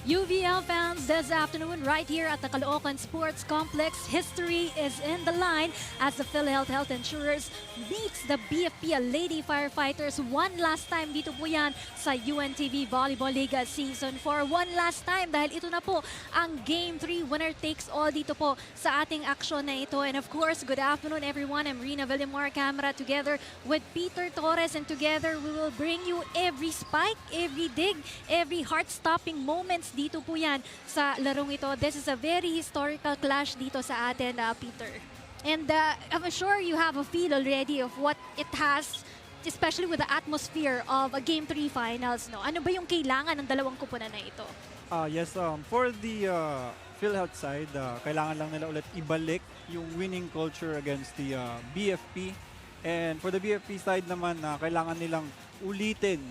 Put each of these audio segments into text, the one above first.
UVL fans, this afternoon right here at the Caloocan Sports Complex, history is in the line as the PhilHealth Insurers meets the BFP Lady Firefighters one last time dito po yan sa UNTV Volleyball League Season 4. One last time dahil ito na po ang Game 3 winner takes all dito po sa ating aksyon na ito. And of course, good afternoon everyone. I'm Rina Villamor Camera together with Peter Torres, and together we will bring you every spike, every dig, every heart-stopping moments dito po yan sa larong ito. This is a very historical clash dito sa atin, Peter. And I'm sure you have a feel already of what it has, especially with the atmosphere of a Game 3 finals. No? Ano ba yung kailangan ng dalawang kupunan na ito? Yes, for the PhilHealth side, kailangan lang nila ulit ibalik yung winning culture against the BFP. And for the BFP side naman, kailangan nilang ulitin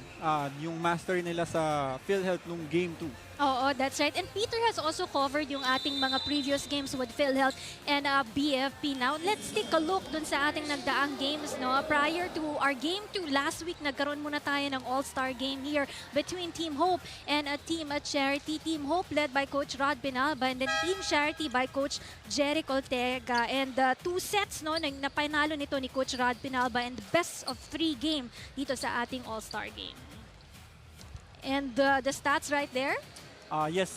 yung mastery nila sa PhilHealth nung Game 2. Oo, that's right. And Peter has also covered yung ating mga previous games with PhilHealth and BFP. Now, let's take a look dun sa ating nagdaang games. No? Prior to our Game 2 last week, nagkaroon muna tayo ng all-star game here between Team Hope and Team Charity. Team Hope led by Coach Rod Pinalba, and then Team Charity by Coach Jeric Ortega. And 2 sets no, na panalo nito ni Coach Rod Pinalba, and the best-of-3 game dito sa ating all-star game. And the stats right there? Yes,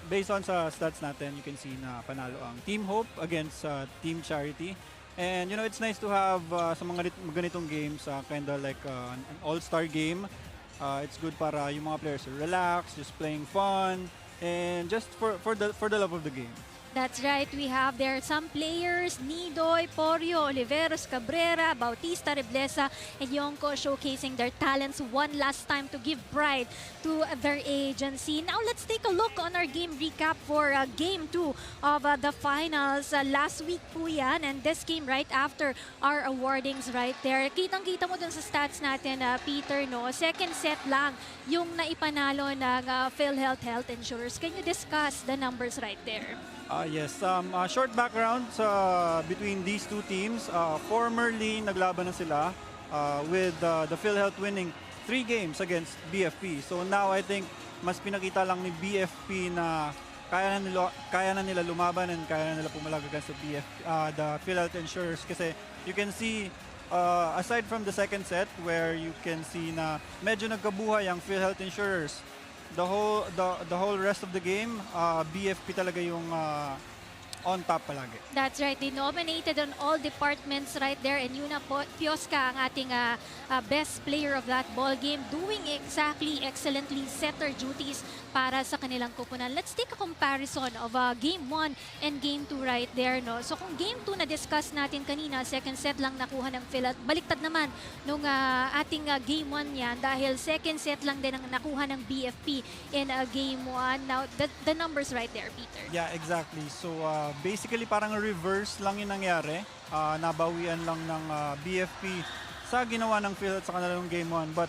based on sa stats natin, you can see na panalo ang Team Hope against Team Charity. And you know, it's nice to have sa mga ganitong games, kind of like an all-star game. It's good para yung mga players relax, just playing fun, and just for the love of the game. That's right. We have there some players, Nidoy, Porio, Oliveros, Cabrera, Bautista, Reblesa, and Yonko showcasing their talents one last time to give pride to their agency. Now let's take a look on our game recap for Game 2 of the finals. Last week po yan, and this came right after our awardings right there. Kitang-kita mo dun sa stats natin, Peter, no? Second set lang yung naipanalo ng PhilHealth Insurers. Can you discuss the numbers right there? Yes, short background between these two teams. Formerly, naglaban na sila with the PhilHealth winning 3 games against BFP. So now I think mas pinakita lang ni BFP na kaya na nila lumaban and kaya na nila pumalag against the PhilHealth Insurers. Kasi you can see, aside from the second set where you can see na medyo nagkabuhay ang PhilHealth Insurers, the whole rest of the game, BFP talaga yung on top palagi. That's right. They nominated on all departments right there, and Yuna Piosca ang ating best player of that ball game, doing exactly excellently setter duties para sa kanilang kupunan. Let's take a comparison of Game 1 and Game 2 right there. No? So kung Game 2 na-discuss natin kanina, second set lang nakuha ng PhilHealth. Baliktad naman nung ating Game 1 yan dahil second set lang din ang nakuha ng BFP in Game 1. Now, the numbers right there, Peter. Yeah, exactly. So basically parang reverse lang yung nangyari. Nabawian lang ng BFP sa ginawa ng PhilHealth sa kanilang Game 1. But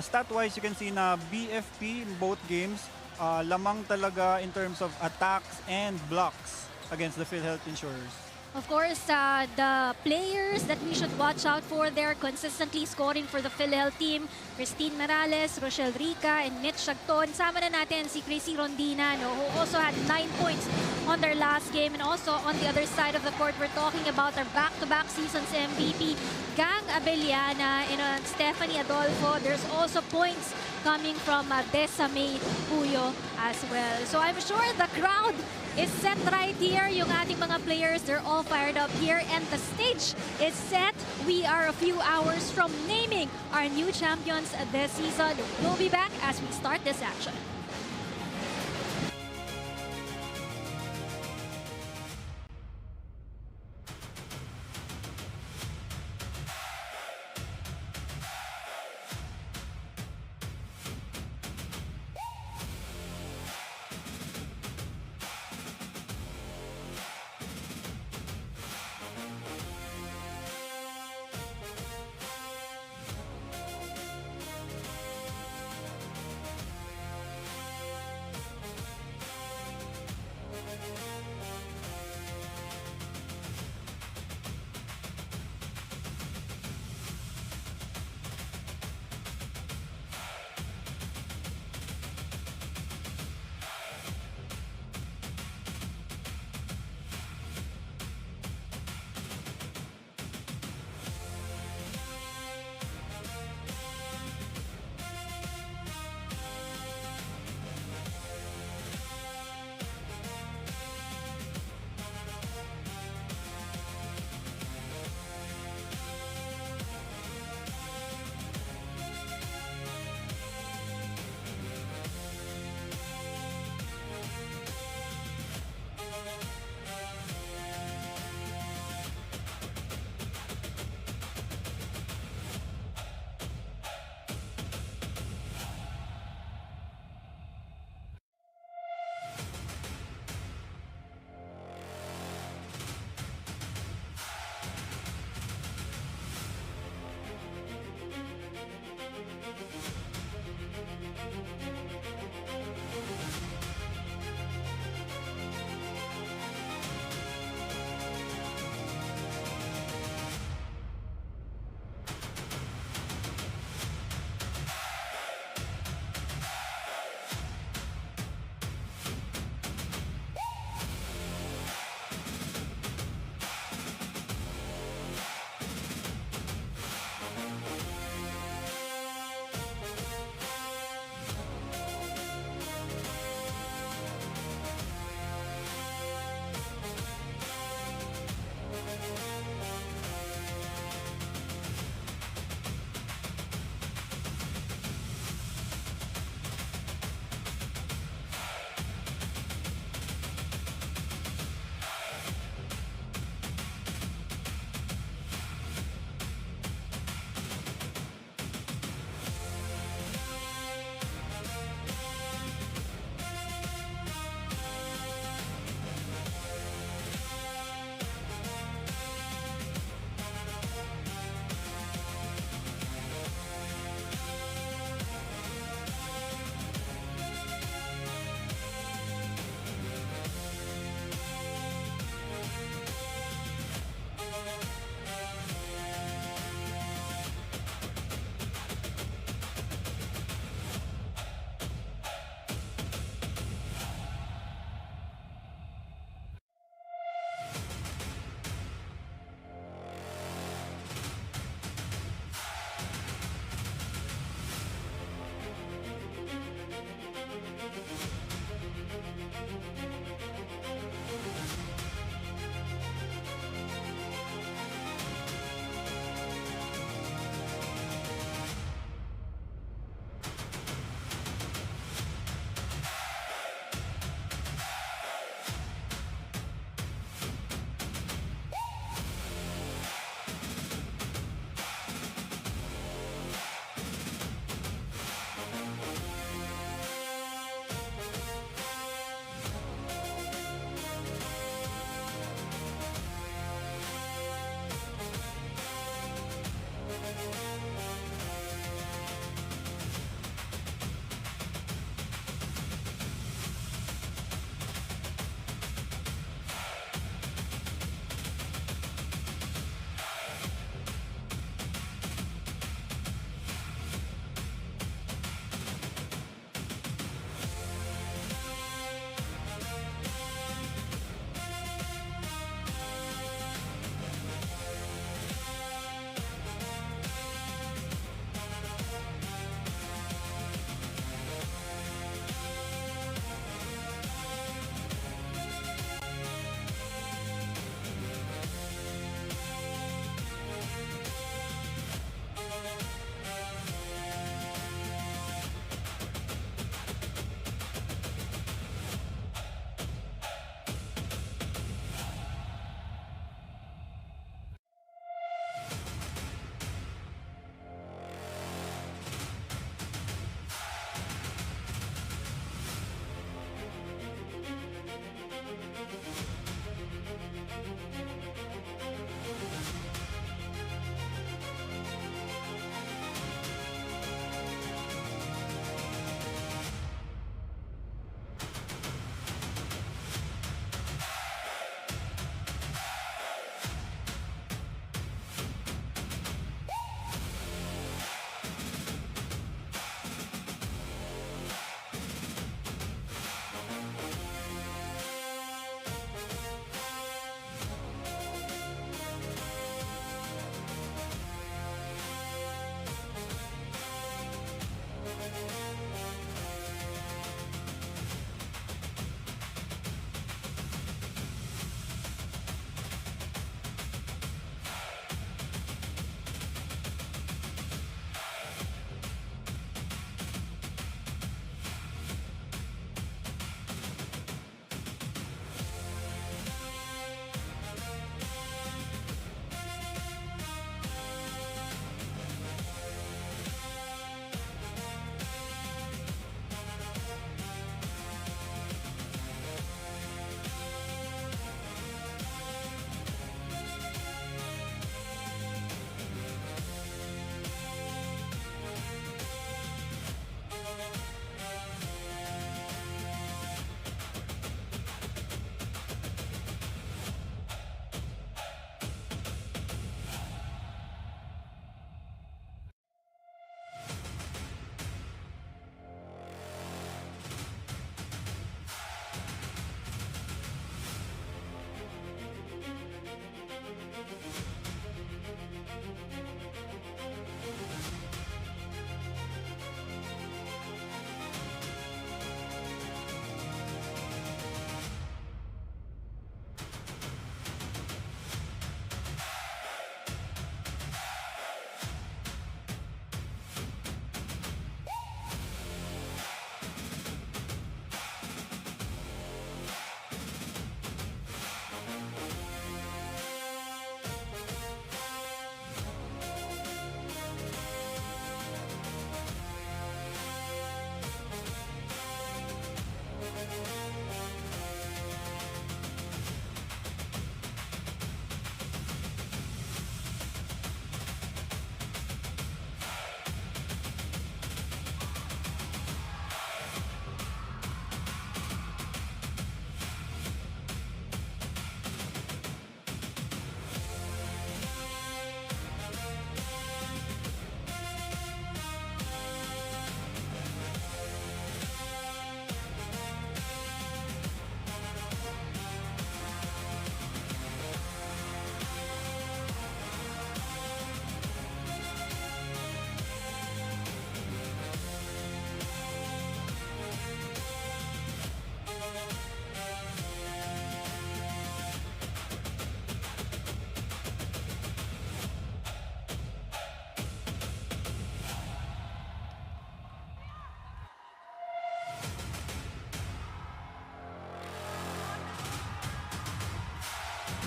stat-wise, you can see na BFP in both games, lamang talaga in terms of attacks and blocks against the PhilHealth Insurers. Of course, the players that we should watch out for there consistently scoring for the PhilHealth team, Christine Morales, Rochelle Rica, and Mitch Shagton. Sama na natin si Chrissy Rondina, no, who also had 9 points on their last game. And also on the other side of the court, we're talking about our back-to-back seasons MVP, Gang Abeliana and Stephanie Adolfo. There's also points coming from Desa May Puyo as well. So I'm sure the crowd is set right here. Yung ating mga players, they're all fired up here, and the stage is set. We are a few hours from naming our new champions this season. We'll be back as we start this action.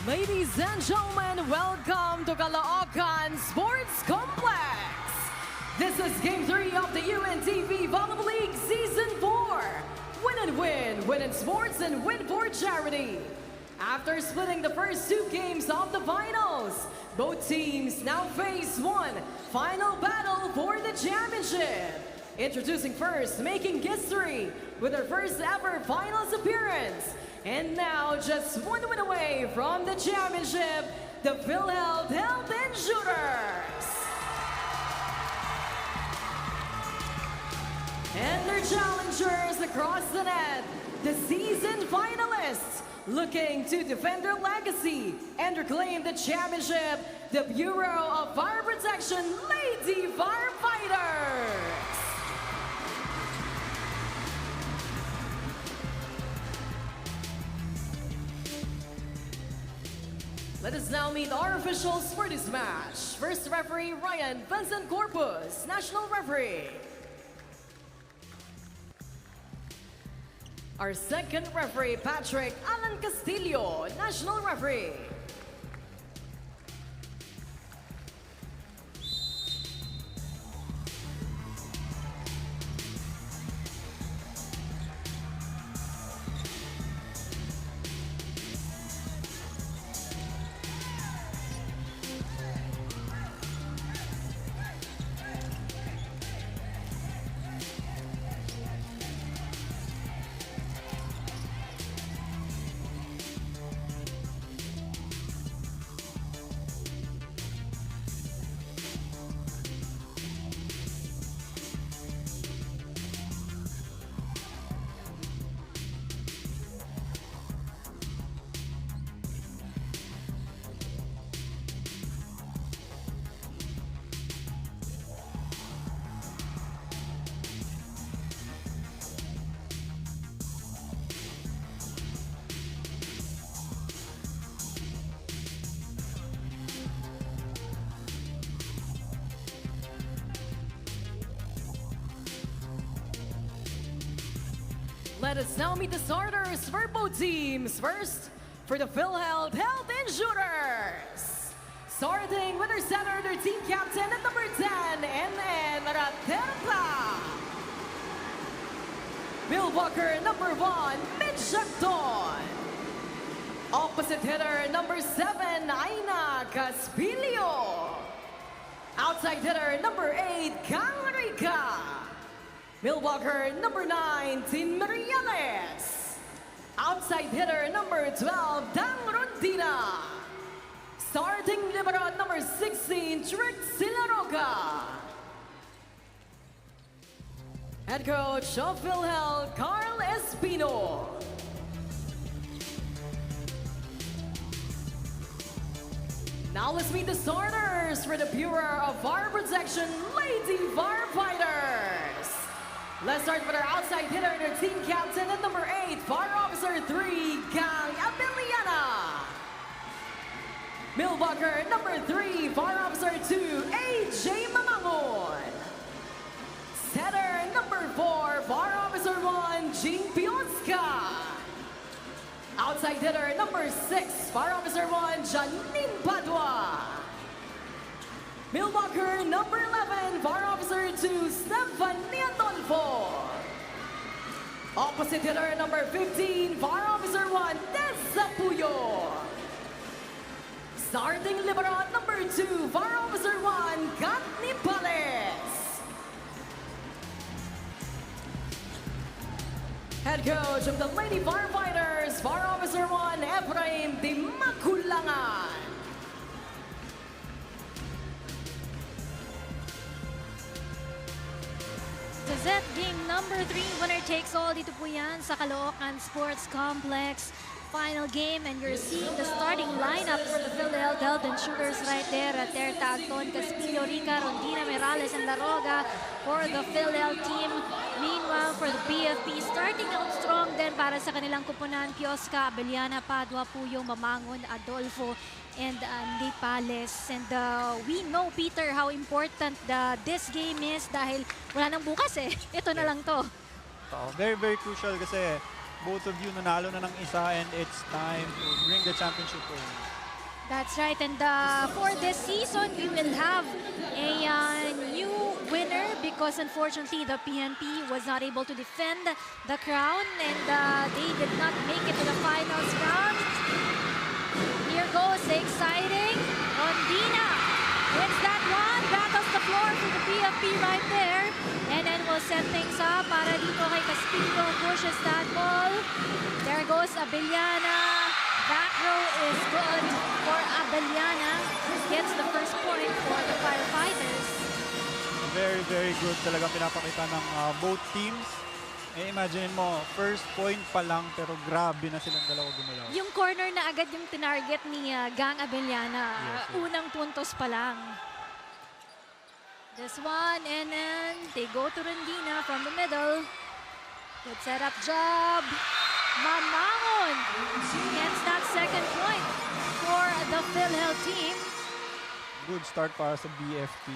Ladies and gentlemen, welcome to Caloocan Sports Complex. This is Game 3 of the UNTV Volleyball League Season 4. Win and win, win in sports and win for charity. After splitting the first 2 games of the finals, both teams now face one final battle for the championship. Introducing first, making history with their first ever finals appearance. And now, just one win away from the championship, the PhilHealth Health Insurers. And their challengers across the net, the season finalists, looking to defend their legacy and reclaim the championship, the Bureau of Fire Protection Lady Firefighters. Let us now meet our officials for this match. First referee, Ryan Vincent Corpus, national referee. Our second referee, Patrick Alan Castillo, national referee. Let us now meet the starters for both teams. First, for the PhilHealth Health Insurers. Starting with their center, their team captain at number 10, NN Raterta. Bill Walker, number 1, Mitch Jacton. Opposite hitter, number 7, Aina Caspilio. Outside hitter, number 8, Kang Rica. Milwaukee, number 9, Tin Mariales. Outside hitter, number 12, Dang Rondina. Starting libero, number 16, Trick Silaroga. Head coach of PhilHealth, Carl Espino. Now let's meet the starters for the Bureau of Fire Protection Lady Firefighters. Let's start with our outside hitter, their team captain at number 8, Fire Officer 3, Gang Abeliana. Milwaukee, number 3, Fire Officer 2, AJ Mamangon. Setter, number 4, Fire Officer 1, Jing Pionska. Outside hitter, number 6, Fire Officer 1, Janine Padua. Milwaukee, number 11, Fire Officer 2, Stephanie Adolfo. Opposite hitter, number 15, Fire Officer 1, Tessa Puyo. Starting libero, number 2, Fire Officer 1, Kat Nipales. Head coach of the Lady Firefighters, Fire Officer 1, Ephraim Dimakulangan. Set game number 3, winner takes all dito po yan sa Caloocan Sports Complex. Final game, and you're seeing the starting lineup for the PhilHealth Health Insurers right there. Terta, Anton, Caspillo, Rica, Rondina, Merales, and Laroga for the PhilHealth team. Meanwhile, for the BFP, starting out strong din para sa kanilang kupunan, Kiosca, Abeliana, Padua, Puyong, Mamangon, Adolfo, and Andy Pales. And we know, Peter, how important this game is dahil wala nang bukas eh. Ito na lang to. Very, very crucial kasi both of you nanalo na ng isa and it's time to bring the championship home. That's right. And for this season, we will have a new winner because unfortunately the PNP was not able to defend the crown and they did not make it to the finals round. Here goes the exciting Rondina. Wins that one. Battles the floor for the PFP right there. And then we'll set things up para dito kay Caspino. Pushes that ball. There goes Abellana. Back row is good for Abellana. Gets the first point for the Firefighters. Very, very good talagang pinapakita ng both teams. Imagine mo, first point pa lang pero grabe na silang dalawa gumalaw. Yung corner na agad yung tinarget ni Gang Abellana. Yes. Unang puntos pa lang. This one, and then they go to Rondina from the middle. Good setup job. Mamangon gets that second point for the PhilHealth team. Good start para sa BFP.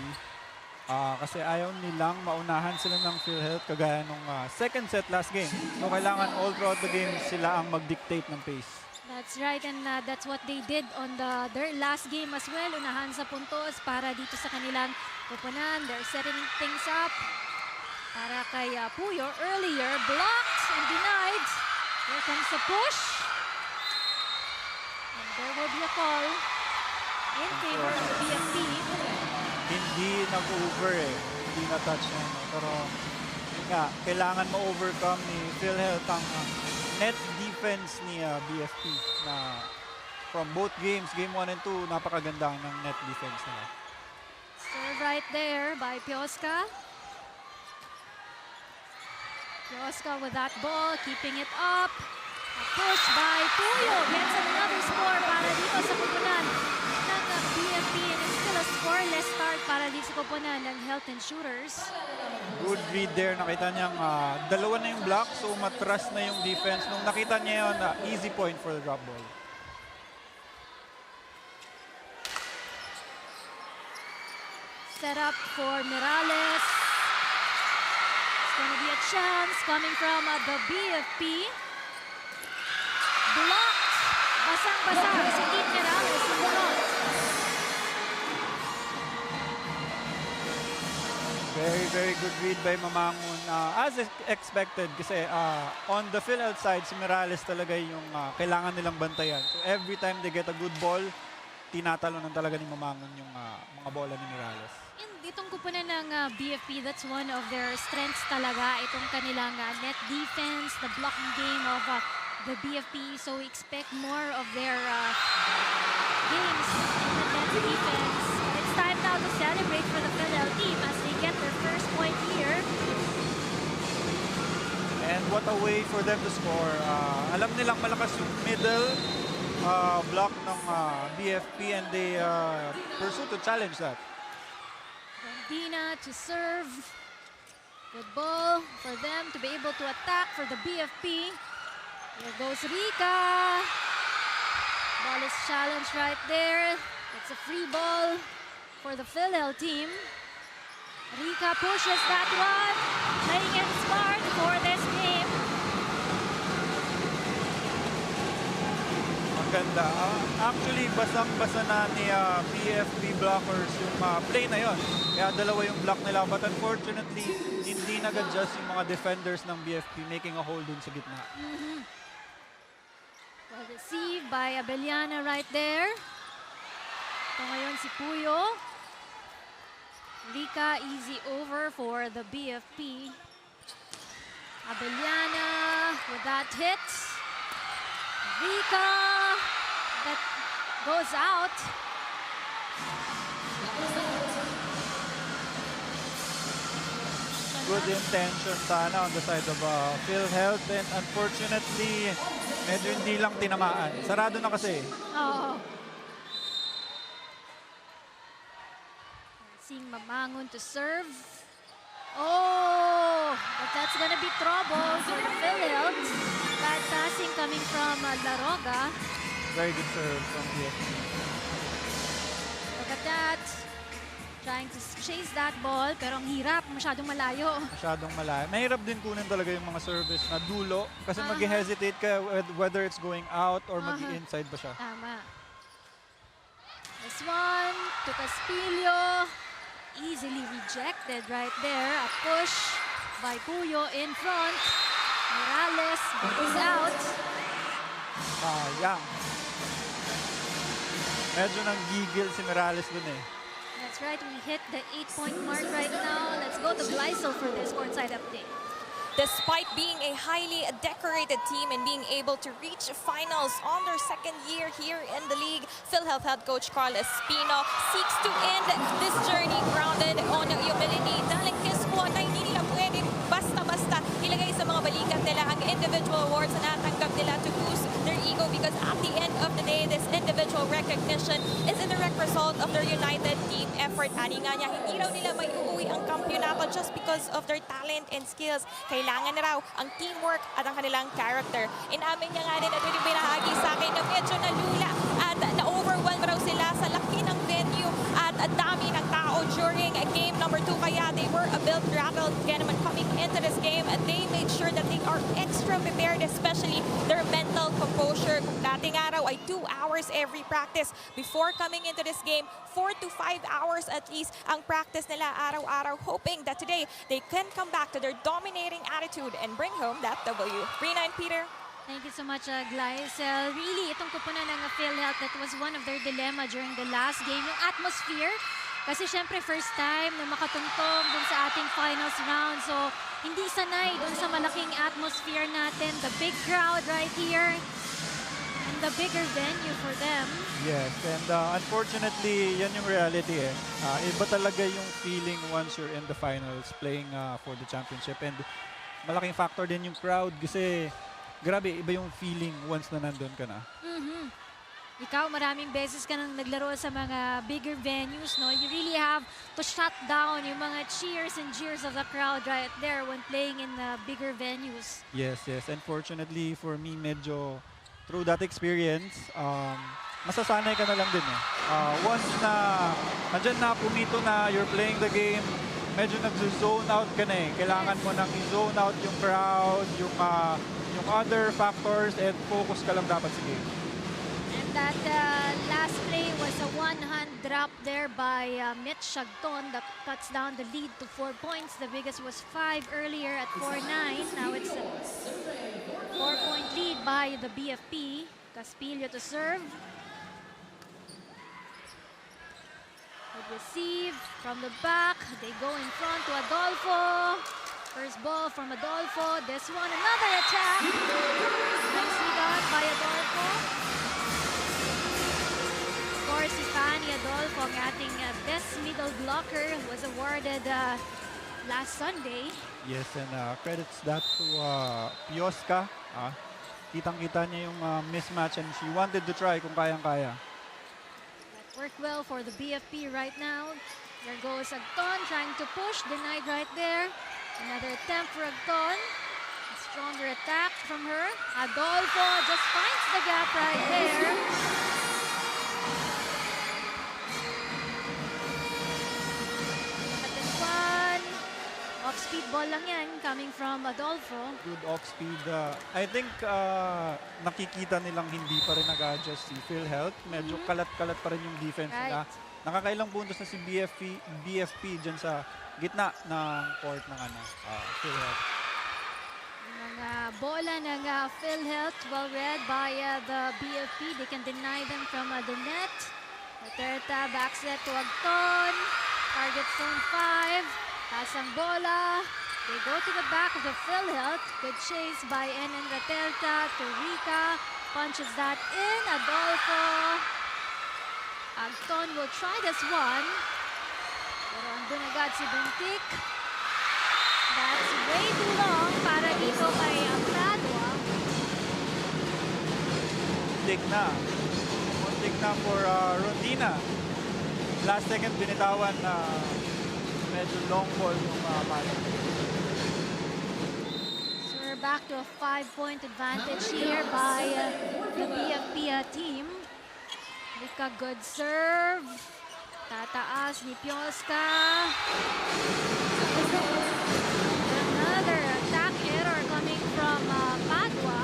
Kasi ayaw nilang maunahan sila ng PhilHealth kagaya nung second set last game. So kailangan all throughout the game sila ang mag-dictate ng pace. That's right, and that's what they did on their last game as well. Unahan sa puntos para dito sa kanilang koponan. They're setting things up para kay Puyo earlier. Blocked and denied. Here comes the push. And there will be a call in favor of the BFP. Hindi nag-over Hindi na-touch na. Pero yun nga, kailangan ma-overcome ni PhilHealth ang net defense ni BFP na from both games, game 1 and 2, napakaganda ng net defense nila. Serve right there by Pioska. Pioska with that ball, keeping it up. A push by Puyo. Gets another score para dito sa koponan ng BFP. And it's still a scoreless start para dito sa koponan ng Health Insurers. Good read there. Nakita niyang dalawa na yung block, so matras na yung defense. Nung nakita niya yun, easy point for the drop ball. Set up for Mirales. It's gonna be a chance coming from the BFP. Blocked. Basang-basa si Team Mirales in front. Very, very good read by Mamangon. As expected, kasi on the PhilHealth side, si Mirales talaga yung kailangan nilang bantayan. So every time they get a good ball, tinatalo talaga ni Mamangon yung mga bola ni Mirales. And itong kupunan ng BFP, that's one of their strengths talaga. Itong kanilang net defense, the blocking game of the BFP. So we expect more of their games in the net defense. It's time now to celebrate for the PhilHealth team as they get their first point here. And what a way for them to score. Alam nilang malakas yung middle block ng BFP and they pursue to challenge that. Dina to serve. Good ball for them to be able to attack for the BFP. Here goes Rika. Ball is challenged right there. It's a free ball for the PhilHealth team. Rika pushes that one. Playing it smart for this game. Maganda. Actually, basang-basa na ni BFP blockers yung play na yon. Kaya dalawa yung block nila. But unfortunately, hindi nag-adjust yung mga defenders ng BFP making a hole dun sa gitna. Well received by Abellana right there. Ito ngayon si Puyo. Rika, easy over for the BFP. Abellana with that hit. Rika, that goes out. Good intention sana on the side of PhilHealth and unfortunately, medyo hindi lang tinamaan. Sarado na kasi. Oo. Seeing Mamangon to serve. Oh, but that's gonna be trouble for the PhilHealth. Bad passing coming from Laroga. Very good serve from BFP. Look at that. Trying to chase that ball, pero ang hirap, masyadong malayo. Masyadong malayo. Mahirap din kunin talaga yung mga service na dulo kasi mag-hesitate ka whether it's going out or mag-inside ba siya. Tama. This one to Caspillo. Easily rejected right there. A push by Puyo in front. Morales is out. Sayang. Medyo nang gigil si Morales dun eh. That's right, we hit the 8-point mark right now. Let's go to Gleisel for this courtside update. Despite being a highly decorated team and being able to reach finals on their second year here in the league, PhilHealth head coach Carl Espino seeks to end this journey grounded on humility. Dahil his squad ay hindi nila pwede basta-basta ilagay sa mga balikat nila ang individual awards na natanggap nila to boost their ego, because at the end of the day, this individual recognition is a direct result of their united team effort. Ani nga niya, hindi raw nila may uuwi ang kampyonato just because of their talent and skills. Kailangan na raw ang teamwork at ang kanilang character. Inamin niya nga din at yung binahagi sa akin na medyo nalula at na-overwhelm raw sila sa laki ng venue at dami ng tao during game number 2. Kaya they were a bit rattled again when coming into this game. They made sure that they are extra prepared, especially their mental composure. Kung dating araw ay 2 hours every practice before coming into this game, 4 to 5 hours at least ang practice nila araw-araw, hoping that today they can come back to their dominating attitude and bring home that W. 3-9, Peter. Thank you so much, Gleisel. Really, itong kupunan ng PhilHealth, that was one of their dilemma during the last game. Yung atmosphere, kasi syempre first time na makatungtong dun sa ating finals round. So, hindi sanay dun sa malaking atmosphere natin. The big crowd right here. And the bigger venue for them. Yes, and unfortunately, yan yung reality eh. Iba talaga yung feeling once you're in the finals playing for the championship. And malaking factor din yung crowd kasi grabe, iba yung feeling once na nandun ka na. Ikaw, maraming beses ka nang naglaro sa mga bigger venues, no? You really have to shut down yung mga cheers and jeers of the crowd right there when playing in bigger venues. Yes, yes. Unfortunately, for me, medyo through that experience, masasanay ka na lang din eh. Once na andyan na, pumito na, you're playing the game, medyo nag-zone out ka na eh. Kailangan mo nang i-zone out yung crowd, yung other factors, and focus ka lang dapat sa game. And that last play was a one-hand drop there by Mitch Shagton that cuts down the lead to 4 points. The biggest was 5 earlier at 4-9. Now it's a 4-point lead by the BFP. Caspillo to serve. Good receive from the back. They go in front to Adolfo. First ball from Adolfo. This one, another attack. Nicely done by Adolfo. Of course, si Fanny Adolfo, ang ating best middle blocker, was awarded last Sunday. Yes, and credits that to Pioska. Kitang-kita niya yung mismatch and she wanted to try kung kayang-kaya. That worked well for the BFP right now. There goes Agton trying to push, denied right there. Another attempt for Agton. A stronger attack from her. Adolfo just finds the gap right there. At this one, off-speed ball lang yan coming from Adolfo. Good off-speed. I think nakikita nilang hindi pa rin nag-adjust si PhilHealth. Medyo kalat-kalat pa rin yung defense nila. Nakakailang puntos na si BFP dyan sa gitna ng court ng PhilHealth. Mga bola ng PhilHealth, well read by the BFP. They can deny them from the net. Duterte backs it to Agton. Target zone 5. Pass ang bola. They go to the back of the PhilHealth. Good chase by Enen Duterte to Rica. Punches that in. Adolfo. Agton will try this one. Pero andun agad si Buntik. That's way too long para dito kay Amradua. Muntik na for Rondina. Last second binitawan na medyo long ball yung ball. So we're back to a 5-point advantage here by the BFP team. Rika, good serve. Tataas ni Pioska. Another attack error coming from Padua.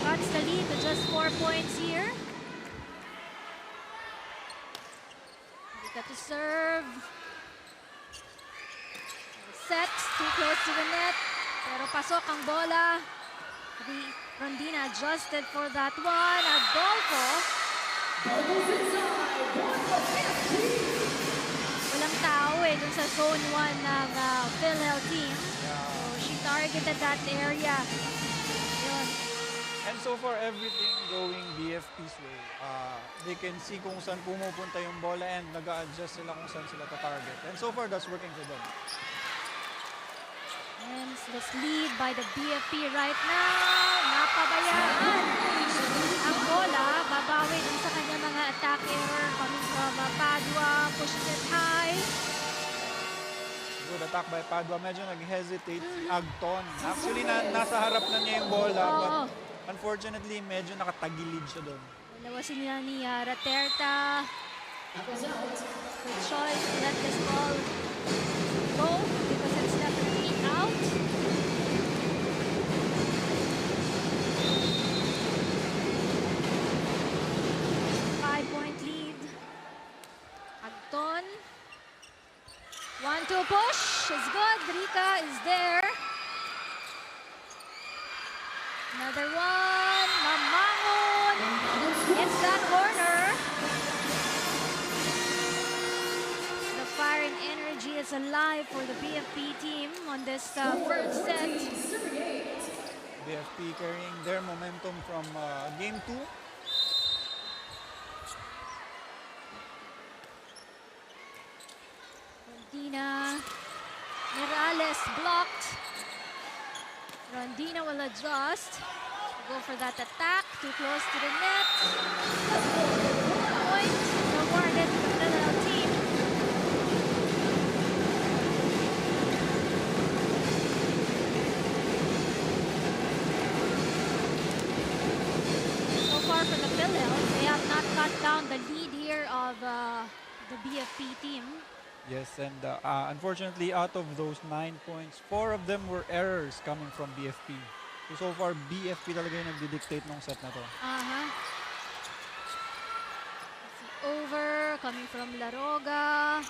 Cuts the lead to just 4 points here. Got to serve. Set, too close to the net. Pero pasok ang bola. Rondina adjusted for that one. Adolfo. Walang tao dun sa zone 1 ng PhilHealth team. So she targeted that area. Yun. And so far, everything going BFP's way. They can see kung saan pumupunta yung bola and nag-a-adjust sila kung saan sila ta-target. And so far, that's working for them. And this lead by the BFP right now. Napabayaan ang bola. Babawi dun sa kanya mga attack error coming from Padua. Pushes it high. Good attack by Padua. Medyo nag-hesitate si Agton. Actually, nasa harap na niya yung bola. But unfortunately, medyo nakatagilid siya doon. Dalawasin niya ni Raterta. Good choice to let this ball go because it's definitely out. Five-point lead. Agton. 1-2 push is good. Rika is there. Another one. Mamangon. It's that corner. The fire and energy is alive for the BFP team on this first set. BFP carrying their momentum from game 2. Rondina. Morales blocked. Rondina will adjust. Go for that attack. Too close to the net. Point awarded to the PhilHealth team. So far for the PhilHealth, they have not cut down the lead here of the BFP team. Yes, and unfortunately, out of those 9 points, 4 of them were errors coming from BFP. So far, BFP talaga yung nagdi-dictate ng set na to. Over, coming from Laroga.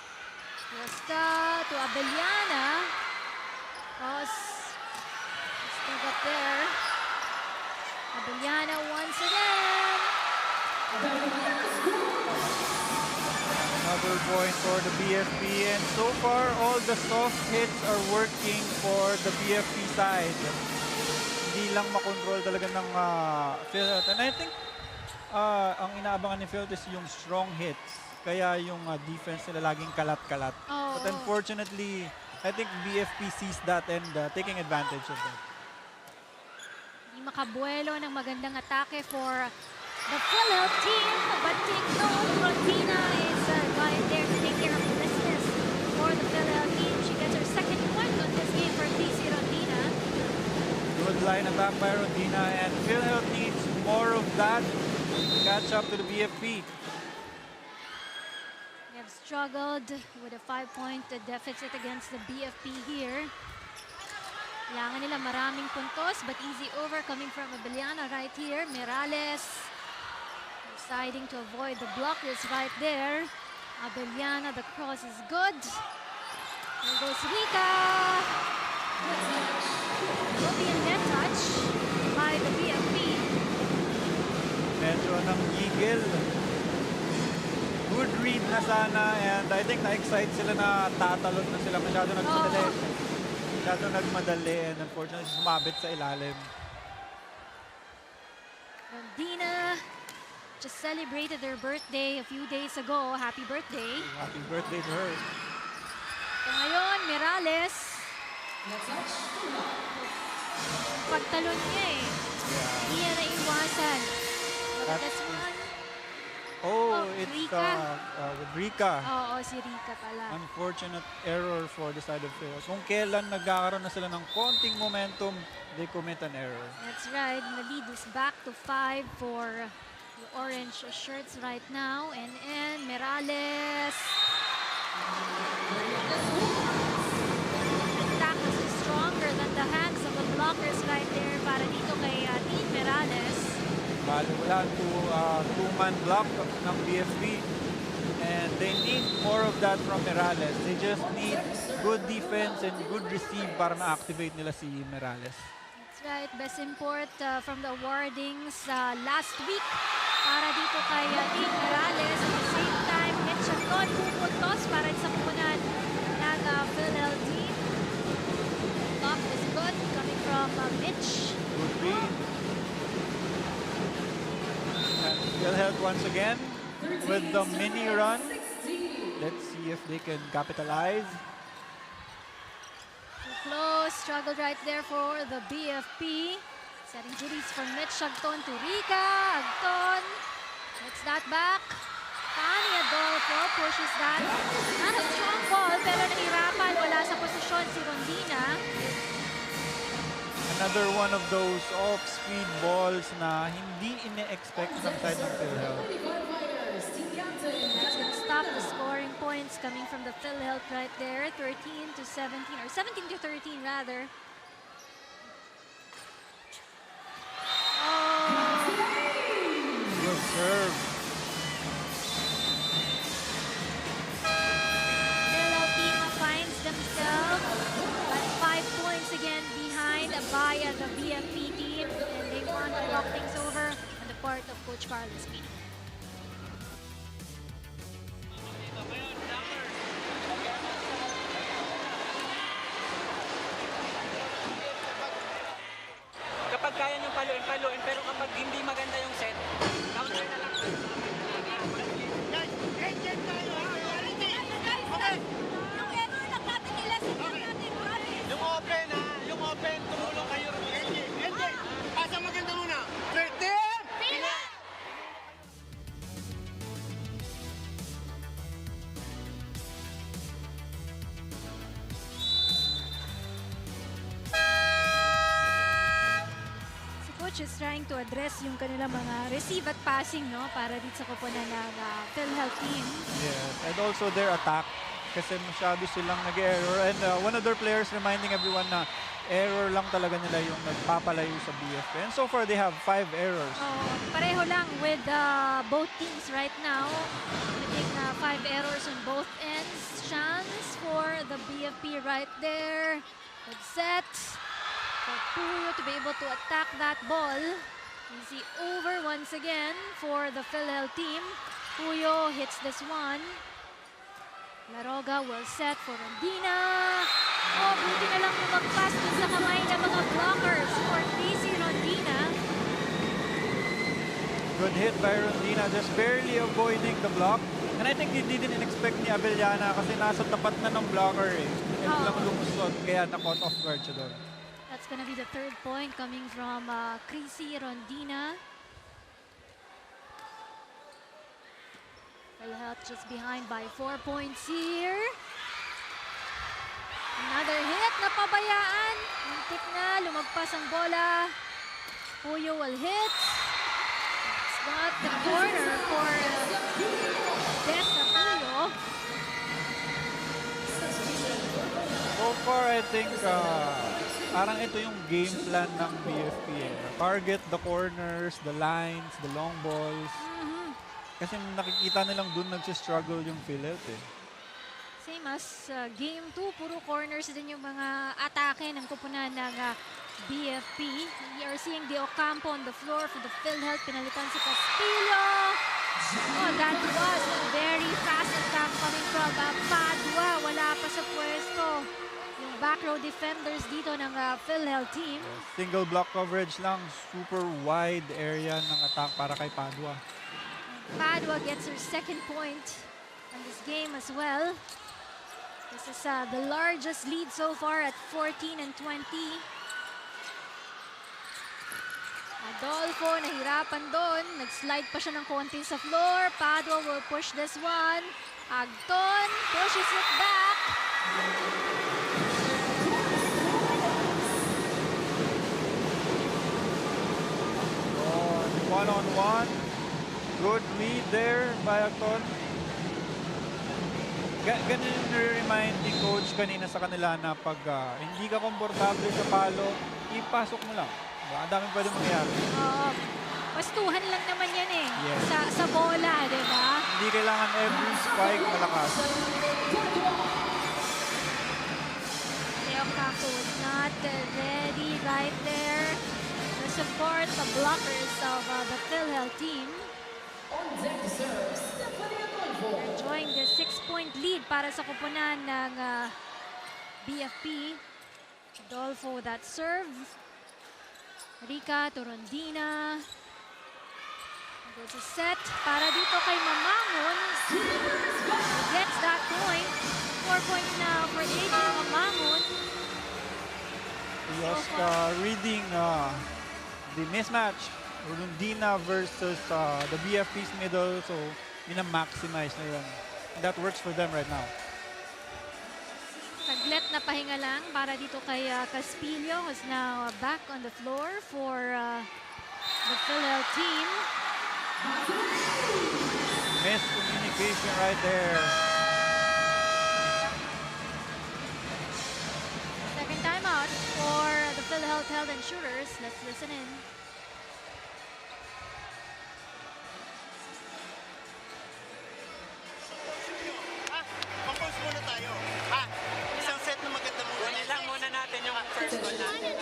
Costa to Abellana. Cross. Still got there. Abellana once again. Another point for the BFP, and so far all the soft hits are working for the BFP side. Hindi lang makontrol talaga ng PhilHealth. And I think ang inaabangan ni PhilHealth is yung strong hits. Kaya yung defense nila laging kalat-kalat. But unfortunately, I think BFP sees that and taking advantage of that. Hindi makabuelo ng magandang atake for the PhilHealth team. But take note, Rondina is right there to take care of business for the PhilHealth team. She gets her second point on this game for TC Rondina. Good line attack by Rondina, and PhilHealth needs more of that to catch up to the BFP. They have struggled with a 5-point deficit against the BFP here. Kailangan nila maraming puntos, but easy over coming from Abellana right here. Morales deciding to avoid the blockers right there. Abellana, the cross is good. There goes Rika. Will be a net touch by the BFP. Medyo nang gigil. Good read na sana, and I think na-excite sila na tatalon na sila. Masyado nagmadali. Masyado nagmadali, and unfortunately sumabit sa ilalim. Rondina just celebrated their birthday a few days ago. Happy birthday. Happy birthday to her. So ngayon, Morales. Pagtalon niya eh. Hindi niya naiwasan. Look at this one. Oh, Oh, it's Rika. with Rika. Oo, si Rika pala. Unfortunate error for the side of PhilHealth. Kung kailan nagkakaroon na sila ng konting momentum, they commit an error. That's right. The lead is back to 5 for the orange shirts right now. And Merales. The tackles is stronger than the hands of the blockers right there para dito kay Team Merales. Bali, wala two-man block ng BFP. And they need more of that from Merales. They just need good defense and good receive para ma-activate nila si Merales. That's right. Best import from the awardings last week para dito kay Team Merales. At the same time, Mitch Anton pupuntos para sa kupunan ng PhilHealth team. Top is good coming from Mitch. Good read. And PhilHealth once again with the mini run. Let's see if they can capitalize. Too close. Struggle right there for the BFP. Setting duties from Mitch Agton to Rika. Agton gets that back. Fanny Adolfo pushes that. Not a strong ball pero nahirapan. Wala sa posisyon si Rondina. Another one of those off-speed balls na hindi ine-expect ng side ng PhilHealth. That's gonna stop the scoring points coming from the PhilHealth right there. 13-17 or 17-13 rather. Oh, Good serve. PhilHealth team finds themselves at 5 points again behind by the BFP team, and they want to talk things over on the part of Coach Carlos Pino. Kapag kaya nyo paluin, pero kapag hindi maganda yung set, counter na lang. Yung open, tumulong kayo rin. Pasa maganda muna. Si Coach is trying to address yung kanilang mga receive at passing, no, para dito sa kupunan ng PhilHealth team. Yes, and also their attack kasi masyado silang nag-error. And one of their players reminding everyone na error lang talaga nila yung nagpapalayo sa BFP. And so far, they have 5 errors. Pareho lang with both teams right now. Committing 5 errors on both ends. Chance for the BFP right there. Good set. For Puyo to be able to attack that ball. Easy over once again for the PhilHealth team. Puyo hits this one. Laroga will set for Rondina. Oh, buti na lang lumagpas dun sa kamay ng mga blockers for Tracy Rondina. Good hit by Rondina, just barely avoiding the block. And I think they didn't expect ni Abellana kasi nasa tapat na ng blocker eh. And lang lumusot, kaya na-caught off guard siya doon. That's gonna be the 3rd point coming from Tracy Rondina. PhilHealth just behind by 4 points here. Another hit na pabayaan. Muntik na, lumagpas ang bola. Puyo will hit. It's not the corner for Best-of-3. So far, I think parang ito yung game plan ng BFP eh. Target the corners, the lines, the long balls. Kasi nakikita nilang dun nagsistruggle yung PhilHealth eh. Same as game 2, puro corners din yung mga atake ng kupunan ng BFP. We are seeing the Ocampo on the floor for the PhilHealth. Pinalitan si Castillo. Oh, that was a very fast attack coming from Padua. Wala pa sa pwesto yung back row defenders dito ng PhilHealth team. Single block coverage lang, super wide area ng attack para kay Padua. Padua gets her 2nd point in this game as well. This is the largest lead so far at 14-20. Adolfo, nahirapan doon. Nag-slide pa siya ng konti sa floor. Padua will push this one. Agton pushes it back. One-on-one. Good lead there by Agton. Ganun yung nare-remind ni coach kanina sa kanila na pag hindi ka komportable sa palo, ipasok mo lang. Diba? Ang daming pwede mangyari. Oo. Pastuhan lang naman yan eh. Yes. Sa bola, di ba? Hindi kailangan every spike malakas. Leo Caco was not ready right there to support the blockers of the PhilHealth team. Enjoying the 6-point lead para sa kupunan ng BFP. Adolfo with that serve. Rica Torondina. Goes a set para dito kay Mamangon. Gets that point. 4 points now for Adrian Mamangon. Just reading the mismatch. Rundina versus the BFP's middle. So, ina-maximize na yun. That works for them right now. Saglit na pahinga lang para dito kay Caspillo, who's now back on the floor for the PhilHealth team. Miscommunication right there. Second timeout for the PhilHealth Insurers. Let's listen in. Compose muna tayo. Ha? Isang set na maganda muna. Kunin lang muna natin yung first one natin.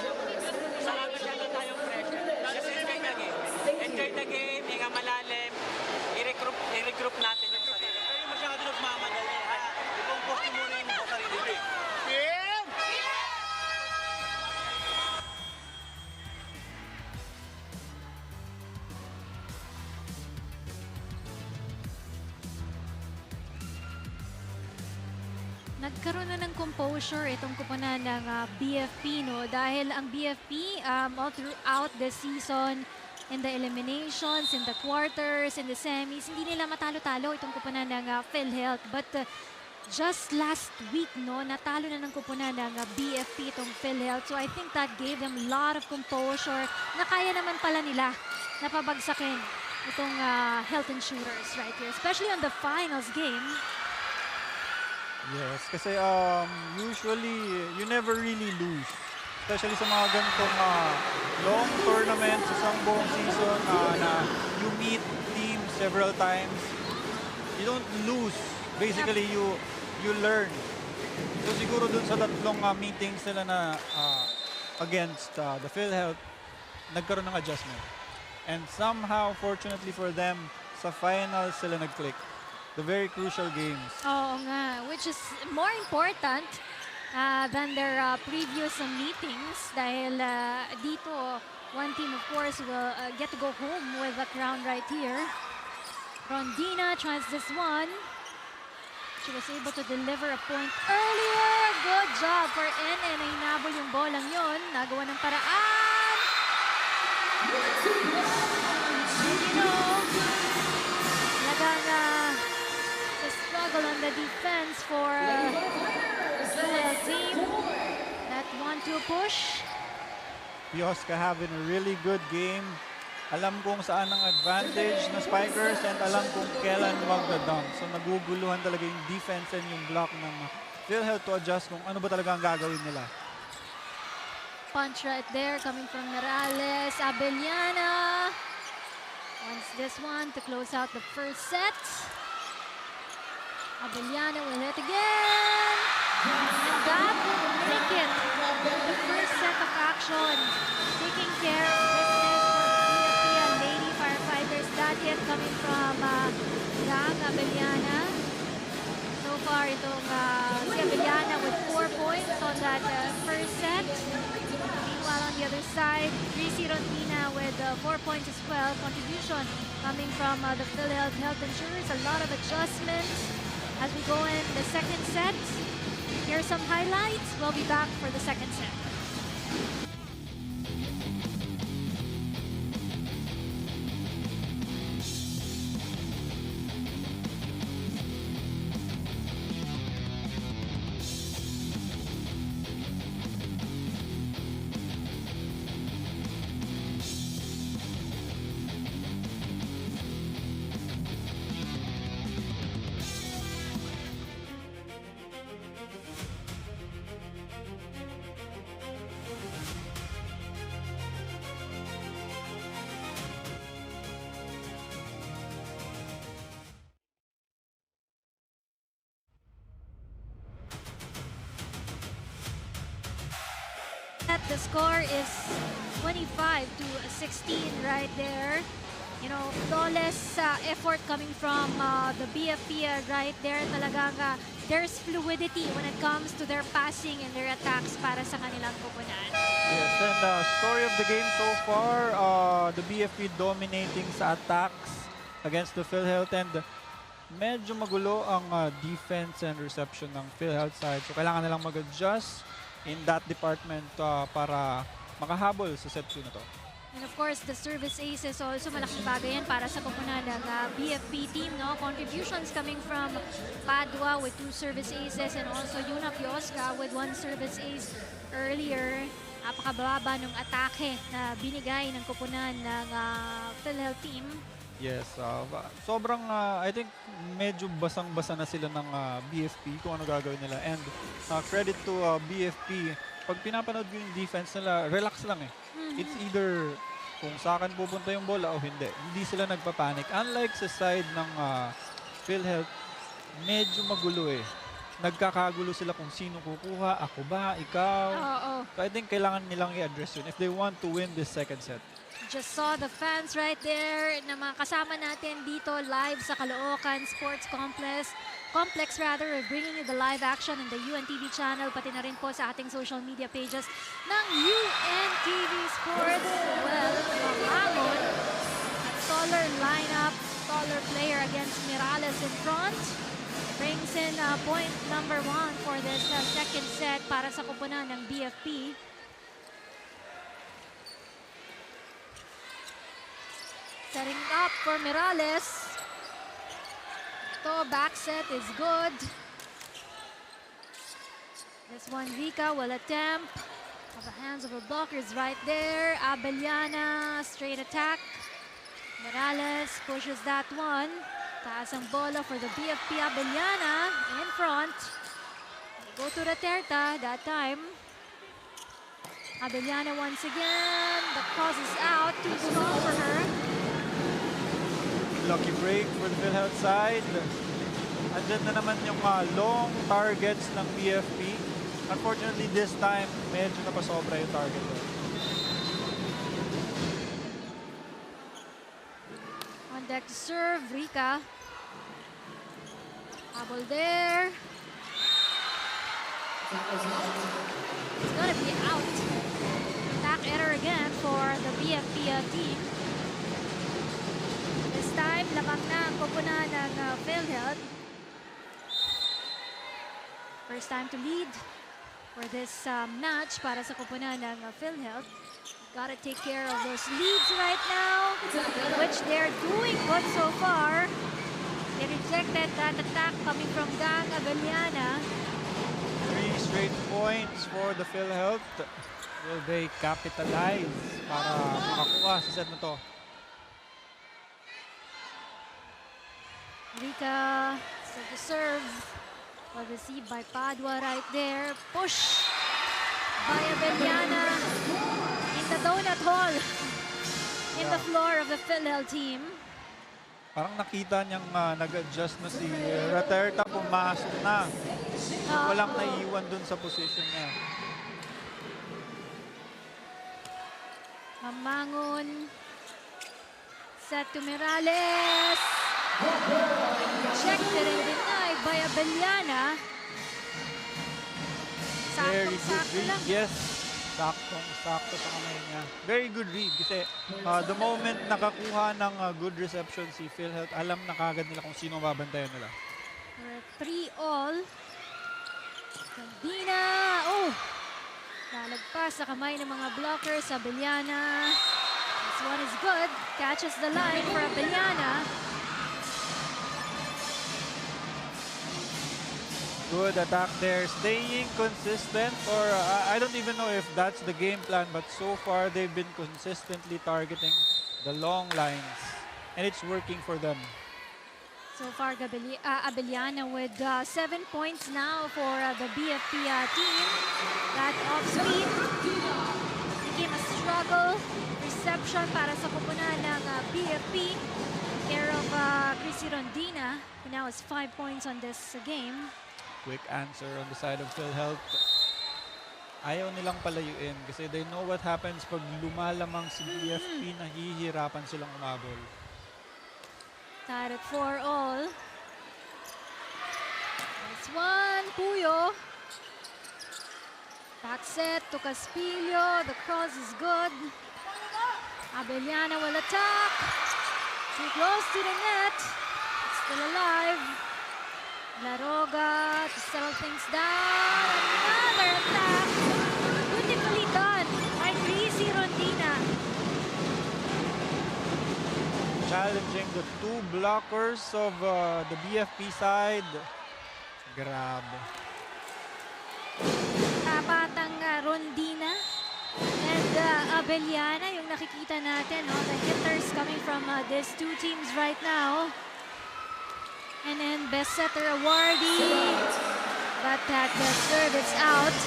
Saka masyado tayong pressure. Just enjoy the game. Enjoy the game, hinga malalim. I-regroup natin yung sarili. Pero masyado nagmamadali. I-compose muna yung sarili. Game! Nagkaroon na ng composure itong kupunan ng BFP, no? Dahil ang BFP all throughout the season, in the eliminations, in the quarters, in the semis, hindi nila matalo-talo itong kupunan ng PhilHealth. But just last week, no, natalo na ng kupunan ng BFP itong PhilHealth. So I think that gave them a lot of composure na kaya naman pala nila napabagsakin itong health insurers right here, especially on the finals game. Yes, kasi usually you never really lose. Especially sa mga ganitong long tournaments, isang buong season na you meet teams several times. You don't lose. Basically, you learn. So siguro dun sa tatlong meetings nila na against the PhilHealth, nagkaroon ng adjustment. And somehow, fortunately for them, sa finals sila nag-click. The very crucial games. Oo nga, which is more important than their previous meetings dahil dito, one team of course will get to go home with a crown right here. Rondina tries this one. She was able to deliver a point earlier. Good job for NN. Hinabol yung bolang yun. Nagawa ng paraan. You know, talagang struggle on the defense for the team. That 1-2 push. Pioska having a really good game. Alam kung saan ang advantage ng Spikers and alam kung kailan magda-dunk. So naguguluhan talaga yung defense and yung block ng PhilHealth to adjust kung ano ba talaga ang gagawin nila. Punch right there coming from Morales. Abellana wants this one to close out the first set. Abellana will hit again. And that will make it the first set of action. Taking care of business for the BFP and Lady Firefighters. That hit coming from Gang Abellana. So far, itong si Abellana with 4 points on that first set. Meanwhile, on the other side, Gracie Rondina with 4 points as well. Contribution coming from the PhilHealth Insurers. A lot of adjustments as we go in the second set. Here's some highlights. We'll be back for the second set. the score is 25-16 right there. You know, flawless effort coming from the BFP right there. Talagang there's fluidity when it comes to their passing and their attacks para sa kanilang kupunan. Yes, and story of the game so far, the BFP dominating sa attacks against the PhilHealth, and medyo magulo ang defense and reception ng PhilHealth side. So kailangan nilang mag-adjust in that department para makahabol sa set 2 na to. And of course, the service aces also malaking bagay yan para sa kupunan ng BFP team. No? Contributions coming from Padua with 2 service aces and also Yuna Piosca with 1 service ace earlier. Napakababa ng atake na binigay ng kupunan ng PhilHealth team. Yes, sobrang I think medyo basang-basa na sila ng BFP kung ano gagawin nila. And credit to BFP, pag pinapanood ko yung defense nila, relax lang eh. It's either kung sa akin pupunta yung bola o hindi. Hindi sila nagpapanik. Unlike sa side ng PhilHealth, medyo magulo eh. Nagkakagulo sila kung sino kukuha, ako ba, ikaw. So I think kailangan nilang i-address yun if they want to win this second set. Just saw the fans right there na mga kasama natin dito live sa Caloocan Sports Complex. We're bringing you the live action in the UNTV channel, pati na rin po sa ating social media pages ng UNTV Sports. Well, Mahamon at taller lineup, taller player against Mirales in front. Brings in point number 1 for this second set para sa kupunan ng BFP. Setting up for Mirales. Ito, back set is good. This one, Vika will attempt. Have the hands of her blockers right there. Abellana, straight attack. Morales pushes that one. Taas ang bola for the BFP. Abellana in front. They go to Raterta that time. Abellana once again. The cross is out. Too strong for her. Lucky break for the PhilHealth side. Andyan na naman yung long targets ng BFP. Unfortunately, this time, medyo napasobra yung target. On deck to serve, Rika. Habol there. It's gonna be out. Attack error again for the BFP team. This time, labang na ang kupunan ng PhilHealth. First time to lead for this match para sa kupunan ng PhilHealth. Gotta take care of those leads right now, which they're doing good so far. They rejected that attack coming from Gang Abellana. 3 straight points for the PhilHealth. Will they capitalize para makakuha sa set na to? Rika set to serve. Well received by Padua right there. Push by Abellana in the donut hole in the floor of the PhilHealth team. Parang nakita niyang nag-adjust na si Raterta, pumasok na. Walang naiiwan dun sa position niya. Mamangon. Set to Mirales. Rejected and denied by Abellana. Very good Sakto read. lang. Yes. Sakto sa kamay niya. Very good read kasi the moment nakakuha ng good reception si PhilHealth, alam na kagad nila kung sino babantayan nila. 3-all. Candina. Oh! Lalagpas sa kamay ng mga blockers. Abellana. This one is good. Catches the line for Abellana. Good attack there. Staying consistent, or I don't even know if that's the game plan, but so far they've been consistently targeting the long lines. And it's working for them. So far, Abellana with 7 points now for the BFP team. That off-speed became a struggle. Reception para sa kupunan ng BFP. Care of Chrissy Rondina, who now has 5 points on this game. Quick answer on the side of PhilHealth. ayaw nilang palayuin kasi they know what happens pag lumalamang si BFP, nahihirapan silang umabol. Tied at 4-all. Nice one, Puyo. Back set to Caspillo. The cross is good. Abellana will attack. Too close to the net. It's still alive. Laroga to settle things down. Another attack. Beautifully done by Greasy Rondina. Challenging the two blockers of the BFP side. Grabe. Tapatang Rondina and Abellana, yung nakikita natin, no? The hitters coming from these two teams right now. And then best setter awardee. But that serve is out.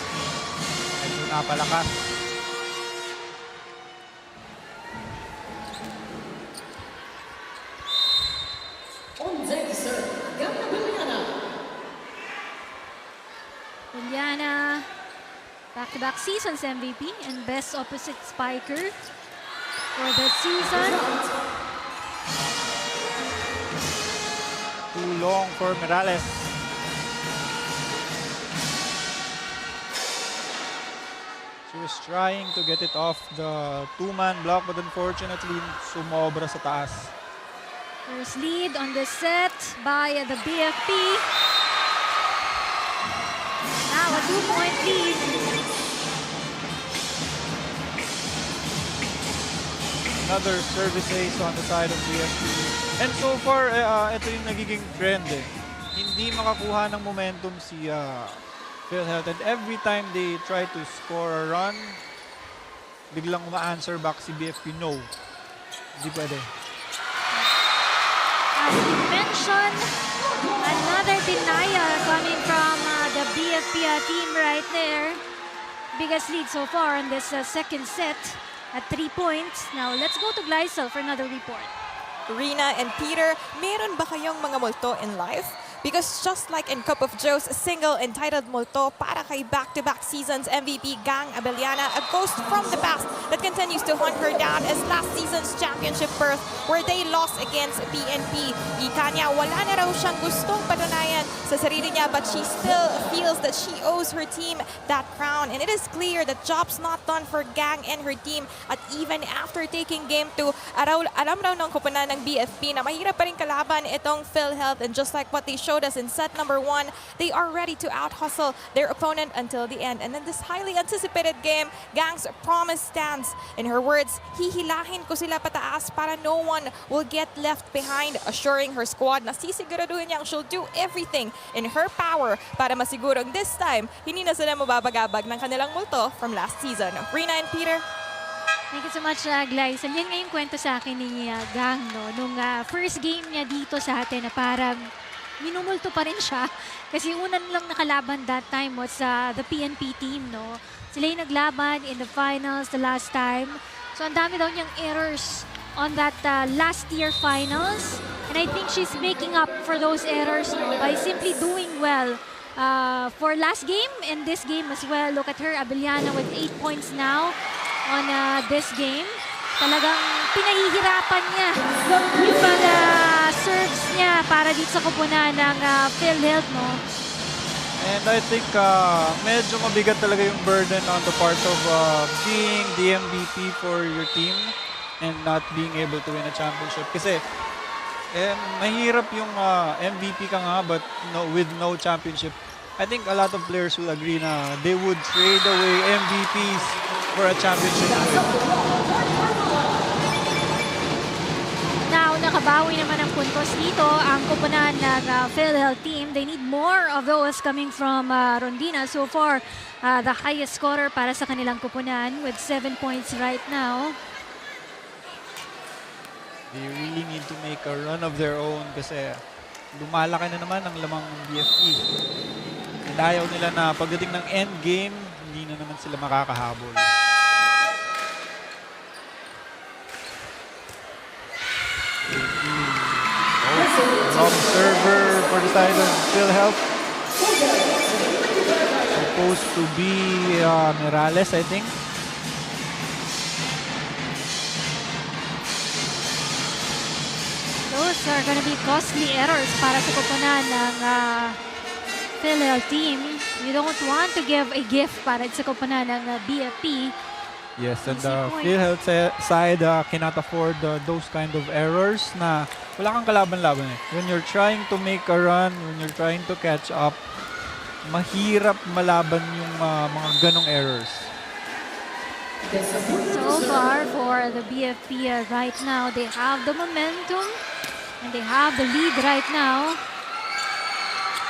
Medyo napalakas. On deck, sir. Gana Biliana. Juliana, back-to-back seasons MVP and best opposite spiker for the season. Too long for Morales. She was trying to get it off the two-man block but unfortunately sumobra sa taas. First lead on the set by the BFP. Now a 2-point lead. Another service ace on the side of BFP. And so far, ito yung nagiging trend eh. Hindi makakuha ng momentum si PhilHealth. And every time they try to score a run, biglang uma-answer back si BFP, no. Hindi pwede. As you mentioned, another denial coming from the BFP team right there. Biggest lead so far in this second set at 3 points. Now let's go to Gleisel for another report. Rina and Peter, meron ba kayong mga multo in life? Because just like in Cup of Joe's single entitled multo para kay back-to-back seasons MVP Gang Abellana, a ghost from the past that continues to hunt her down as last season's championship berth where they lost against PNP. Ika niya, wala na raw siyang gustong patunayan sa sarili niya but she still feels that she owes her team that crown. And it is clear that job's not done for Gang and her team at even after taking game 2, alam raw ng koponan ng BFP na mahirap pa rin kalaban itong PhilHealth, and just like what they showed us in set number 1, they are ready to out-hustle their opponent until the end. And in this highly anticipated game, Gang's promise stands. In her words, hihilahin ko sila pataas para no one will get left behind, assuring her squad na sisiguraduhin niyang she'll do everything in her power para masigurong this time, hindi na sila mababagabag ng kanilang multo from last season. Rina and Peter. Thank you so much, Gleisel. Yan nga yung kwento sa akin ni Gang, no? Nung first game niya dito sa atin na parang minumulto pa rin siya kasi unan lang nakalaban that time was the PNP team, no? Sila yung naglaban in the finals the last time. So ang dami daw niyang errors on that last year finals. And I think she's making up for those errors, no, by simply doing well for last game and this game as well. Look at her, Abellana with 8 points now on this game. Talagang pinahihirapan niya yung mga serves niya para dito sa koponan ng PhilHealth, no? And I think medyo mabigat talaga yung burden on the part of being the MVP for your team and not being able to win a championship. Kasi mahirap yung MVP ka nga but with no championship. I think a lot of players will agree na they would trade away MVPs for a championship win. Now, nakabawi naman ang puntos dito ang koponan ng PhilHealth team. They need more of those coming from Rondina. So far, the highest scorer para sa kanilang koponan with 7 points right now. They really need to make a run of their own kasi lumalaki na naman ang lamang ng BFP. And ayaw nila na pagdating ng end game, hindi na naman sila makakahabol. Wrong server for the side of PhilHealth. supposed to be Morales, I think. Those are going to be costly errors para sa koponan ng PhilHealth team. You don't want to give a gift para sa koponan ng BFP. Yes, and Easy the points. PhilHealth side cannot afford those kind of errors na wala kang kalaban-laban eh. When you're trying to make a run, when you're trying to catch up, mahirap malaban yung mga ganong errors. So far for the BFP right now, they have the momentum and they have the lead right now.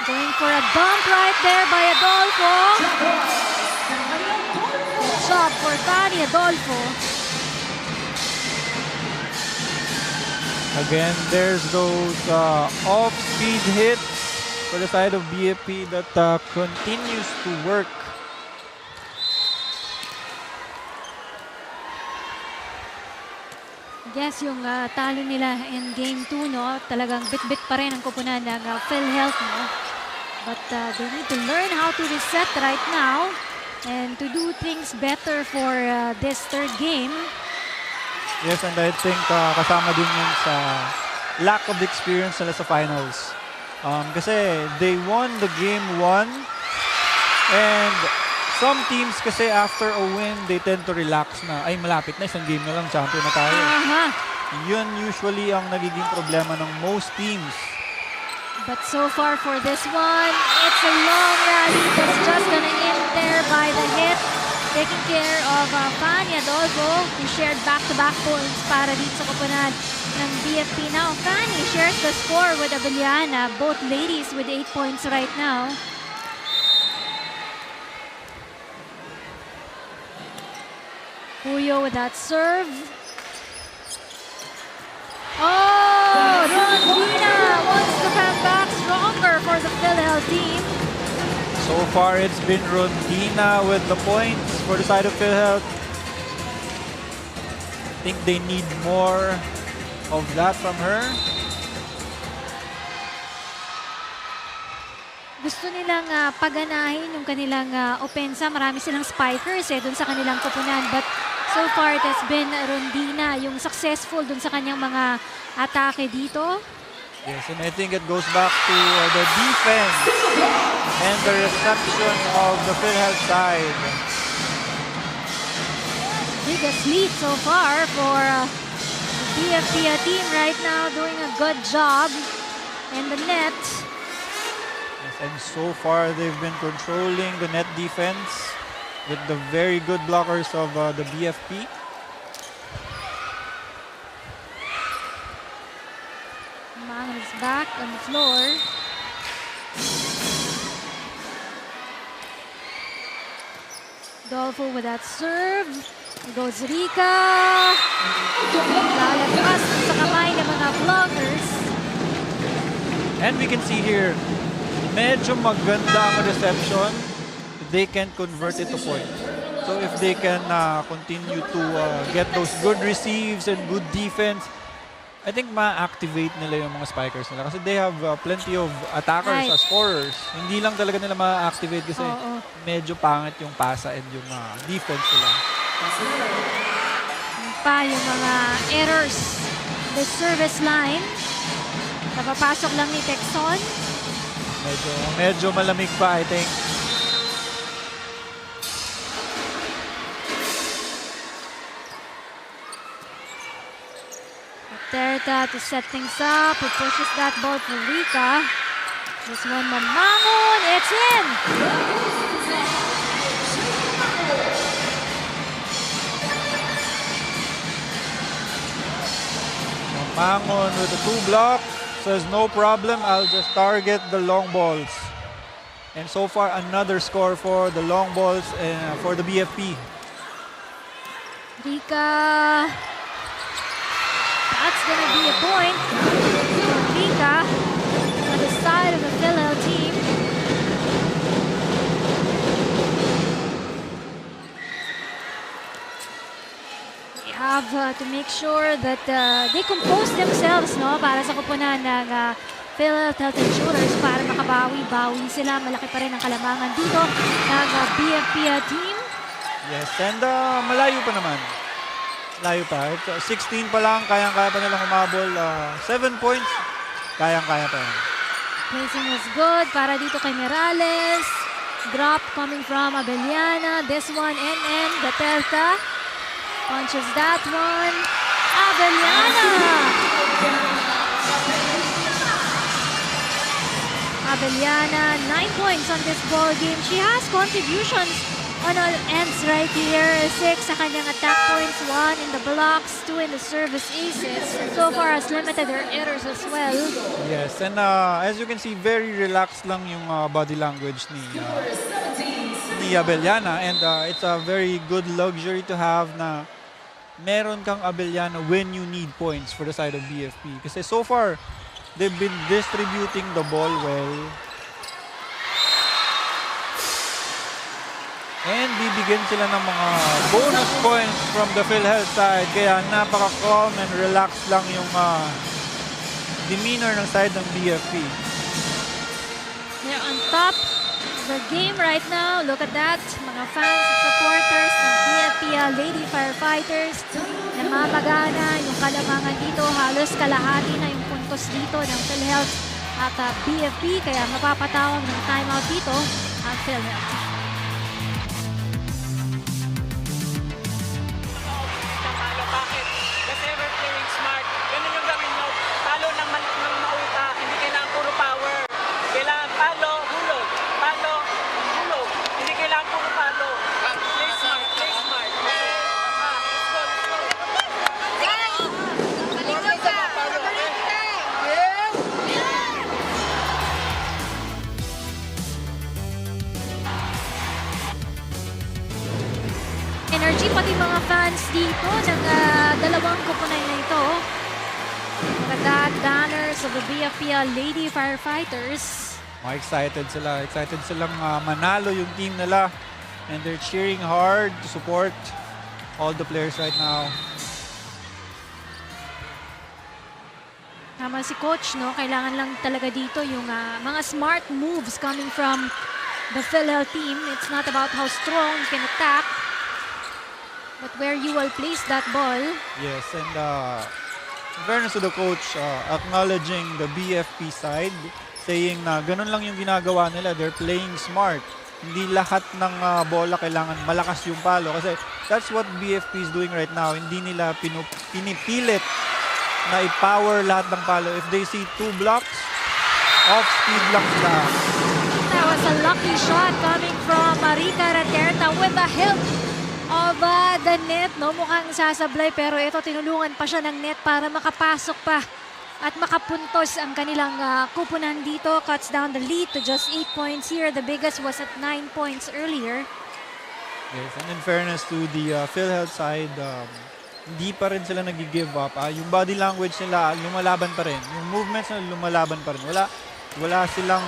Going for a dump right there by Adolfo. Good job for Fanny Adolfo. Again, there's those off-speed hits for the side of BFP that continues to work. Yes, yung talo nila in game 2, no? Talagang bit-bit pa rin ang koponan ng PhilHealth, no? But they need to learn how to reset right now and to do things better for this third game. Yes, and I think kasama din yun sa lack of experience nila sa finals. Kasi they won the game 1 and some teams kasi after a win, they tend to relax na, ay malapit na, isang game na lang, champion na tayo. Yun usually ang nagiging problema ng most teams. But so far for this one, it's a long rally that's just gonna end there by the hit. Taking care of Fanny Adolfo, who shared back-to-back points para dito sa koponan ng BFP. Now, Fanny shares the score with Abeliana, both ladies with 8 points right now. Puyo with that serve. Oh, Rondina wants to come back stronger for the PhilHealth team. So far, it's been Rondina with the points for the side of PhilHealth. I think they need more of that from her. Gusto nilang paganahin yung kanilang opensa. Marami silang spikers dun sa kanilang koponan. But so far, it has been Rondina yung successful dun sa kanyang mga atake dito. Yes, and I think it goes back to the defense and the reception of the PhilHealth side. Biggest lead so far for the BFP team right now, doing a good job in the net. Yes, and so far, they've been controlling the net defense with the very good blockers of the BFP. Mangon is back on the floor. Dolfo with that serve. Goes Rica. Lalagpas sa kamay ng mga blockers. And we can see here, medyo maganda ang reception. They can convert it to points. So if they can continue to get those good receives and good defense, I think ma-activate nila yung mga spikers nila kasi they have plenty of attackers as scorers. Hindi lang talaga nila ma-activate kasi medyo pangit yung pasa and yung defense nila. Yung pa yung mga errors. The service line. Napapasok lang ni Texon. Medyo malamig pa, I think. Terta to set things up. He pushes that ball for Rica. This one, Mamangon. It's in! Mamangon with the 2 block. Says no problem, I'll just target the long balls. And so far, another score for the long balls for the BFP. Rica. That's gonna be a point for Rica on the side of the PhilHealth team. They have to make sure that they compose themselves, no, para sa koponan ng PhilHealth Insurers para bawi-bawi sila. Malaki pa rin ang kalamangan dito ng BFP team. Yes, and malayo pa naman. Malayo pa. 16 pa lang, kayang-kaya pa nilang humabol. 7 points, kayang-kaya pa yan. Placing was good para dito kay Morales. Drop coming from Abellana. This one, NN, Gatelta. Punches that one. Abellana! Abellana, 9 points on this ball game. She has contributions on all ends right here. 6 sa kanyang attack points, 1 in the blocks, 2 in the service aces. So far has limited her errors as well. Yes, and as you can see, very relaxed lang yung body language ni Abellana. And it's a very good luxury to have na meron kang Abellana when you need points for the side of BFP. Kasi so far, they've been distributing the ball well. And bibigyan sila ng mga bonus points from the PhilHealth side. Kaya napaka-calm and relaxed lang yung demeanor ng side ng BFP. They're on top of the game right now. Look at that. Mga fans at supporters ng BFP Lady Firefighters. Namamagana yung kalamangan dito. Halos kalahati na yung puntos dito ng PhilHealth at BFP. Kaya mapapatawag ng timeout dito ang PhilHealth. Bakit? Kasi we're playing smart. Ganun yung gawin nyo. Palo ng mauta. Hindi kailangan puro power. Kailangan palo, hulog. Palo, hulog. Hindi kailangan puro palo. Play smart, play smart. Okay? Let's go, let's go. Energy pati mga fans dito ng dalawang kupunan na ito. Magandang banners of the BFP Lady Firefighters. Excited sila. Excited silang manalo yung team nila. And they're cheering hard to support all the players right now. Tama si Coach, no? Kailangan lang talaga dito yung mga smart moves coming from the PhilHealth team. It's not about how strong you can attack, but where you will place that ball. Yes, and in fairness to the coach, acknowledging the BFP side, saying na ganun lang yung ginagawa nila. They're playing smart. Hindi lahat ng bola kailangan malakas yung palo. Kasi that's what BFP is doing right now. Hindi nila pinipilit na i-power lahat ng palo. If they see 2 blocks, off-speed lang sila. That was a lucky shot coming from Marika Raterta with the help of the net. No? Mukhang sasablay pero ito tinulungan pa siya ng net para makapasok pa at makapuntos ang kanilang kupunan dito. Cuts down the lead to just 8 points here. The biggest was at 9 points earlier. Yes, and in fairness to the PhilHealth side, hindi pa rin sila nag-give up. Yung body language nila, lumalaban pa rin. Yung movements nila, lumalaban pa rin. Wala silang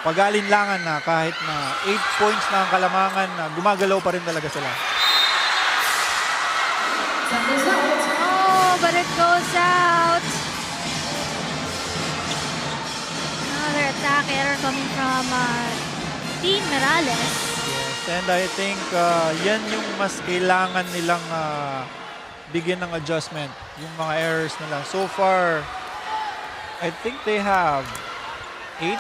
pag-alinlangan na kahit na 8 points na ang kalamangan, gumagalaw pa rin talaga sila. Oh, but it goes out. Another attack error coming from Team Morales. Yes, and I think yan yung mas kailangan nilang bigyan ng adjustment, yung mga errors nila. So far, I think they have 8,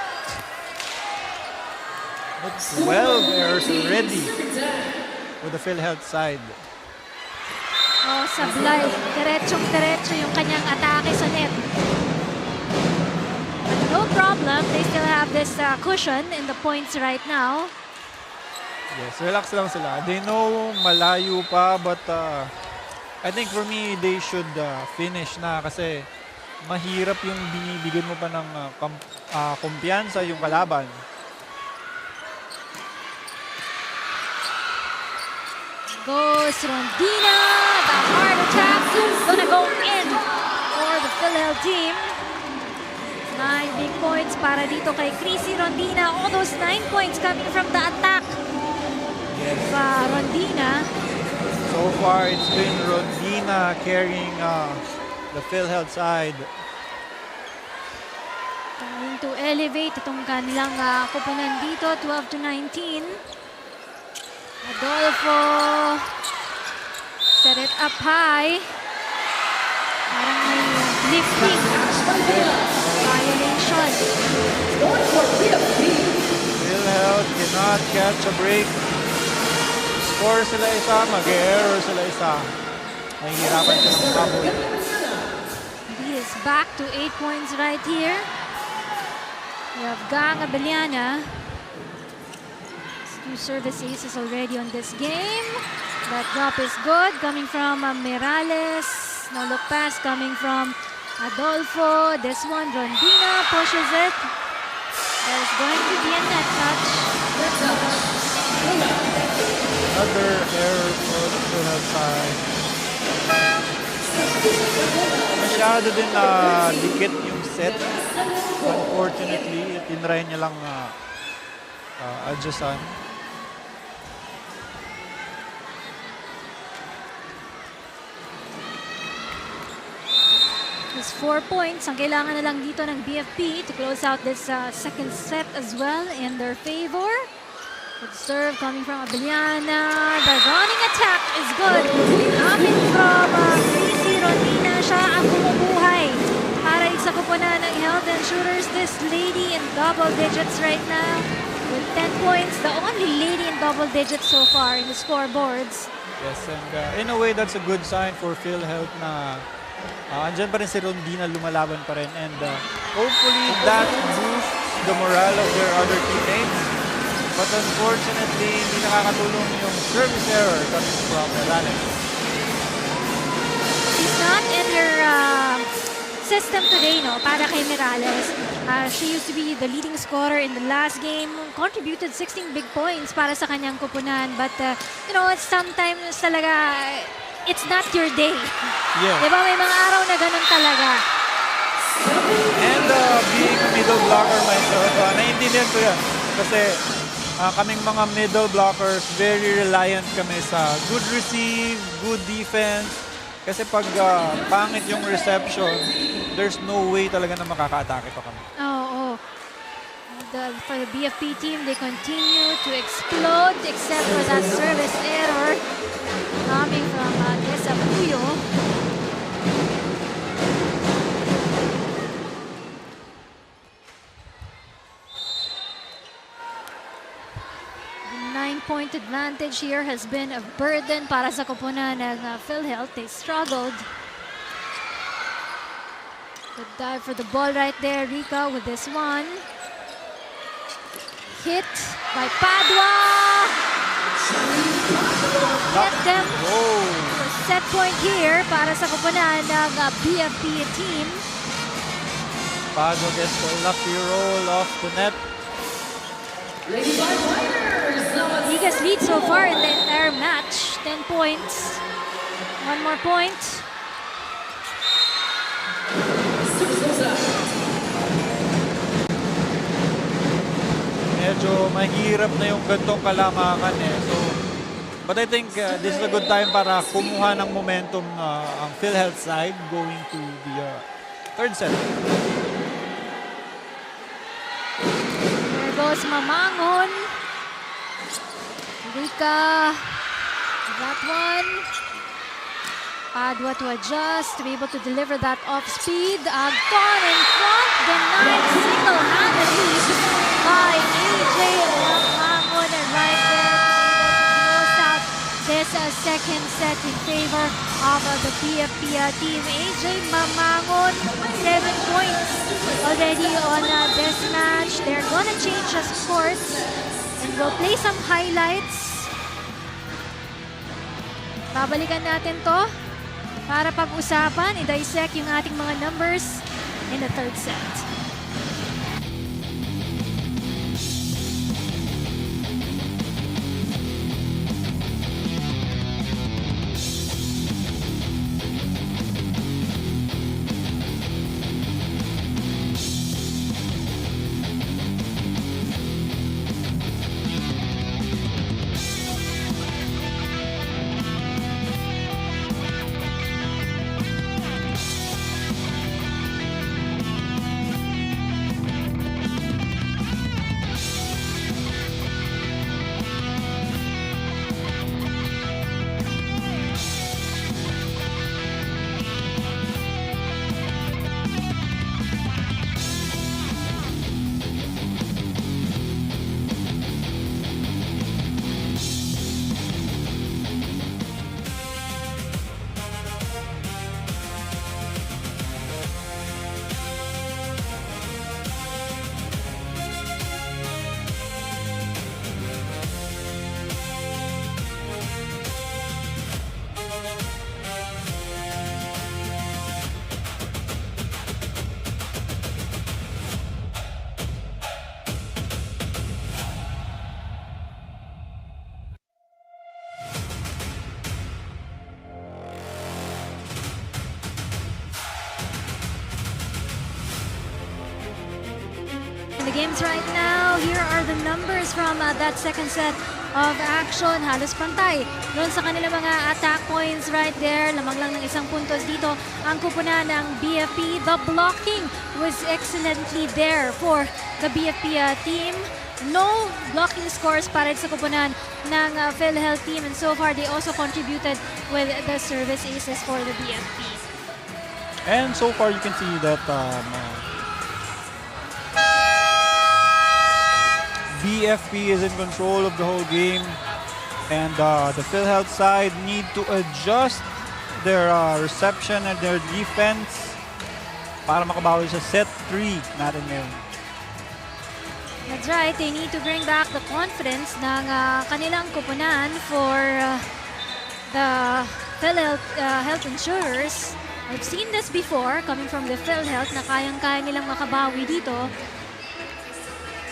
but 12 errors already with the PhilHealth side. Oh, sablay. Diretsong-diretso yung kanyang atake sa net. But no problem. They still have this cushion in the points right now. Yes, relax lang sila. They know malayo pa, but I think for me, they should finish na kasi mahirap yung binibigyan mo pa ng kumpiyansa yung kalaban. Goes Rondina. The heart attack is gonna go in for the PhilHealth team. 9 big points para dito kay Chrissy Rondina. All those 9 points coming from the attack. Yes. Rondina. So far, it's been Rondina carrying the PhilHealth side. trying to elevate itong kanilang koponan dito, 12-19. Adolfo set it up high. Parang may lifting violation. PhilHealth cannot catch a break. Score sila isa, mag-error sila isa. Nahihirapan silang makabol. He is back to 8 points right here. We have Gang Abellana. 2 service aces already on this game. That drop is good, coming from Mirales. No look pass coming from Adolfo. This one, Rondina pushes it. There's going to be a net touch. Another error for the PhilHealth side. Masyado din dikit yung set. Unfortunately, tinry niya lang adjustan. Just 4 points ang kailangan na lang dito ng BFP to close out this second set as well in their favor. Good serve coming from Abellana. The running attack is good. Coming from Gracie Rondina. Siya ang bumubuhay para sa koponan ng Health Insurers. This lady in double digits right now with 10 points. The only lady in double digits so far in the scoreboards. Yes, and in a way, that's a good sign for PhilHealth na andyan pa rin si Rondina, lumalaban pa rin. And hopefully that boosts the morale of their other teammates. But unfortunately, hindi nakakatulong yung service error coming from Mirales. She's not in her system today, no, para kay Mirales. She used to be the leading scorer in the last game, contributed 16 big points para sa kanyang koponan. But, you know, sometimes talaga, it's not your day. Yeah. Diba, may mga araw na ganun talaga. And being a middle blocker myself, naiintindihan ko yan. Kasi kaming mga middle blockers, very reliant kami sa good receive, good defense. Kasi pag pangit yung reception, there's no way talaga na makaka-atake pa kami. Oh. For the BFP team, they continue to explode except for that service error coming from Desapuyo. The 9-point advantage here has been a burden para sa koponan ng PhilHealth. They struggled. Good dive for the ball right there. Rica with this one. Hit by Padua. Get them for a set point here para sa koponan ng BFP team. Padua gets the lucky roll off the net. Ligas lead so far in the entire match. 10 points. One more point. Medyo mahirap na yung gantong kalamangan eh. So, but I think this is a good time para kumuha ng momentum ang PhilHealth side going to the third set. There goes Mamangon. Rica. That one. Padua to adjust, to be able to deliver that off speed. Agton in front, denied single-handedly by AJ Mamangon. And right there, close out this second set in favor of the BFP team. AJ Mamangon, 7 points already on this match. They're gonna change the scores and we'll play some highlights. Babalikan natin to para pag-usapan, i-dissect yung ating mga numbers in the third set. the games right now. Here are the numbers from that second set of action. Halos pantay doon sa kanilang mga attack points right there. Lamang lang ng isang puntos dito ang kupunan ng BFP. The blocking was excellently there for the BFP team. No blocking scores para sa kupunan ng PhilHealth team, and so far they also contributed with the service aces for the BFP. And so far you can see that BFP is in control of the whole game, and the PhilHealth side need to adjust their reception and their defense para makabawi sa set 3 natin ngayon. That's right, they need to bring back the confidence ng kanilang kupunan for the PhilHealth health insurers. I've seen this before coming from the PhilHealth na kayang-kaya nilang makabawi dito.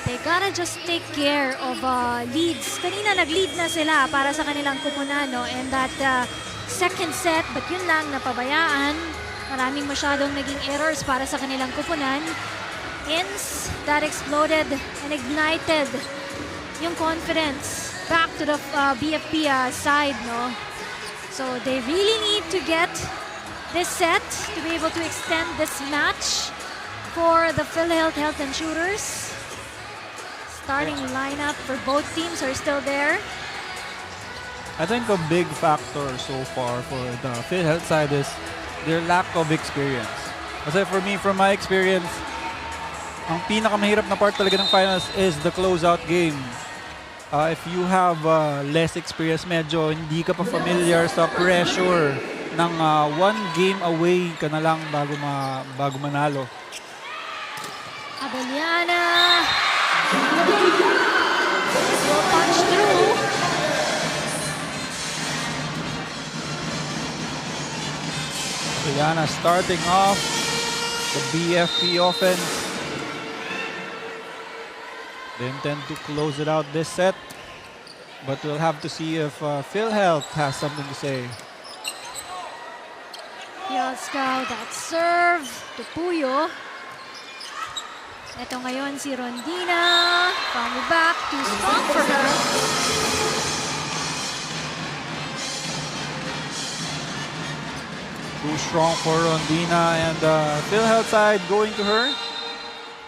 They gotta just take care of leads. Kanina nag-lead na sila para sa kanilang kupunan, no? And that second set, but yun lang, napabayaan. Maraming masyadong naging errors para sa kanilang kupunan. Ins that exploded and ignited yung confidence back to the BFP side, no? So they really need to get this set to be able to extend this match for the PhilHealth health insurers. Starting lineup for both teams are still there. I think a big factor so far for the PhilHealth side is their lack of experience. Kasi for me, from my experience, ang pinakamahirap na part talaga ng finals is the closeout game. If you have less experience, medyo hindi ka pa familiar sa pressure ng one game away ka na lang bago manalo. Abeliana will punch through. Abeliana starting off the BFP offense. They intend to close it out this set, but we'll have to see if PhilHealth has something to say. Yoskow, that serve to Puyo. Ito ngayon si Rondina. From the back, too strong for her. Too strong for Rondina, and PhilHealth side going to her.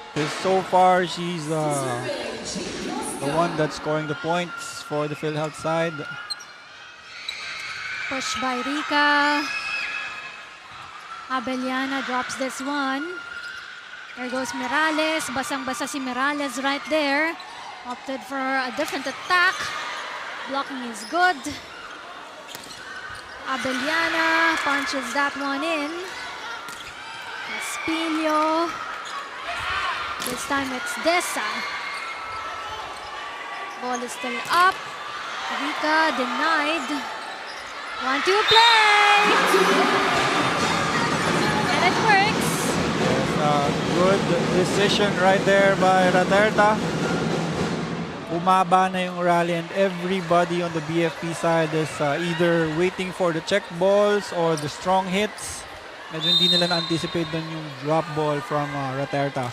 Because so far she's the one that's scoring the points for the PhilHealth side. Push by Rika. Abeliana drops this one. There goes Mirales. Basang-basa si Mirales right there. Opted for a different attack. Blocking is good. Abeliana punches that one in. Espilio. This time it's Dessa. Ball is still up. Rika denied. 1-2 play! And it works. Good decision right there by Raterta. Umaba na yung rally, and everybody on the BFP side is either waiting for the check balls or the strong hits. Medyo hindi nila na-anticipate doon yung drop ball from Raterta.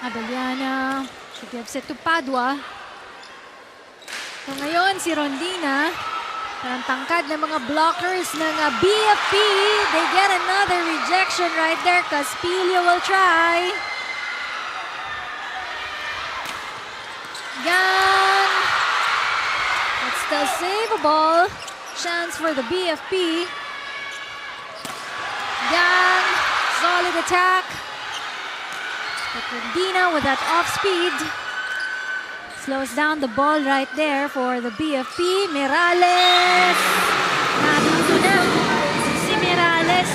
Abeliana, she gives it to Padua. So ngayon, si Rondina, parang tangkad ng mga blockers ng BFP. They get another rejection right there. Caspilio will try. Yan. It's still saveable. Chance for the BFP. Yan. Solid attack. But Rondina with that off speed slows down the ball right there for the BFP. Mirales! Natuto na si Mirales.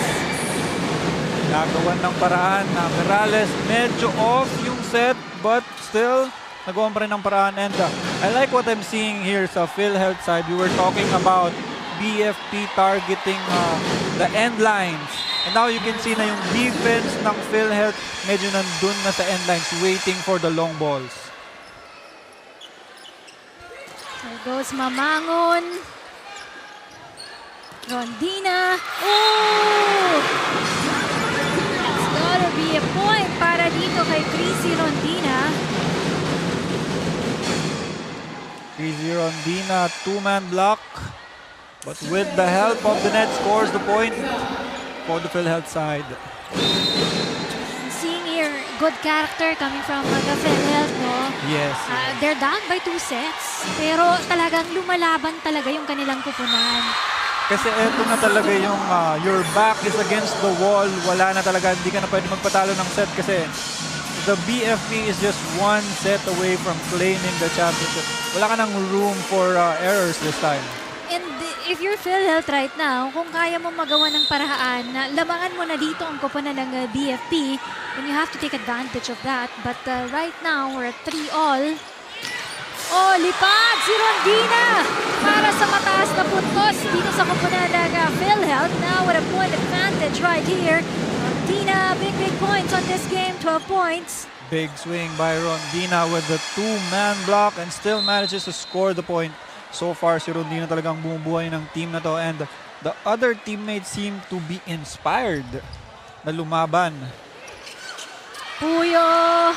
Nagawan ng paraan na Mirales. Medyo off yung set, but still nagawan pa rin ng paraan. And I like what I'm seeing here sa PhilHealth side. We were talking about BFP targeting the end lines. And now you can see na yung defense ng PhilHealth medyo nandun na sa end lines waiting for the long balls. There goes Mamangon. Rondina. Oh! It's gotta be a point para dito kay Chrissy Rondina. Chrissy Rondina, two-man block. But with the help of the net, scores the point for the PhilHealth side. Seeing here, good character coming from the PhilHealth, no? Yes. They're down by 2 sets. Pero talagang lumalaban talaga yung kanilang kupunan. Kasi eto na talaga yung your back is against the wall. Wala na talaga, hindi ka na pwede magpatalo ng set kasi the BFP is just 1 set away from claiming the championship. Wala ka ng room for errors this time. And if you're PhilHealth right now, kung kaya mo magawa ng paraan na lamangan mo na dito ang kupunan ng BFP, then you have to take advantage of that. But right now, we're at 3-all. Oh, lipad si Rondina para sa mataas na puntos dito sa kupunan ng PhilHealth. Now with a point advantage right here. Rondina, big points on this game, 12 points. Big swing by Rondina with the two-man block and still manages to score the point. So far, si Rondina talagang bumubuhay ng team na to and the other teammates seem to be inspired na lumaban. Puyo!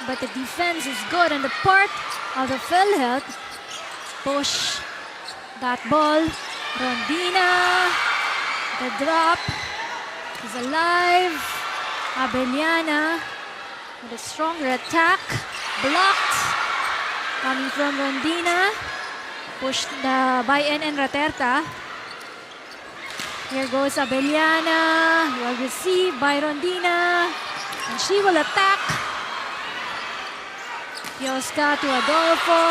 But the defense is good on the part of the PhilHealth. Push that ball. Rondina. The drop is alive. Abellana with a stronger attack. Blocked. Coming from Rondina. Pushed by NN Raterta. Here goes Abellana. Well received by Rondina. And she will attack. Yoska to Adolfo.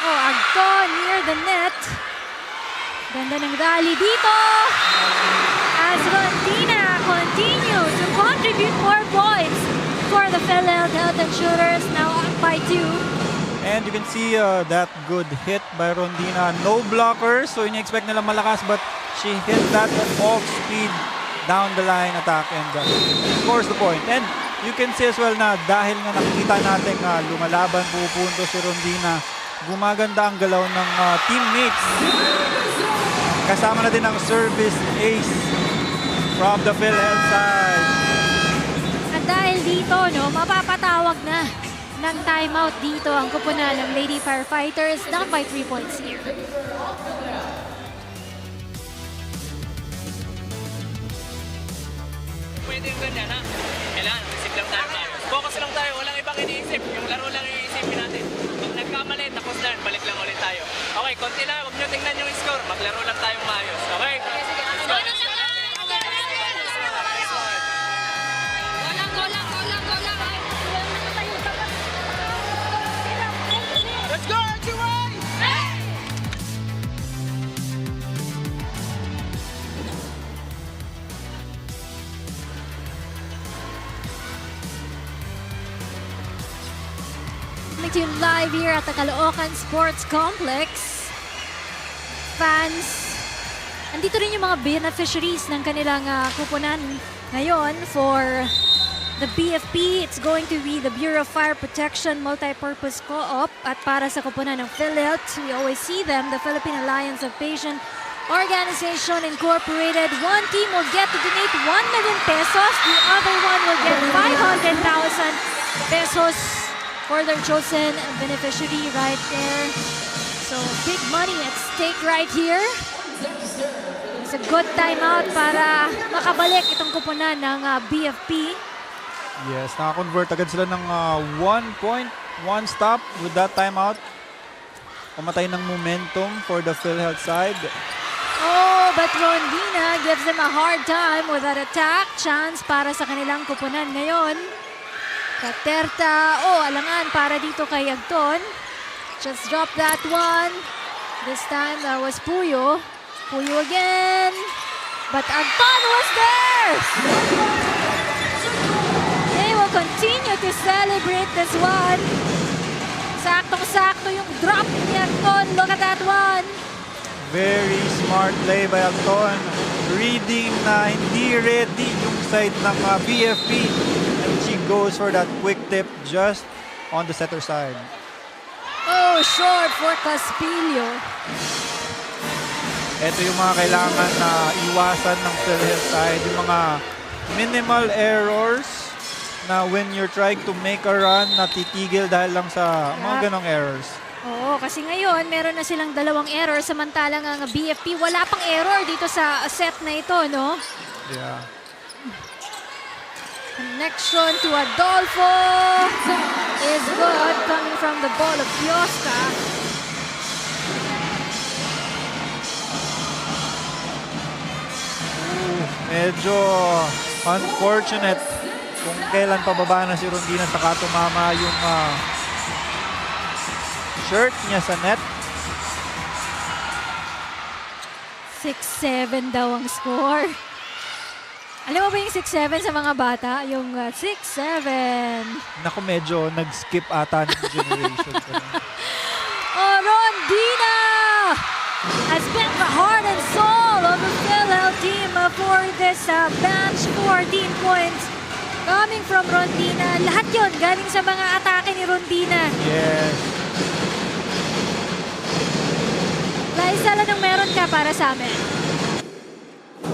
Oh, Agton near the net. Ganda ng rally dito. As Rondina continues to contribute more points for the PhilHealth Insurers, now up by 2. And you can see that good hit by Rondina. No blockers, so in-expect nila malakas but she hit that off-speed down the line attack and scores the point. And you can see as well na dahil nga nakikita natin lumalaban, pupunto si Rondina, gumaganda ang galaw ng teammates. Kasama na din ang service ace from the PhilHealth side. At dahil dito, no, mapapatawag na ng timeout dito ang kupunan ng Lady Firefighters, down by 3 points here. Pwede yung ganyan, ha? Kailangan, isip lang tayo. Focus lang tayo, walang ibang iniisip. Yung laro lang yung iisipin natin. Pag nagkamali, tapos na, balik lang ulit tayo. Okay, konti na, huwag nyo tingnan yung score. Maglaro lang tayong maayos, okay? Let's go, let's go. Let's go, Archie! Coming to you live here at the Caloocan Sports Complex. Fans, andito rin yung mga beneficiaries ng kanilang kupunan ngayon for the BFP. It's going to be the Bureau of Fire Protection Multipurpose Co-op. At para sa kupunan ng PhilHealth, we always see them, the Philippine Alliance of Patient Organization Incorporated. One team will get to donate 1 million pesos. The other one will get 500,000 pesos for their chosen beneficiary right there. So big money at stake right here. It's a good timeout para makabalik itong kupunan ng BFP. Yes, nakakonvert agad sila ng 1 point, 1 stop with that timeout. Pamatay ng momentum for the PhilHealth side. Oh, but Rondina gives them a hard time with that attack. Chance para sa kanilang kupunan ngayon. Katerta, oh, alangan para dito kay Agton. Just drop that one. This time that was Puyo. Puyo again. But Agton was there! They will continue to celebrate this one. Saktong-sakto yung drop ni Agton. Look at that one. Very smart play by Agton. Reading na hindi ready yung side ng BFP. And she goes for that quick tip just on the setter side. Oh, short for Caspillo. Ito yung mga kailangan na iwasan ng PhilHealth side, yung mga minimal errors na when you're trying to make a run, natitigil dahil lang sa mga ganong errors. Oo, kasi ngayon meron na silang 2 error samantalang ang BFP wala pang error dito sa set na ito, no? Yeah. Connection to Adolfo is good coming from the ball of Pioska. Medyo unfortunate kung kailan pababa na si Rondina saka tumama yung shirt niya sa net. 6-7 daw ang score. Alam mo ba yung 6-7 sa mga bata? Yung 6-7. Naku, medyo nag-skip ata ng generation. Oh, Rondina has been the heart and soul of the PhilHealth team for this match. 14 points coming from Rondina. Lahat yun galing sa mga atake ni Rondina. Yes. Liza, anong meron ka para sa amin?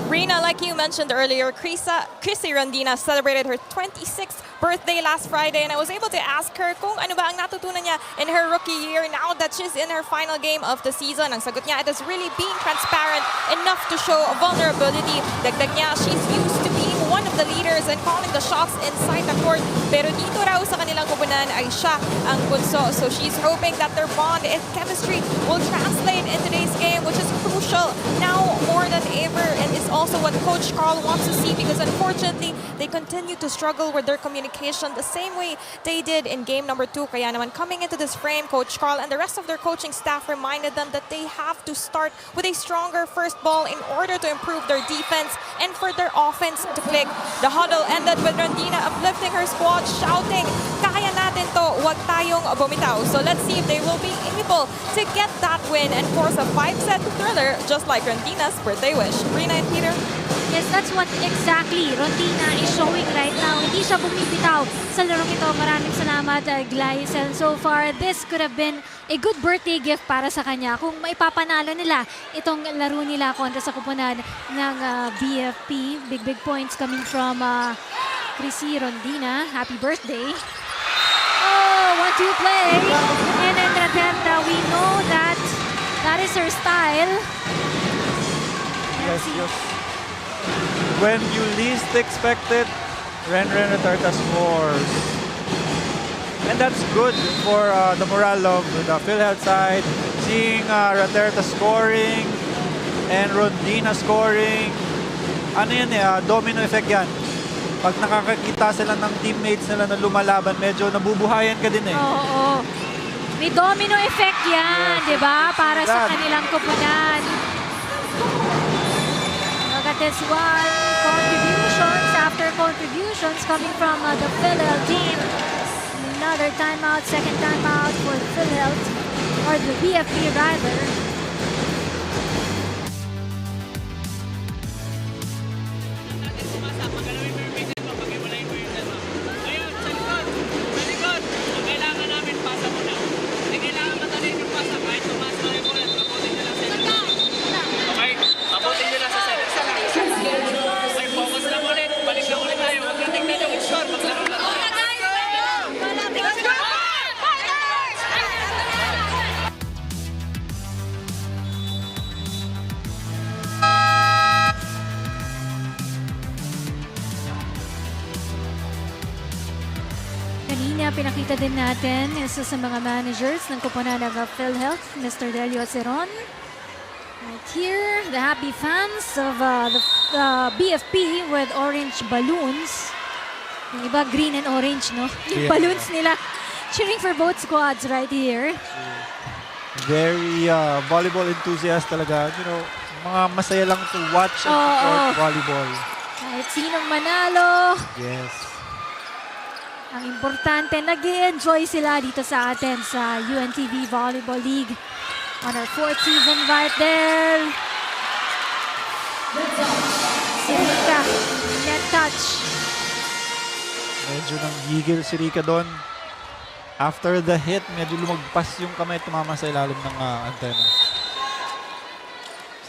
Rina, like you mentioned earlier, Chrissy Rondina celebrated her 26th birthday last Friday, and I was able to ask her kung ano ba ang natutunan niya in her rookie year now that she's in her final game of the season. Ang sagot niya, it is really being transparent enough to show vulnerability. Dagdag niya, she's used to being one of the leaders and calling the shots inside the court. Pero dito raw sa kanilang kupunan ay siya ang bunso. So she's hoping that their bond and chemistry will translate in today's game, which is crucial now more than ever, and is also what Coach Carl wants to see, because unfortunately, they continue to struggle with their communication the same way they did in game number 2. Kaya naman coming into this frame, Coach Carl and the rest of their coaching staff reminded them that they have to start with a stronger first ball in order to improve their defense and for their offense to click. The huddle ended with Rondina uplifting her squad, shouting, "Kaya natin to, huwag tayong bumitaw." So let's see if they will be able to get that win and force a 5-set thriller just like Rondina's birthday wish. Rina and Peter? Yes, that's what exactly Rondina is showing right now. Hindi siya bumibitaw sa larong ito. Maraming salamat, Glycel. So far, this could have been a good birthday gift para sa kanya kung maipapanalo nila itong laro nila kontra sa kupunan ng BFP. Big points coming from Chrissy Rondina. Happy birthday. Oh, 1-2 play. And then Ratenda, we know that that is her style. Yes, yes. When you least expect it, Ren Raterta scores. And that's good for the morale of the PhilHealth side. Seeing Raterta scoring and Rondina scoring. Ano yan domino effect yan. Pag nakakakita sila ng teammates nila na lumalaban, medyo nabubuhayan ka din eh. Oo. May domino effect yan, Yes, di ba? yes, Para sa that. kanilang kupunan. Look at this one. Contributions after contributions coming from the PhilHealth team. Another timeout, second timeout for the PhilHealth, or the BFP rather. Kanina, pinakita din natin isa sa mga managers ng kupunan ng PhilHealth, Mr. Delio Aceron. Right here, the happy fans of the BFP with orange balloons. Yung iba, green and orange, no? Yung Yeah. balloons nila. Cheering for both squads right here. Very volleyball enthusiast talaga. You know, mga masaya lang to watch and Oo. support volleyball. Kahit sinong manalo, Yes. ang importante, nag-i-enjoy sila dito sa atin sa UNTV Volleyball League. On our 4th season right there. Si Rika, net touch. Medyo nang higil si Rika doon. After the hit, medyo lumagpas yung kamay, tumama sa ilalim ng antena.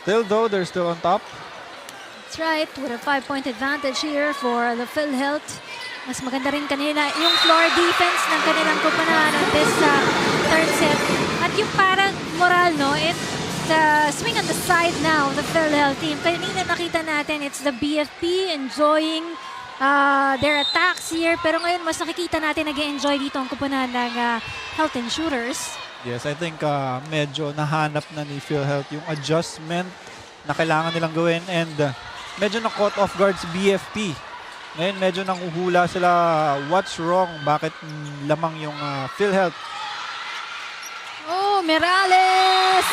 Still though, they're still on top. That's right, with a 5-point advantage here for the PhilHealth. Mas maganda rin kanila yung floor defense ng kanilang kupunan on this third set. At yung parang moral, no? It's swing on the side now of the PhilHealth team. Kanina nakita natin, it's the BFP enjoying their attacks here. Pero ngayon, mas nakikita natin nag-enjoy dito ang kupunan ng Health Insurers. Yes, I think medyo nahanap na ni PhilHealth yung adjustment na kailangan nilang gawin and medyo na-caught off guard si BFP. Ngayon medyo nanguhula sila, what's wrong? Bakit lamang yung PhilHealth? Oh, Morales!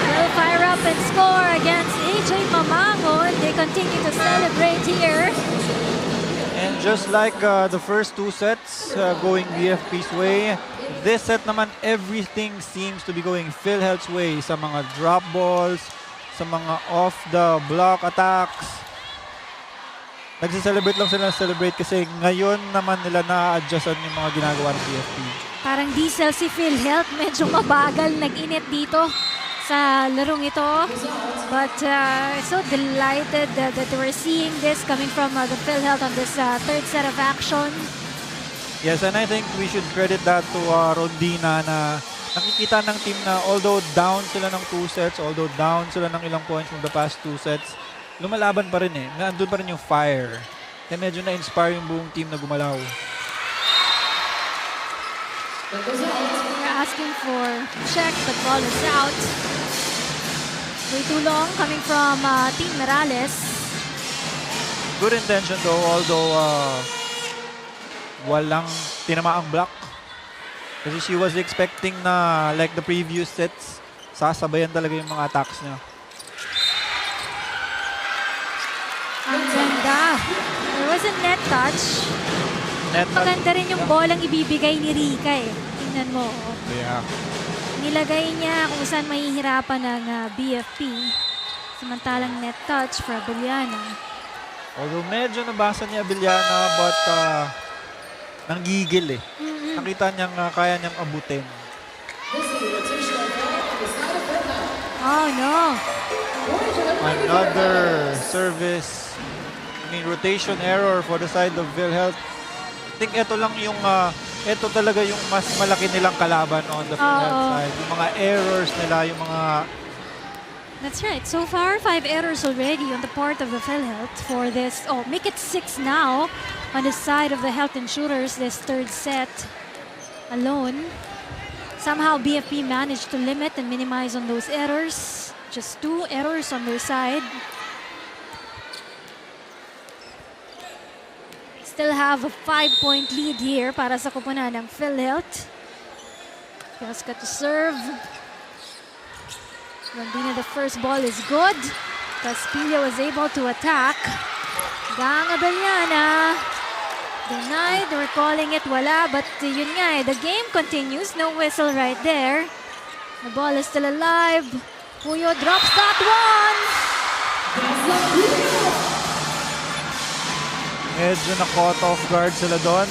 Will fire up and score against AJ Mamangon. They continue to celebrate here. And just like the first two sets going BFP's way, this set naman everything seems to be going PhilHealth's way sa mga drop balls, sa mga off-the-block attacks. Nagse-celebrate lang sila, celebrate kasi ngayon naman nila na-adjustan yung mga ginagawa ng BFP. Parang diesel si PhilHealth. Medyo mabagal nag-init dito sa larong ito. But so delighted that we're seeing this coming from the PhilHealth on this third set of action. Yes, and I think we should credit that to Rondina na nakikita ng team na although down sila ng 2 sets, although down sila ng ilang points from the past 2 sets, lumalaban pa rin eh. Nandun pa rin yung fire. Kaya medyo na-inspire yung buong team na gumalaw. They're asking for check, but ball is out. Way too long coming from Team Morales. Good intention though, although walang tinamaang block. Kasi she was expecting na like the previous sets, sasabayan talaga yung mga attacks niya. Ang ganda. There was a net touch. Net touch. Maganda rin yung bolang ibibigay ni Rika eh. Tingnan mo. Yeah. Nilagay niya kung saan mahihirapan ng BFP. Samantalang net touch for Abellana. Although medyo nabasa ni Abellana but nanggigil eh. Nakita niyang kaya niyang abutin. Oh no. Another service. Rotation error for the side of PhilHealth. I think ito lang yung ito talaga yung mas malaki nilang kalaban on the PhilHealth side. Yung mga errors nila, yung mga... That's right. So far, 5 errors already on the part of the PhilHealth for this. Oh, make it 6 now on the side of the Health Insurers this third set alone. Somehow, BFP managed to limit and minimize on those errors. Just 2 errors on their side. Still have a 5-point lead here para sa kupunan ng PhilHealth. Just got to serve. Rondina, the first ball is good. Caspillo was able to attack. Gang Abellana. Denied, we're calling it wala, but yun nga eh, the game continues. No whistle right there. The ball is still alive. Puyo drops that one. Medyo na-caught off guard sila doon.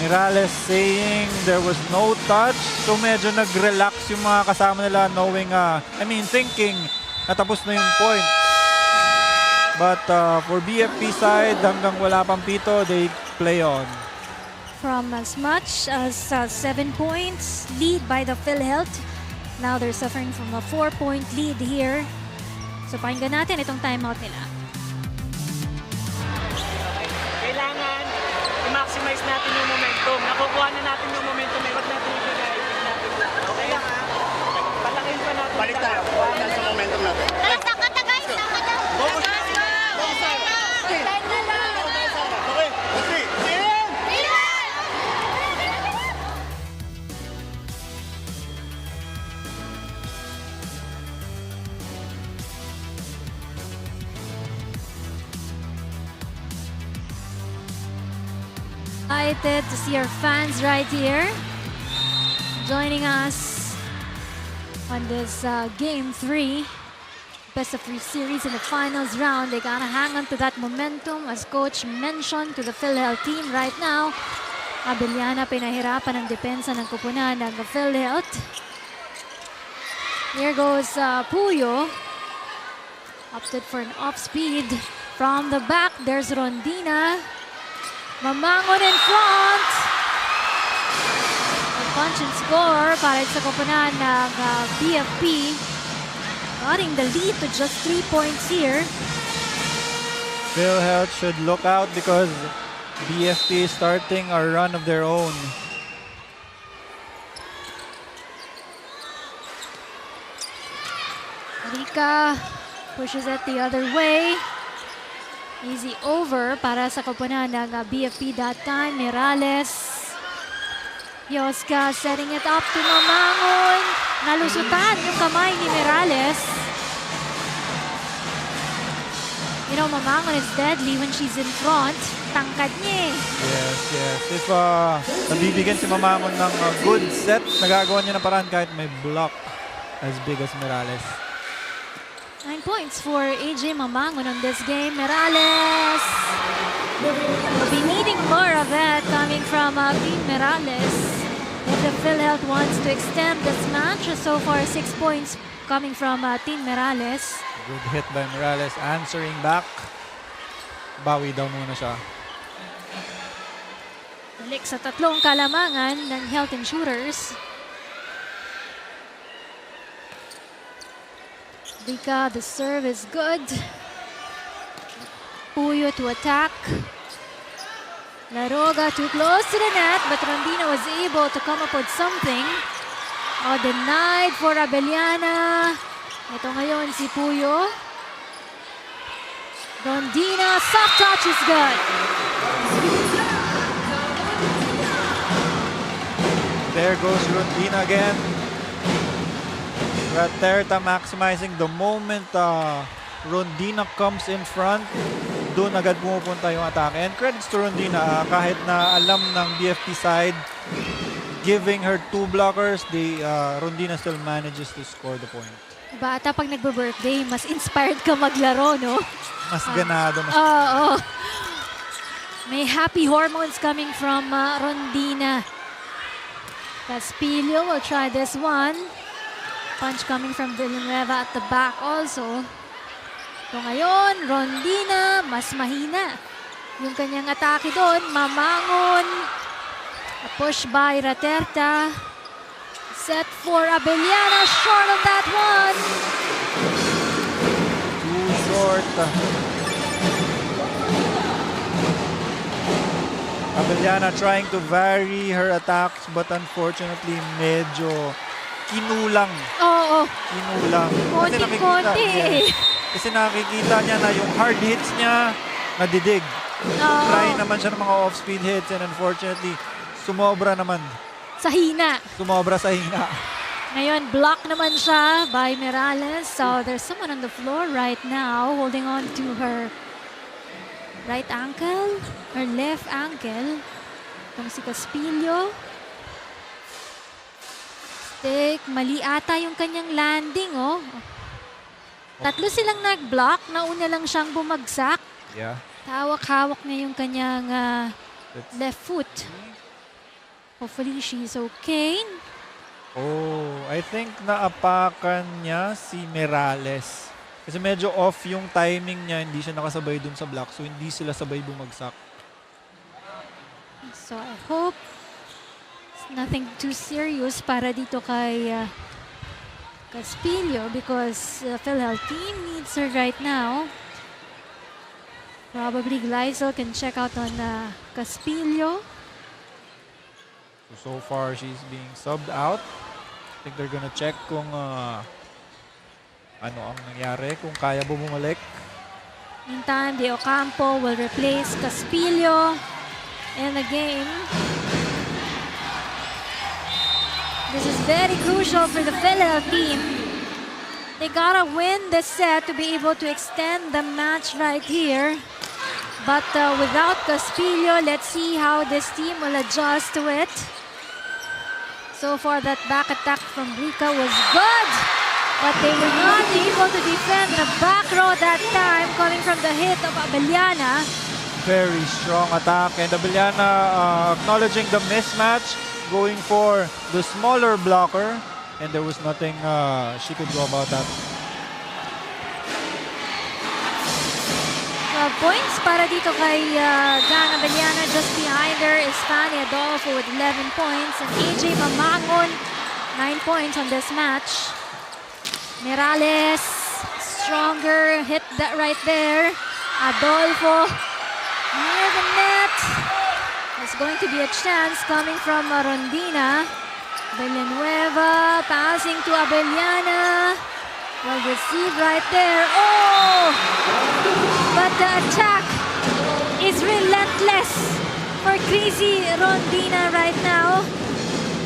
Morales saying there was no touch. So medyo nag-relax yung mga kasama nila knowing, thinking na tapos na yung point. But for BFP side, hanggang wala pang pito, they play on. From as much as 7 points lead by the PhilHealth. Now they're suffering from a 4-point lead here. So pakinggan natin itong timeout nila. Kailangan i-maximize natin yung momentum. Nakukuha na natin yung momentum. Iwag natin ibigay. Okay? Palakin pa natin. Balik tayo. Dahil sa momentum natin. Excited to see our fans right here joining us on this Game 3 Best-of-3 series in the finals round. They gotta hang on to that momentum as coach mentioned to the PhilHealth team right now. Abellana pinahirapan ang depensa ng kupunan ng PhilHealth. Here goes Puyo. Opted for an off-speed. From the back, there's Rondina. Mamangon in front. A punch and score para sa koponan ng BFP. Cutting the lead to just 3 points here. PhilHealth should look out because BFP is starting a run of their own. Rika pushes it the other way. Easy over para sa koponan ng BFP that time. Mirales. Yoska setting it up to Mamangon. Nalusutan yung kamay ni Mirales. You know, Mamangon is deadly when she's in front. Tangkad niya eh. Yes, yes. If nabibigyan si Mamangon ng good set, nagagawa niya ng paraan kahit may block as big as Mirales. 9 points for AJ Mamangon on this game. Mirales will be needing more of that coming from Team Mirales. If the PhilHealth wants to extend this match, so far 6 points coming from Team Mirales. Good hit by Mirales, answering back. Bawi daw muna siya. Balik sa tatlong kalamangan ng Health Insurers. Rika, the serve is good. Puyo to attack. Laroga too close to the net, but Rondina was able to come up with something. Oh, denied for Abellana. Ito ngayon si Puyo. Rondina, soft touch is good. There goes Rondina again. Raterta maximizing the moment Rondina comes in front. Doon agad pumupunta yung atake. And credits to Rondina, kahit na alam ng BFP side, giving her 2 blockers, Rondina still manages to score the point. Bata, pag nagbe-birthday, mas inspired ka maglaro, no? Mas ganado. Mas Oo. May happy hormones coming from Rondina. Caspillo will try this one. Punch coming from Villanueva at the back also. So ngayon, Rondina, mas mahina. Yung kanyang atake doon, Mamangon. A push by Raterta. Set for Abellana, short of that one. too short. Abellana trying to vary her attacks but unfortunately medyo kinulang. Oo. Kinulang. Konti-konti. Yes. Kasi nakikita niya na yung hard hits niya nadidig. Try naman siya ng mga off-speed hits and unfortunately sumobra naman. Sa hina. Sumobra sa hina. Ngayon, block naman siya by Mirales. So there's someone on the floor right now holding on to her right ankle, her left ankle. Itong si Caspillo. Stick, mali ata yung kanyang landing, oh. Tatlo silang nag-block, nauna lang siyang bumagsak. Yeah. Hawak-hawak niya yung kanyang left foot. Hopefully she's okay. Oh, I think naapakan niya si Mirales. Kasi medyo off yung timing niya, hindi siya nakasabay dun sa block, so hindi sila sabay bumagsak. So I hope it's nothing too serious para dito kay Caspillo because PhilHealth team needs her right now. Probably Gleisel can check out on Caspillo. So far, she's being subbed out. I think they're gonna check kung ano ang nangyari, kung kaya bumalik. Meantime, De Ocampo will replace Caspillo in the game. This is very crucial for the PhilHealth team. They gotta win this set to be able to extend the match right here. But without Caspillo, let's see how this team will adjust to it. So far, that back attack from Rika was good. But they were not able to defend the back row that time coming from the hit of Abellana. Very strong attack. And Abellana acknowledging the mismatch, going for the smaller blocker. and there was nothing she could do about that. 12 points para dito kay Dana Villana. Just behind her is Fanny Adolfo with 11 points. And AJ Mamangon, 9 points on this match. Mirales, stronger, hit that right there. Adolfo, near the net. There's going to be a chance coming from Rondina. Villanueva, passing to Abellana. Well received right there. Oh! But the attack is relentless for Crazy Rondina right now.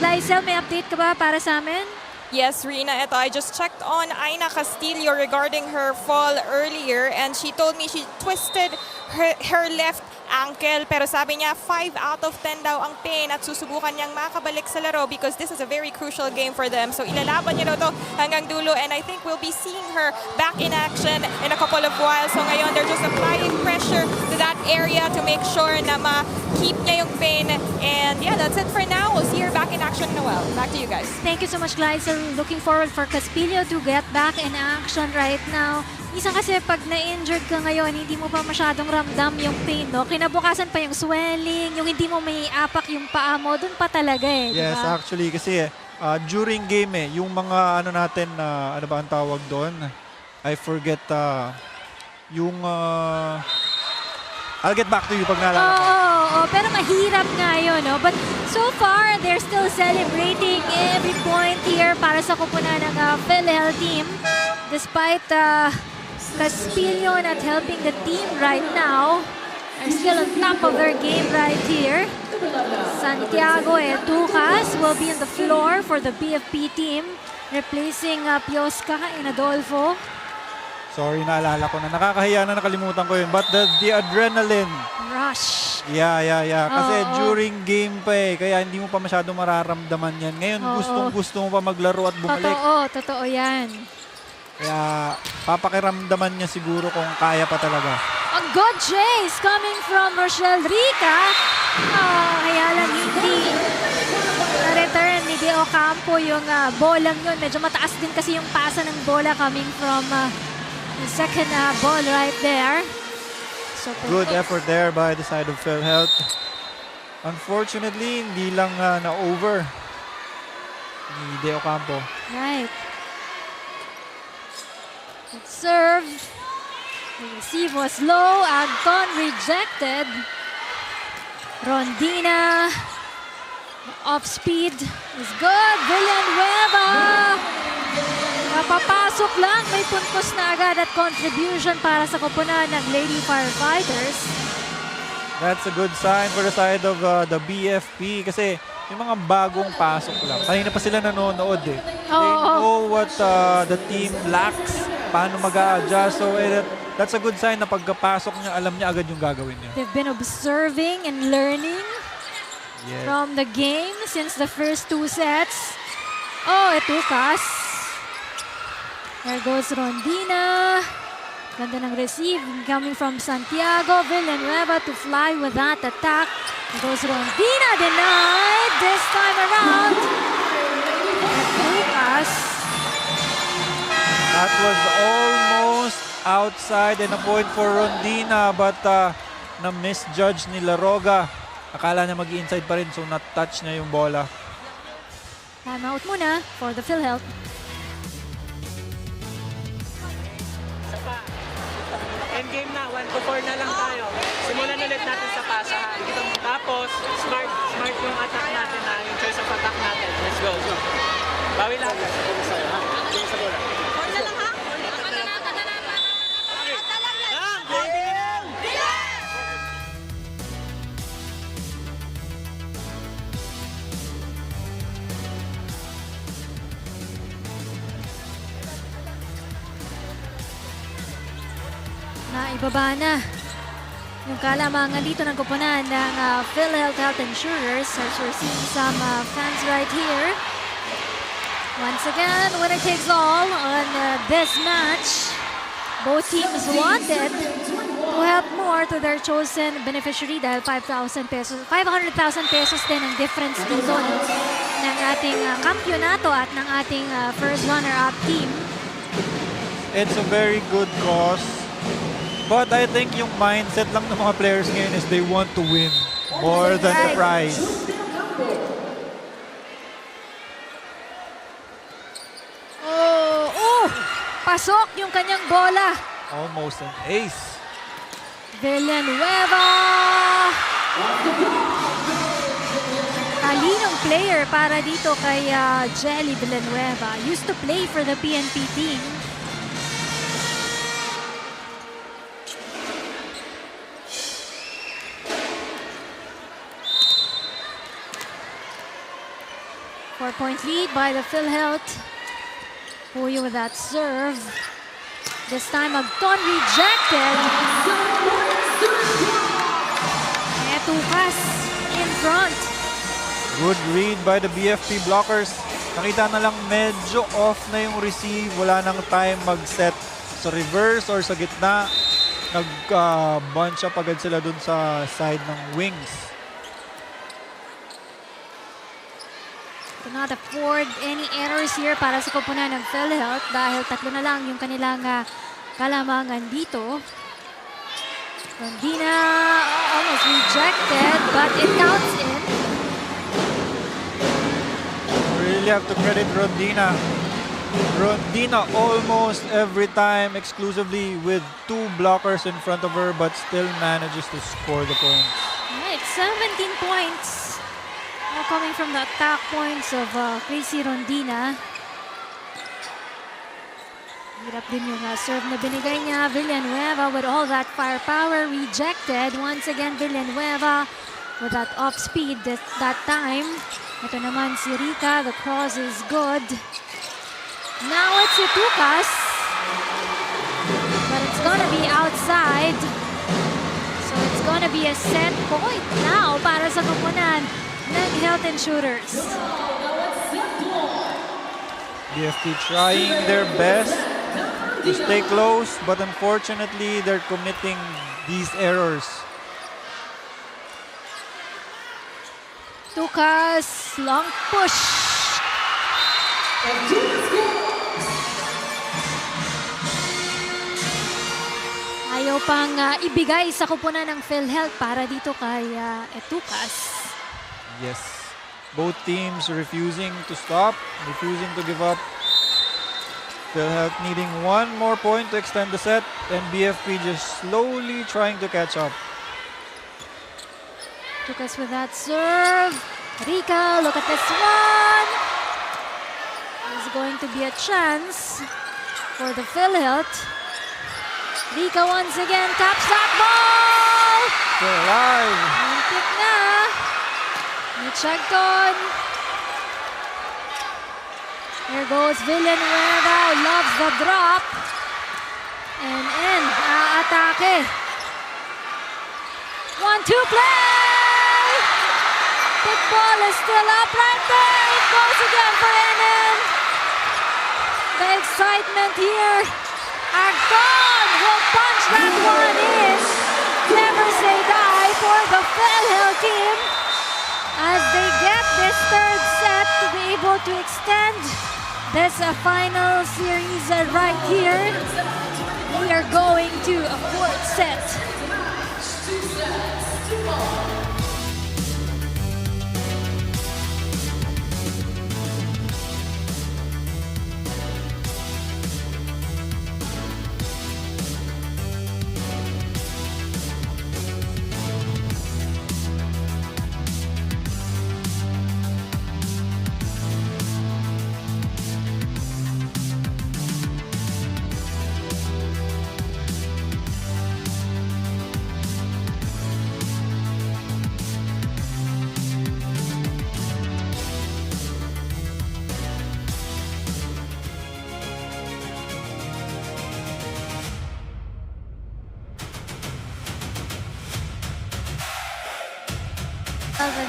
Lysel, may update ka ba para sa amin? Yes, Rina, ito, I just checked on Aina Castillo regarding her fall earlier, and she told me she twisted her left ankle, pero sabi niya 5 out of 10 daw ang pain at susubukan niyang makabalik sa laro because this is a very crucial game for them. So ilalaban niya daw to hanggang dulo, and I think we'll be seeing her back in action in a couple of while. So ngayon, they're just applying pressure to that area to make sure na ma-keep niya yung pain. And yeah, that's it for now. We'll see her back in action in a while. Back to you guys. Thank you so much, Glycel. Looking forward for Caspillo to get back in action right now. Isa kasi pag na-injured ka ngayon, hindi mo pa masyadong ramdam yung pain, no? Kinabukasan pa yung swelling, yung hindi mo may apak yung paa mo, dun pa talaga eh. Yes, diba? actually, kasi during game yung mga ano natin, ano ba ang tawag doon? I forget, yung... I'll get back to you pag naalala ko. Oo, pero mahirap nga yun, no? But so far, they're still celebrating every point here para sa kupunan ng PhilHealth team. Despite Caspillo not helping the team right now, are still on top of their game right here. Santiago Etucas will be on the floor for the BFP team, replacing Piosca and Adolfo. Sorry, naalala ko na. Nakakahiya na, nakalimutan ko yun. But the adrenaline. Rush. Yeah. Kasi Oo. during game pa eh. Kaya hindi mo pa masyado mararamdaman yan. Ngayon, gustong-gusto mo pa maglaro at bumalik. Totoo yan. Kaya papakiramdaman niya siguro kung kaya pa talaga. A good chase coming from Rochelle Rica. Kaya lang hindi na-return ni De Ocampo yung bolang yun. Medyo mataas din kasi yung pasa ng bola coming from the second ball right there. So, Good effort there by the side of PhilHealth. Unfortunately, hindi lang na-over ni De Ocampo. Right. It's served. The receive was low. Anton rejected. Rondina. Off speed is good. Villanueva. Napapasok lang. May puntos na agad at contribution para sa koponan ng Lady Firefighters. That's a good sign for the side of the BFP kasi yung mga bagong pasok lang. Kanina pa sila nanonood eh. They know what the team lacks, paano mag-a-adjust. So that's a good sign na pagkapasok niya, alam niya agad yung gagawin niya. They've been observing and learning from the game since the first 2 sets. Oh, Etucas. There goes Rondina. Ganda ng receive coming from Santiago. Villanueva to fly with that attack. There goes Rondina, denied this time around. Etucas. That was almost outside and a point for Rondina but na-misjudge ni Laroga. Akala niya mag-inside pa rin so na-touch niya yung bola. Time out muna for the PhilHealth. Endgame na, 1-4 na lang tayo. Simulan ulit natin sa pasahan. Tapos, smart yung attack natin na, yung choice of attack natin. Let's go. Bawi lang. Naibaba na yung kalamangan dito ng koponan ng PhilHealth Health Insurers. As we're seeing some fans right here. Once again, winner takes all on this match. Both teams wanted to help more to their chosen beneficiary dahil 5,000 pesos, 500,000 pesos din ang difference dito ng ating kampyonato at ng ating first runner-up team. It's a very good cause. But I think yung mindset lang ng mga players ngayon is they want to win more than the prize. Pasok yung kanyang bola. Almost an ace. Villanueva. Talinong player para dito kay Jelly Villanueva. Used to play for the PNP team. Four-point lead by the PhilHealth. Puyo with that serve. This time, Agton rejected. Etukas in front. Good read by the BFP blockers. Nakita na lang medyo off na yung receive. Wala nang time mag-set sa reverse or sa gitna. Nag-bunch up agad sila dun sa side ng wings. To not afford any errors here para sa koponan ng PhilHealth dahil tatlo na lang yung kanilang kalamangan dito. Rondina almost rejected but it counts in. Really have to credit Rondina. Rondina almost every time exclusively with two blockers in front of her but still manages to score the points. Right, 17 points. All coming from the attack points of Crazy Rondina. Hirap din yung serve na binigay niya. Villanueva with all that firepower rejected. Once again, Villanueva with that off speed that time. Ito naman si Rica. The cross is good. Now it's Itukas. But it's gonna be outside. So it's gonna be a set point now para sa koponan ng Health Insurers. BFP trying their best to stay close, but unfortunately, they're committing these errors. Tukas, long push. Ayaw pang ibigay sa koponan ng PhilHealth para dito kay Etukas. Yes, both teams refusing to stop, refusing to give up. PhilHealth needing one more point to extend the set, and BFP just slowly trying to catch up. Tukas with that serve. Rica, look at this one. There's going to be a chance for the PhilHealth. Rica once again taps that ball. Still alive. Muntik na. Michagton. Here goes Villanueva. Loves the drop. And in. Aatake. 1-2 play. Big ball is still up right there. It goes again for NN. The excitement here. Agton will punch that one in. Never say die for the PhilHealth team as they get this third set to be able to extend this final series right here. We are going to a fourth set.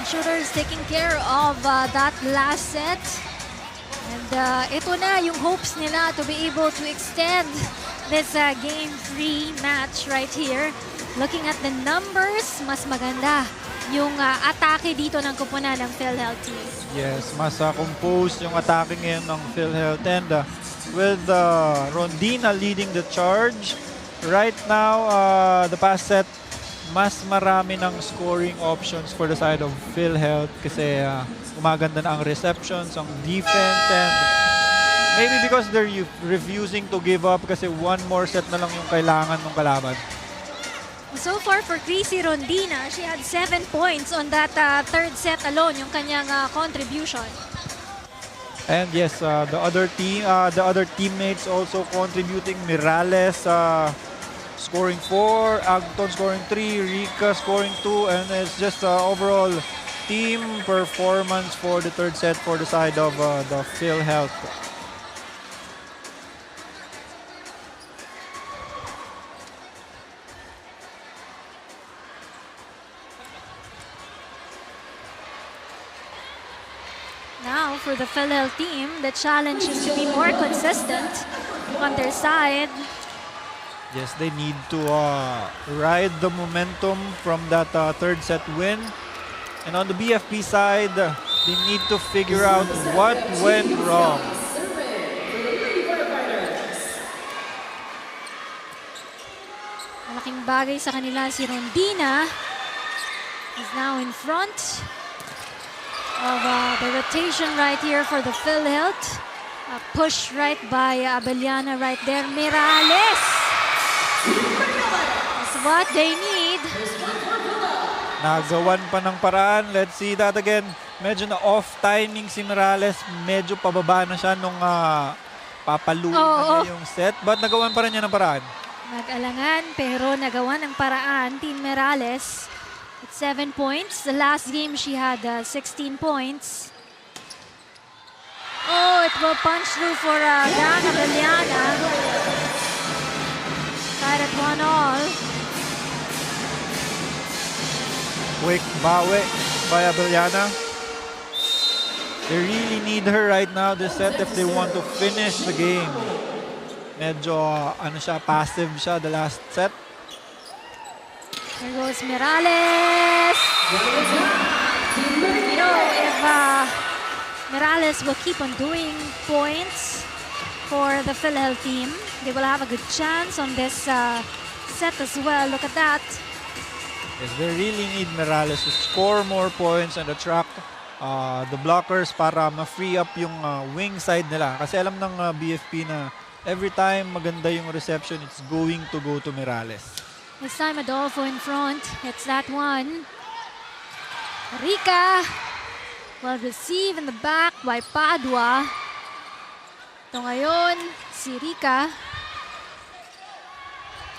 Insurers taking care of that last set. And ito na yung hopes nila to be able to extend this Game 3 match right here. Looking at the numbers, mas maganda yung atake dito ng kupunan ng PhilHealth team. Yes, mas composed yung atake ngayon ng PhilHealth. And with Rondina leading the charge, right now, the past set, mas marami ng scoring options for the side of PhilHealth kasi umaganda na ang receptions, ang defense, and maybe because they're refusing to give up kasi one more set na lang yung kailangan ng kalaban. So far for Chrissy Rondina, she had 7 points on that third set alone, yung kanyang contribution. And yes, the other teammates also contributing. Mirales scoring 4, Agton scoring 3, Rika scoring 2, and it's just overall team performance for the third set for the side of the PhilHealth. Now, for the PhilHealth team, the challenge is to be more consistent on their side. Yes, they need to ride the momentum from that third set win. And on the BFP side, they need to figure out what went wrong. Malaking bagay sa kanila si Rondina is now in front of the rotation right here for the PhilHealth. A push right by Abellana right there. Mirales! That's what they need. Nagawan pa ng paraan. Let's see that again. Medyo na off timing si Mirales. Medyo pababa na siya nung papaluin na niya yung set. But nagawan pa rin niya ng paraan. Nag-alangan pero nagawa ng paraan Team Mirales. At 7 points. The last game she had 16 points. Oh, it will punch through for Dan Abellana. Tied at 1-all. Quick bawi by Abellana. They really need her right now this set if they want to finish the game. Medyo passive siya the last set. There goes Mirales. You know, if Mirales will keep on doing points for the PhilHealth team, they will have a good chance on this set as well. Look at that. Yes, they really need Mirales to score more points and attract the blockers para ma-free up yung wing side nila. Kasi alam ng BFP na every time maganda yung reception, it's going to go to Mirales. This time Adolfo in front. It's that one. Rika will receive in the back by Padua. Ito ngayon, si Rika.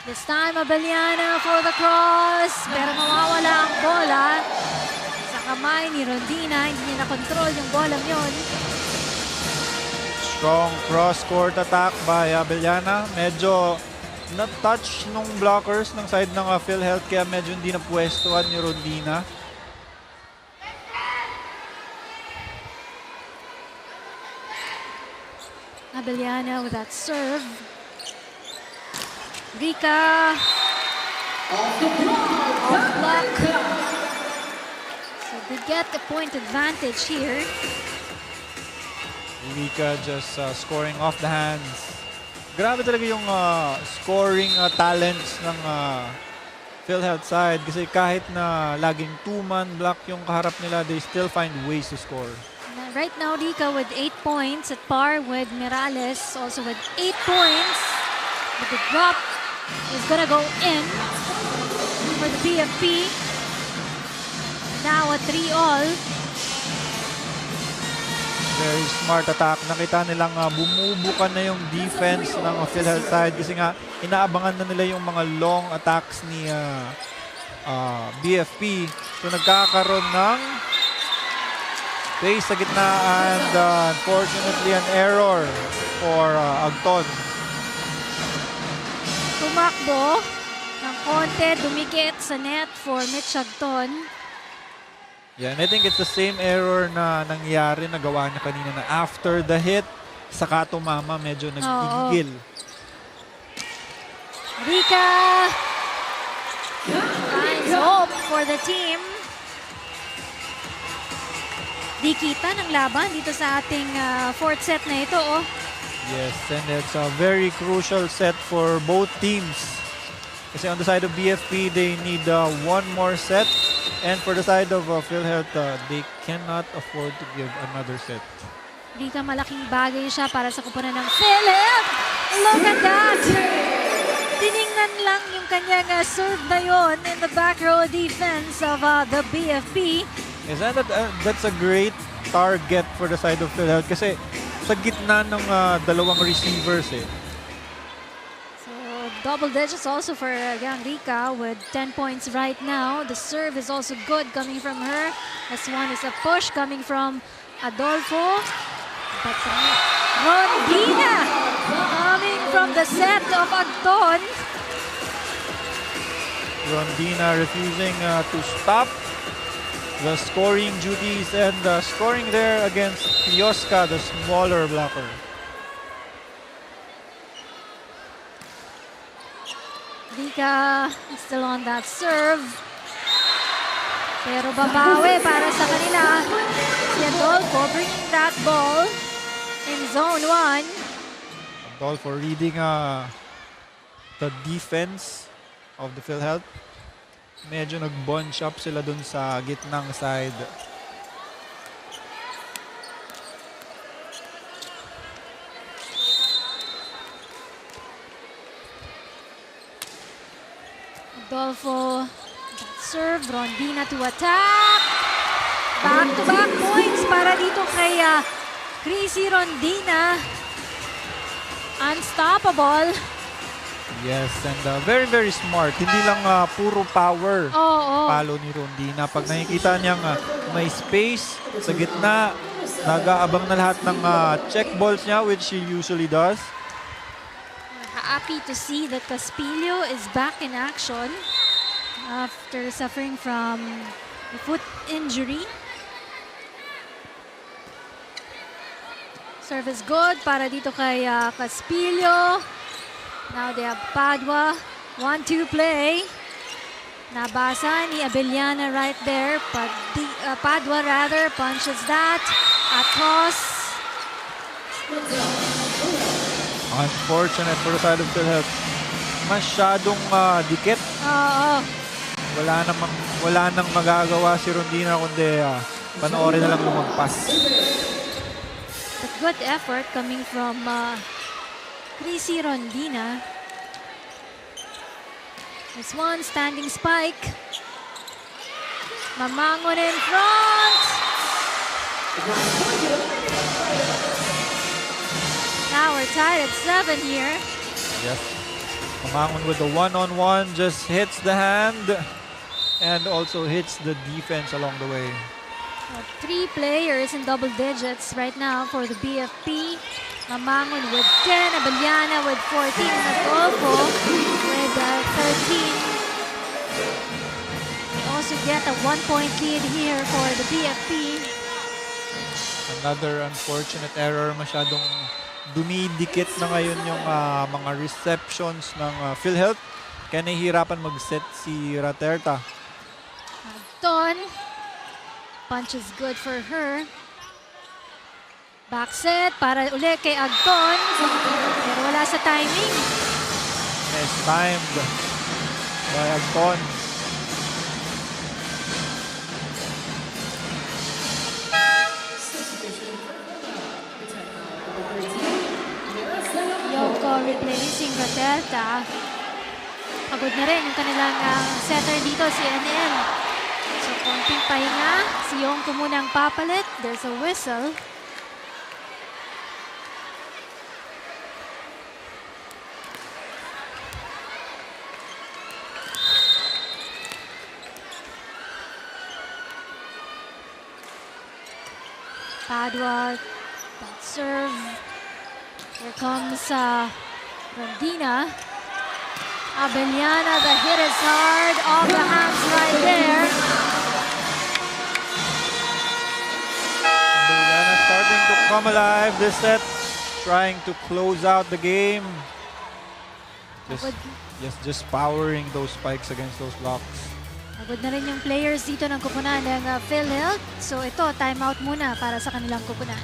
This time Abellana for the cross. Pero mawawala ang bola sa kamay ni Rondina. Hindi niya na-control yung bolang yun. Strong cross-court attack by Abellana. Medyo na-touch nung blockers ng side ng PhilHealth kaya medyo hindi na pwestuhan ni Rondina. Abellana with that serve. Rika. Off block. So they get the point advantage here. Rika just scoring off the hands. Grabe talaga yung scoring talents ng PhilHealth side kasi kahit na laging two-man block yung kaharap nila, they still find ways to score. Right now, Rika with 8 points at par with Mirales, also with 8 points. But the drop is gonna go in for the BFP. Now a 3-all. Very smart attack. Nakita nilang bumubukan na yung defense ng PhilHealth side kasi nga inaabangan na nila yung mga long attacks ni BFP. So nagkakaroon ng space sa gitna and unfortunately an error for Agton. Tumakbo ng konti, dumikit sa net for Mitch Agton. Yeah, and I think it's the same error na nangyari na gawa niya kanina na after the hit, saka tumama, medyo nag-igil. Rika Finds hope for the team. Di kita ng laban dito sa ating fourth set na ito. Oh. Yes, and it's a very crucial set for both teams. Kasi on the side of BFP, they need one more set. And for the side of PhilHealth, they cannot afford to give another set. Dito malaking bagay siya para sa kupunan ng PhilHealth. Look at that! Tiningnan lang yung kanyang serve na yun in the back row defense of the BFP. Yes, and that's a great target for the side of PhilHealth kasi sa gitna ng dalawang receivers eh. So double digits also for Young Rika with 10 points right now. The serve is also good coming from her. This one is a push coming from Adolfo. That's Rondina coming from the set of Agton. Rondina refusing to stop the scoring duties and scoring there against Pioska, the smaller blocker. Rika is still on that serve. Pero babawi para sa kanila. Si Adolfo bringing that ball in zone 1. Adolfo reading the defense of the PhilHealth. Medyo nag-bunch up sila dun sa gitnang side. Adolfo, that serve, Rondina to attack. Back-to-back points para dito kay Chrissy Rondina. Unstoppable. Yes, and very, very smart. Hindi lang puro power palo ni Rondina. Pag nakikita niyang may space sa gitna, nag-aabang na lahat ng check balls niya, which she usually does. Happy to see that Caspillo is back in action after suffering from a foot injury. Service good para dito kay Caspillo. Now they have Padua. 1-2 play. Nabasa ni Abellana right there. Padua rather punches that. Across. Unfortunate for the side of PhilHealth. Masyadong dikit. Wala nang magagawa si Rondina kundi panoorin na lang lumagpas. But good effort coming from Chrissy Rondina. This one, standing spike. Mamangon in front. Now we're tied at 7 here. Yes. Mamangon with the one-on-one just hits the hand and also hits the defense along the way. 3 players in double digits right now for the BFP. Mamangon with 10, Abellana with 14, and Adolfo with 13. They also get a 1-point lead here for the BFP. Another unfortunate error. Masyadong dumidikit na ngayon yung mga receptions ng PhilHealth. Kaya nahihirapan mag-set si Raterta. Agton. Punch is good for her. Back set para uli kay Agton. Pero wala sa timing. Yes, timed by Agton. Yoko replacing Raterta. Pagod na rin yung kanilang setter dito, si NL. So, konting pahinga. Si Yoko munang papalit. There's a whistle. Padua, that serve. Here comes Rondina. Abellana, the hit is hard. Off the hands right there. Abellana starting to come alive this set. Trying to close out the game. Just powering those spikes against those blocks. Pagod na rin yung players dito ng kupunan ng PhilHealth. So ito, timeout muna para sa kanilang kupunan.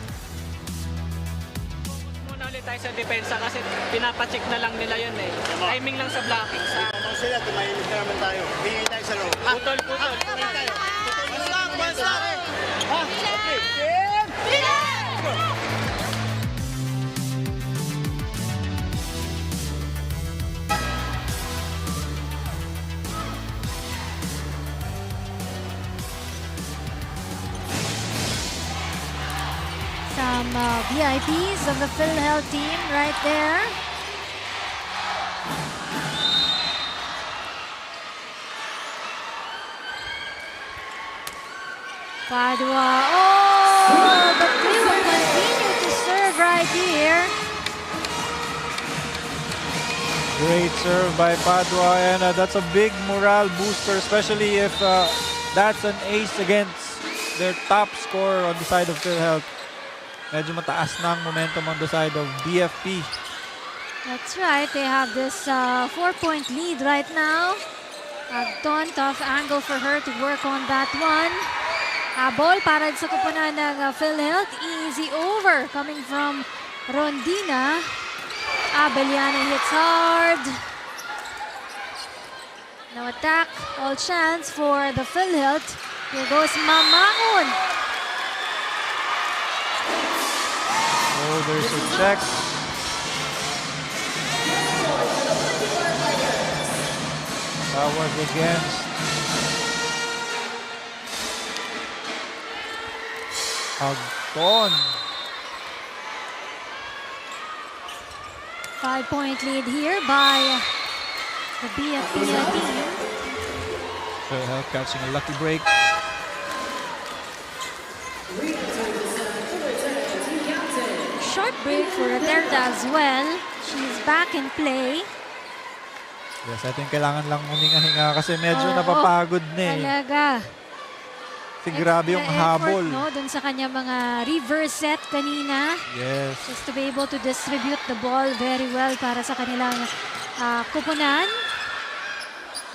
Muna ulit tayo sa depensa kasi pinapacheck na lang nila yun eh. Timing lang sa blocking. Kung sila, tumahimik na naman tayo. Hingi tayo sa loob. Putol. Some VIPs of the PhilHealth team right there. Padua. Oh, but we will continue to serve right here. Great serve by Padua, and that's a big morale booster, especially if that's an ace against their top scorer on the side of PhilHealth. Medyo mataas na ang momentum on the side of BFP. That's right. They have this 4-point lead right now. Agton, tough angle for her to work on that one. Habol para sa kupunan ng PhilHealth. Easy over coming from Rondina. Abeliana hits hard. No attack. All chance for the PhilHealth. Here goes Mamangon. Oh, there's a check. That was against Agton. 5-point lead here by the BFP team. PhilHealth catching a lucky break. Short break for Roterda as well. She's back in play. Yes, I think kailangan lang huminga-hinga kasi medyo Oo, napapagod na eh. Talaga. Kasi grabe yung Extra habol. effort, no? Dun sa kanya mga reverse set kanina. Yes. Just to be able to distribute the ball very well para sa kanilang kupunan.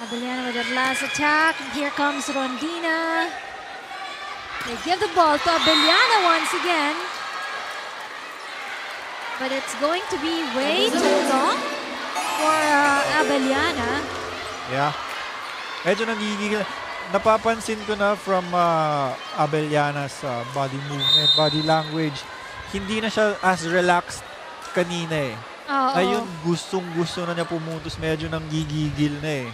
Abeliana with her last attack. Here comes Rondina. They give the ball to Abeliana once again. But it's going to be way too long for Abeliana. Yeah. Medyo nagigigil. Napapansin ko na from Abeliana's body movement, body language, hindi na siya as relaxed kanina eh. Oo. Ngayon, gustong-gusto na niya pumutos. Medyo nanggigigil na eh.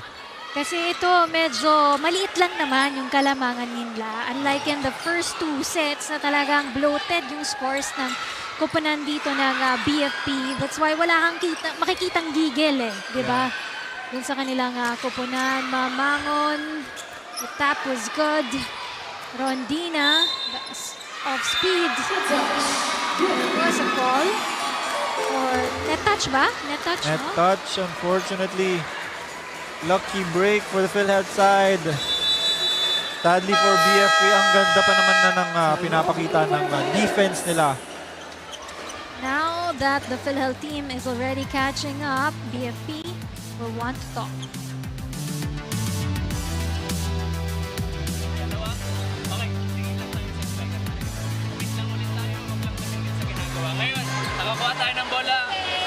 Kasi ito, medyo maliit lang naman yung kalamangan nila. Unlike in the first two sets na talagang bloated yung scores ng kupunan dito ng BFP. That's why wala kang makikitang gigil eh. Diba? Dun sa kanilang kupunan. Mamangon. The tap was good. Rondina. Of speed. There was a call. Or net touch ba? Net touch, Net no? touch, unfortunately. Lucky break for the PhilHealth side. Sadly for BFP, ang ganda pa naman na ng pinapakita ng defense nila. Now that the PhilHealth team is already catching up, BFP will want to talk. Okay, tingin lang tayo sa striker. Commit lang ulit tayo, wag lang tumingin sa ginagawa. Ngayon, nakakuha tayo ng bola.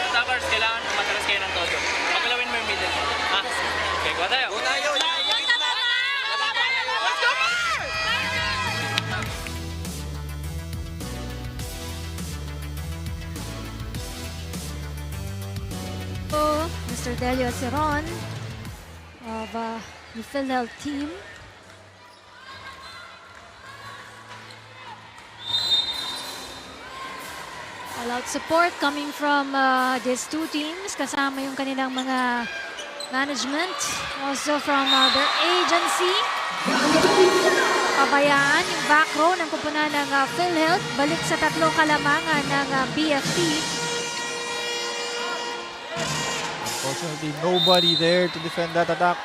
Attackers, kailangan matras kayo ng todo. Pagalawin mo yung middle. Ha? Okay, kuha tayo. Kuha tayo! Mr. Delio Ceron of the PhilHealth team. All-out support coming from these two teams. Kasama yung kanilang mga management. Also from their agency. Pabayaan yung back row ng kupunan ng PhilHealth. Balik sa tatlong kalamangan ng BFP. Unfortunately, nobody there to defend that attack.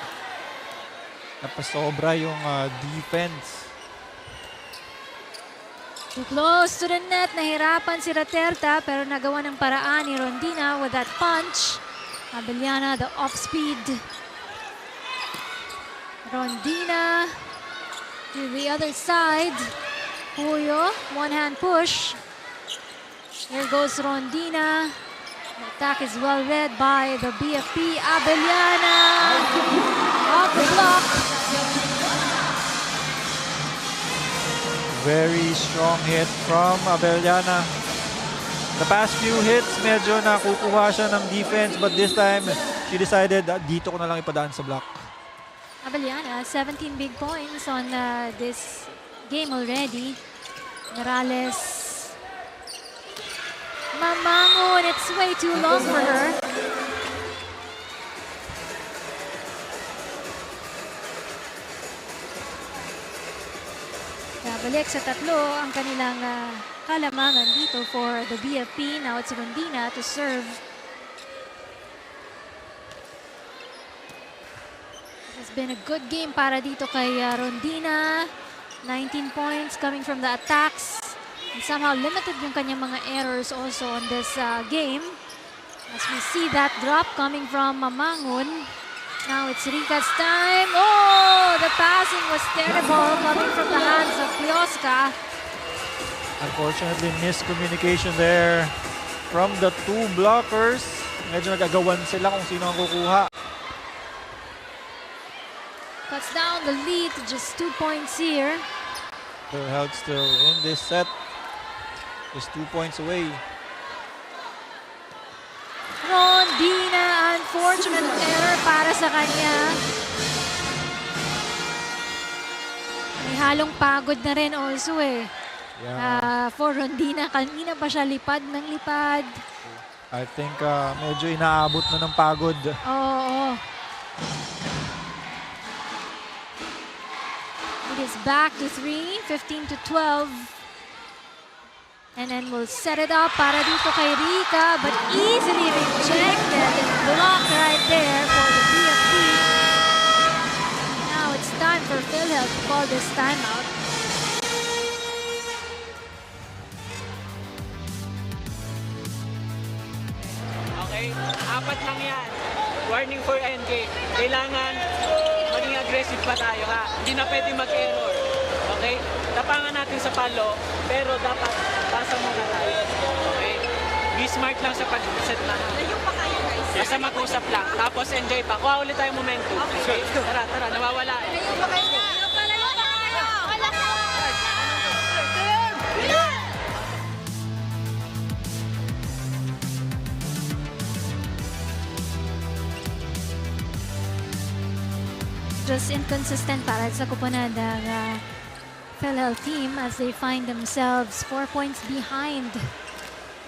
Napasobra yung defense. Too close to the net. Nahirapan si Raterta pero nagawa ng paraan ni Rondina with that punch. Abellana, the off-speed. Rondina to the other side. Puyo, one-hand push. Here goes Rondina. The attack is well read by the BFP. Abellana off the block. Very strong hit from Abellana. The past few hits, medyo nakukuha siya ng defense, but this time, she decided, dito ko na lang ipadaan sa block. Abellana, 17 big points on this game already. Morales. Mamangon, it's way too long for her. Balik sa tatlo ang kanilang kalamangan dito for the BFP. Now it's Rondina to serve. It has been a good game para dito kay Rondina. 19 points coming from the attacks. And somehow limited yung kanyang mga errors also on this game. As we see that drop coming from Mamangon. Now it's Rika's time. Oh, the passing was terrible coming from the hands of Pioska. Unfortunately, miscommunication there from the two blockers. Medyo nagagawan sila kung sino ang kukuha. Cuts down the lead to just 2 points here. PhilHealth still in this set. Just 2 points away. Rondina, unfortunate error para sa kanya. May halong pagod na rin also eh. Yeah. For Rondina, kanina pa siya lipad ng lipad. I think medyo inaabot na ng pagod. Oo. It is back to 3, 15 to 12. And then we'll set it up para dito kay Rika, but easily rejected and blocked right there for the BFP. Now it's time for PhilHealth to call this timeout. Okay? 4 lang yan. Warning for endgame. Kailangan maging aggressive pa tayo ha. Hindi na pwede mag-error. Okay? Tapangan natin sa palo, pero dapat pasa muna tayo. Okay? Be smart lang sa pag-set na. Layo pa kayo guys. Basta mag-usap lang. Tapos enjoy pa. Kuha ulit tayo momentum. Okay? Tara, nawawala eh. Layo pa kayo. Layo pa kayo. Wala ka. Just inconsistent para sa kupunan ng PhilHealth team as they find themselves 4 points behind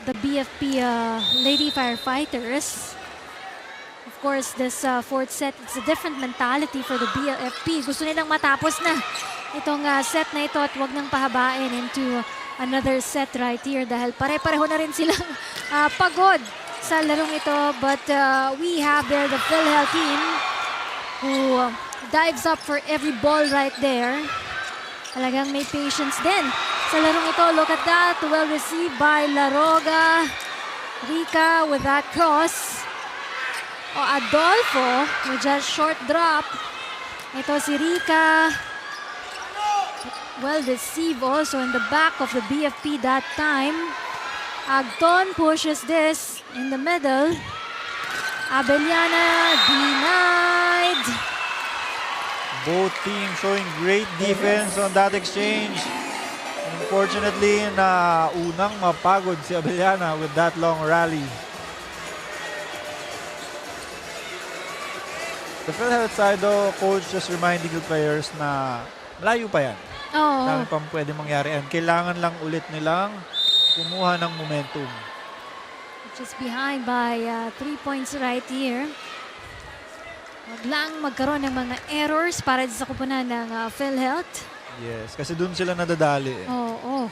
the BFP Lady Firefighters. Of course, this fourth set, it's a different mentality for the BFP. Gusto nilang matapos na itong set na ito at wag nang pahabain into another set right here dahil pare-pareho na rin silang pagod sa larong ito. But we have there the PhilHealth team who dives up for every ball right there. Talagang may patience din sa larong ito. Look at that. Well received by Laroga. Rika with that cross. Adolfo with just short drop. Ito si Rika. Well received also in the back of the BFP that time. Agton pushes this in the middle. Abellana denied. Both teams showing great defense on that exchange. Unfortunately, unang mapagod si Abellana with that long rally. The PhilHealth side though, coach just reminding the players na malayo pa yan. Oo. Dami pang pwede mangyari. And kailangan lang ulit nilang kumuha ng momentum. Just behind by 3 points right here. Wag lang magkaroon ng mga errors para sa kupunan ng PhilHealth. Yes, kasi dun sila nadadali. Oo.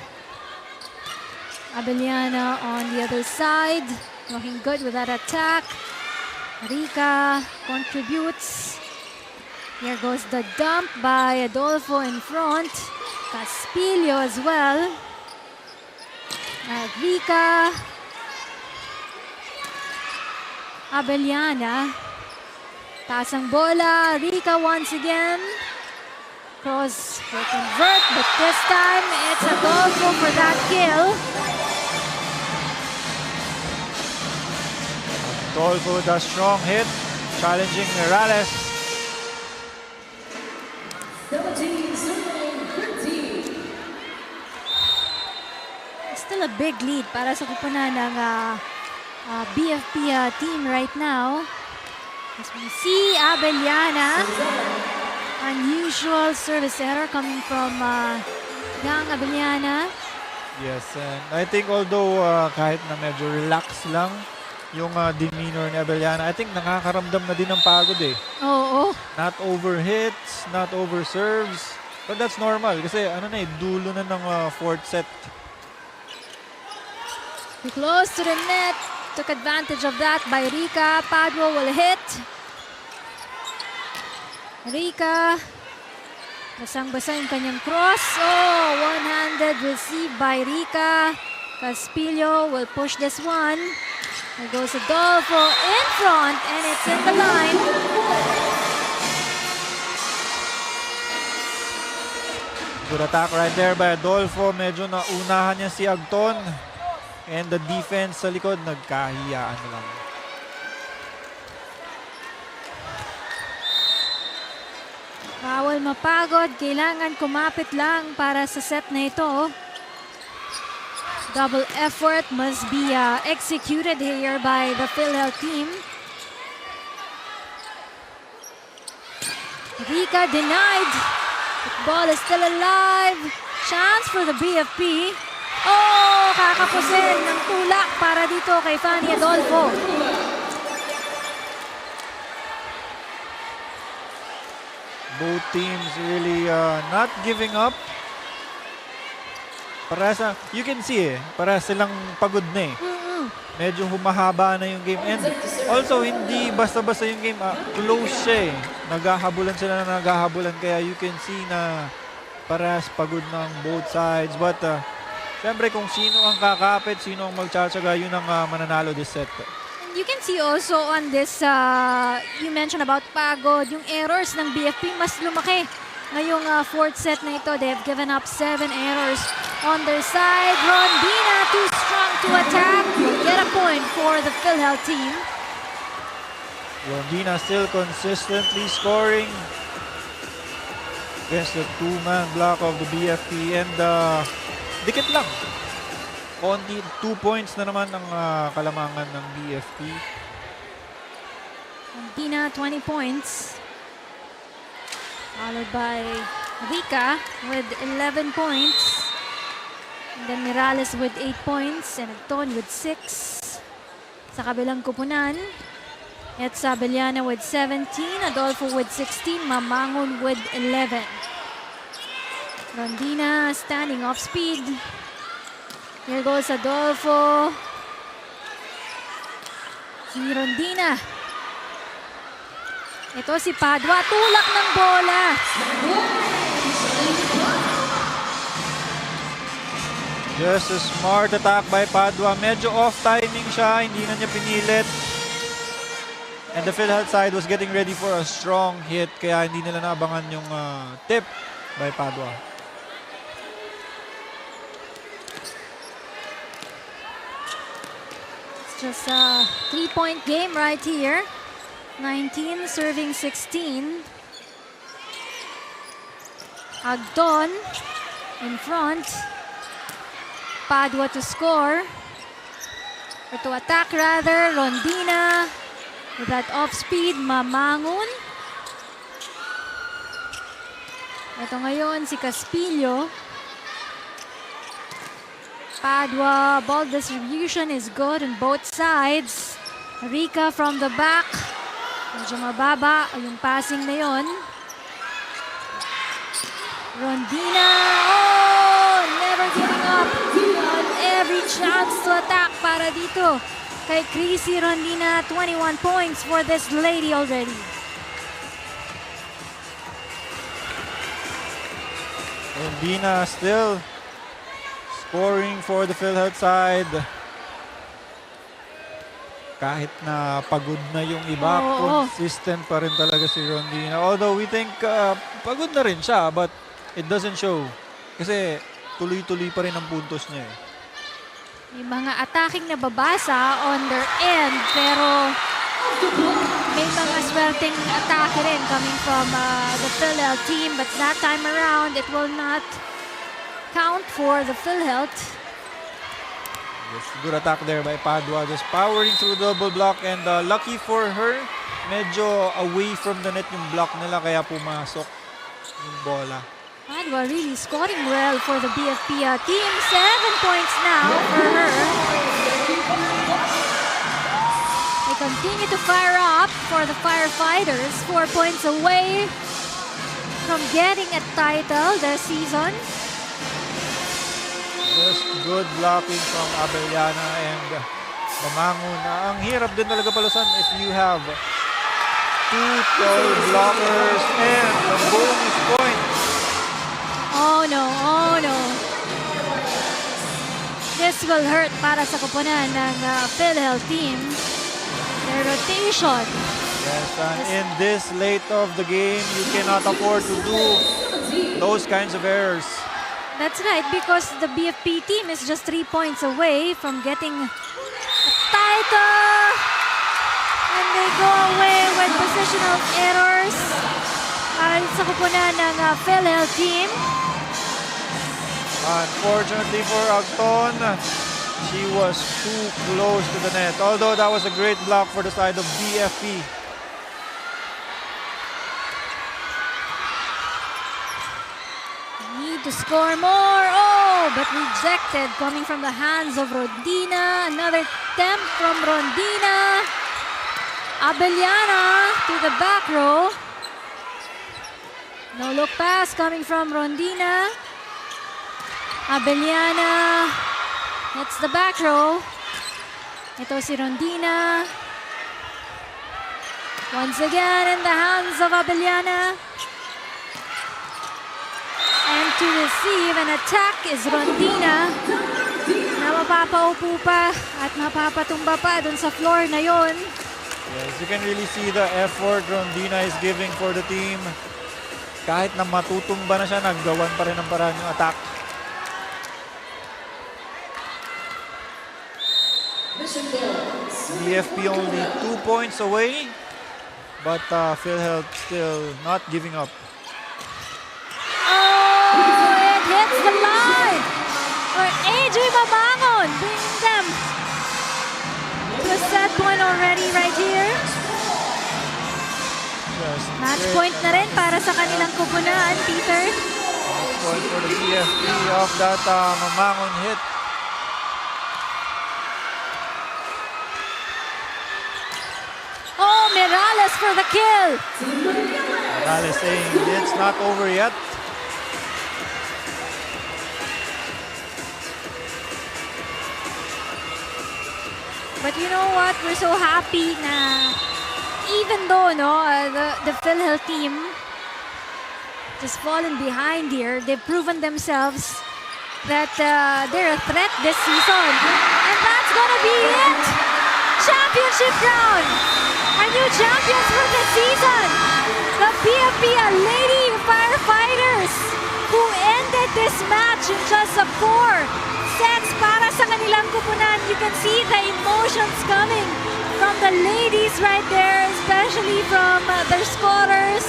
Abellana on the other side. Looking good with that attack. Rika contributes. Here goes the dump by Adolfo in front. Caspillo as well. Rika. Abellana. Taas ang bola. Rika once again. Cross will convert, but this time it's Adolfo for that kill. Adolfo with a strong hit, challenging Morales. 17-13. Still a big lead para sa kupunan ng BFP team right now. As we see Abellana. Unusual service error coming from Gang Abellana. Yes, and I think although kahit na medyo relax lang yung demeanor ni Abellana, I think nakakaramdam na din ng pagod eh. Oo. Not over hits, not over serves. But that's normal kasi ano na eh, dulo na ng fourth set. Too close to the net. Took advantage of that by Rika. Padua will hit. Rika. Basang-basa yung kanyang cross. Oh, one-handed receive by Rika. Caspillo will push this one. There goes Adolfo in front and it's in the line. Good attack right there by Adolfo. Medyo naunahan niya si Agton. And the defense sa likod, nagkahiyaan lang. Bawal mapagod. Kailangan kumapit lang para sa set na ito. Double effort must be executed here by the PhilHealth team. Rika denied. The ball is still alive. Chance for the BFP. Oh, kakapusin ng tulak para dito kay Fanny Adolfo. Both teams really not giving up. Para you can see para silang pagod na eh. Medyo humahaba na yung game. And also, hindi basta-basta yung game. Close siya eh. Naghahabulan sila na naghahabulan. Kaya you can see na parehas pagod ng both sides. But, syempre kung sino ang kakapit, sino ang magtsatsaga, yun ang mananalo this set. You can see also on this, you mentioned about pagod, yung errors ng BFP mas lumaki. Ngayong fourth set na ito, they have given up 7 errors on their side. Rondina too strong to attack. Get a point for the PhilHealth team. Rondina still consistently scoring against the two-man block of the BFP. And dikit lang. Only 2 points na naman ang kalamangan ng BFP. Rondina, 20 points. Followed by Rika with 11 points. And then Morales with 8 points. And Agton with 6. Sa kabilang kupunan, it's Abellana with 17. Adolfo with 16. Mamangon with 11. Rondina standing off speed. Here goes Adolfo. Si Rondina. Ito si Padua, tulak ng bola. Just a smart attack by Padua. Medyo off timing siya, hindi na niya pinilit. And the PhilHealth side was getting ready for a strong hit, kaya hindi nila naabangan yung tip by Padua. It's just a 3-point game right here. 19 serving 16. Agton in front. Padua to score. Or to attack rather. Rondina with that off-speed. Mamangon. Ito ngayon si Caspillo. Padua, ball distribution is good on both sides. Rika from the back. Medyo mababa yung passing na yon. Rondina, oh, never giving up on every chance to attack para dito kay Chrissy Rondina. 21 points for this lady already. Rondina still scoring for the PhilHealth side. kahit na pagod na yung iba, consistent pa rin talaga si Rondina. Although we think pagod na rin siya, but it doesn't show. Kasi tuloy-tuloy pa rin ang puntos niya eh. May mga attacking na babasa on their end, pero may mga swerteng atake rin coming from the PhilHealth team. But that time around, it will not count for the PhilHealth. Yes, good attack there by Padua, just powering through double block, and lucky for her, medyo away from the net yung block nila kaya pumasok yung bola. Padua really scoring well for the BFP team. 7 points now for her. They continue to fire up for the Firefighters. 4 points away from getting a title this season. Just good blocking from Abellana and Mamangon. Ang hirap din talaga palusan if you have 2 tall blockers and a bonus point. Oh no, oh no. This will hurt para sa koponan ng PhilHealth team. Their rotation. Yes, and in this late of the game, you cannot afford to do those kinds of errors. That's right, because the BFP team is just 3 points away from getting a title. And they go away with positional errors. Sa koponan ng PhilHealth team. Unfortunately for Agton, she was too close to the net. Although that was a great block for the side of BFP. Need to score more. Oh, but rejected coming from the hands of Rondina. Another attempt from Rondina. Abellana to the back row. No look pass coming from Rondina. Abellana. That's the back row. Ito si Rondina. Once again in the hands of Abellana. And to receive an attack is Rondina. Na mapapaupo pa at mapapatumba pa dun sa floor na yon. Yes, you can really see the effort Rondina is giving for the team. Kahit na matutumba na siya, naggawan pa rin ang paraan yung attack. BFP only 2 points away, but PhilHealth still not giving up. Oh, it hits the line! Or AJ Mamangon bringing them to a set point already right here. Yes, Match great. point na rin para sa kanilang kupunan, Peter. Match point for the BFP of that Mamangon hit. Oh, Mirales for the kill. Morales saying it's not over yet. But you know what? We're so happy na even though the PhilHealth team just fallen behind here, they've proven themselves that they're a threat this season. And that's gonna be it! Championship round! Our new champions for the season! The PFP Lady Firefighters, who ended this match in just 4 sets para sa kanilang kupunan. You can see the emotions coming from the ladies right there, especially from their scorers,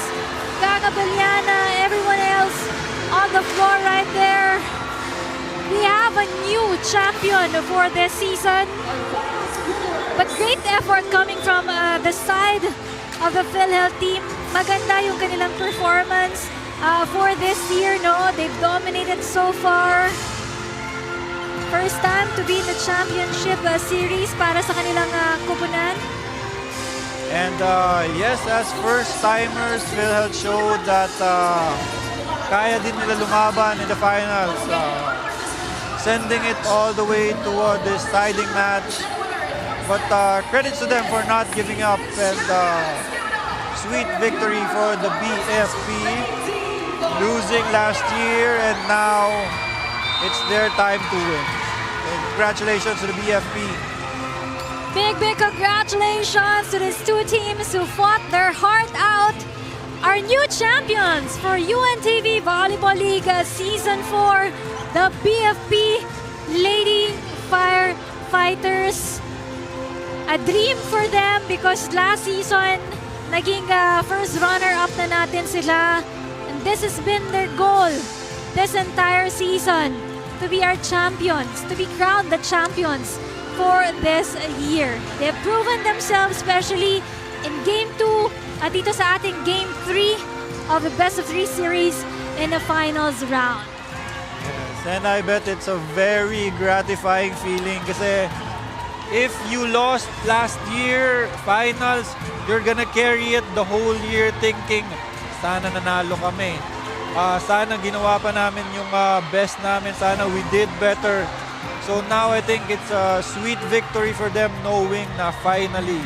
Gaga Beliana, everyone else on the floor right there. We have a new champion for this season. But great effort coming from the side of the PhilHealth team. Maganda yung kanilang performance for this year, no? They've dominated so far. First time to be in the championship series para sa kanilang kupunan. And yes, as first-timers, PhilHealth showed that kaya din nila lumaban in the finals. Sending it all the way to this deciding match. But credits to them for not giving up, and sweet victory for the BFP, losing last year, and now it's their time to win. And congratulations to the BFP. Big congratulations to these two teams who fought their heart out. Our new champions for UNTV Volleyball League Season 4, the BFP Lady Firefighters. A dream for them because last season, naging first runner-up na natin sila. And this has been their goal this entire season, to be our champions, to be crowned the champions for this year. They've proven themselves, especially in Game 2 at dito sa ating Game 3 of the Best-of-3 series in the finals round. Yes, and I bet it's a very gratifying feeling kasi if you lost last year, finals, you're gonna carry it the whole year thinking, sana nanalo kami. Sana ginawa pa namin yung best namin. Sana we did better. So now I think it's a sweet victory for them knowing na finally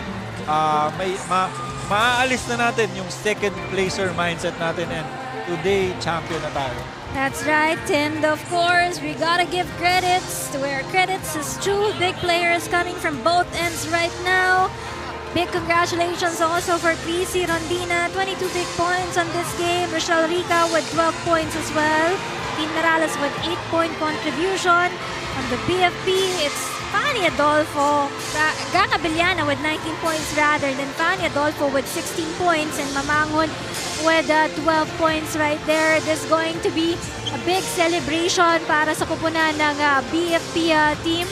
maaalis na natin yung second placer mindset natin and today champion na tayo. That's right, and of course, we gotta give credits to where credits is due. Big players coming from both ends right now. Big congratulations also for PC Rondina, 22 big points on this game. Rochelle Rica with 12 points as well. Team Morales with 8-point contribution. On the BFP, it's Fanny Adolfo, Gaka Villana with 19 points rather than Fanny Adolfo with 16 points and Mamangon with 12 points right there. This is going to be a big celebration para sa kupunan ng BFP team.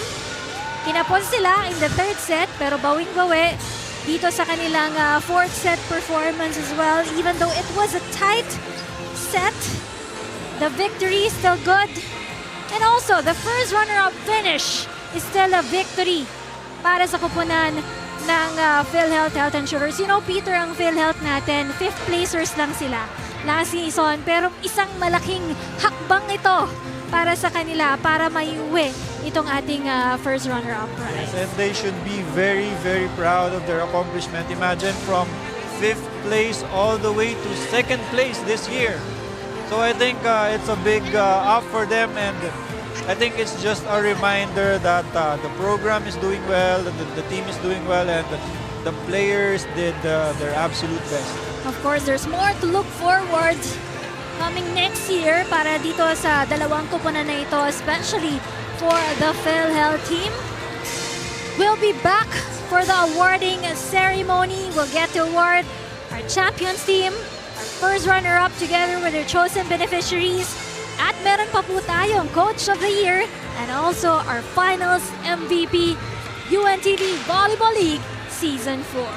Kinapos sila in the third set pero bawing-bawi dito sa kanilang fourth set performance as well. Even though it was a tight set, the victory is still good. And also, the first runner-up finish is still a victory para sa kupunan ng PhilHealth Health Insurers. You know, Peter, ang PhilHealth natin, 5th placers lang sila last season. Pero isang malaking hakbang ito para sa kanila para maiuwi itong ating first runner-up prize. Yes, and they should be very, very proud of their accomplishment. Imagine from 5th place all the way to 2nd place this year. So I think it's a big up for them, and I think it's just a reminder that the program is doing well, the team is doing well, and the players did their absolute best. Of course, there's more to look forward coming next year para dito sa dalawang kupunan na ito, especially for the PhilHealth team. We'll be back for the awarding ceremony. We'll get to award our champions team, our first runner-up together with their chosen beneficiaries. At meron pa po tayong Coach of the Year and also our finals MVP, UNTV Volleyball League Season 4.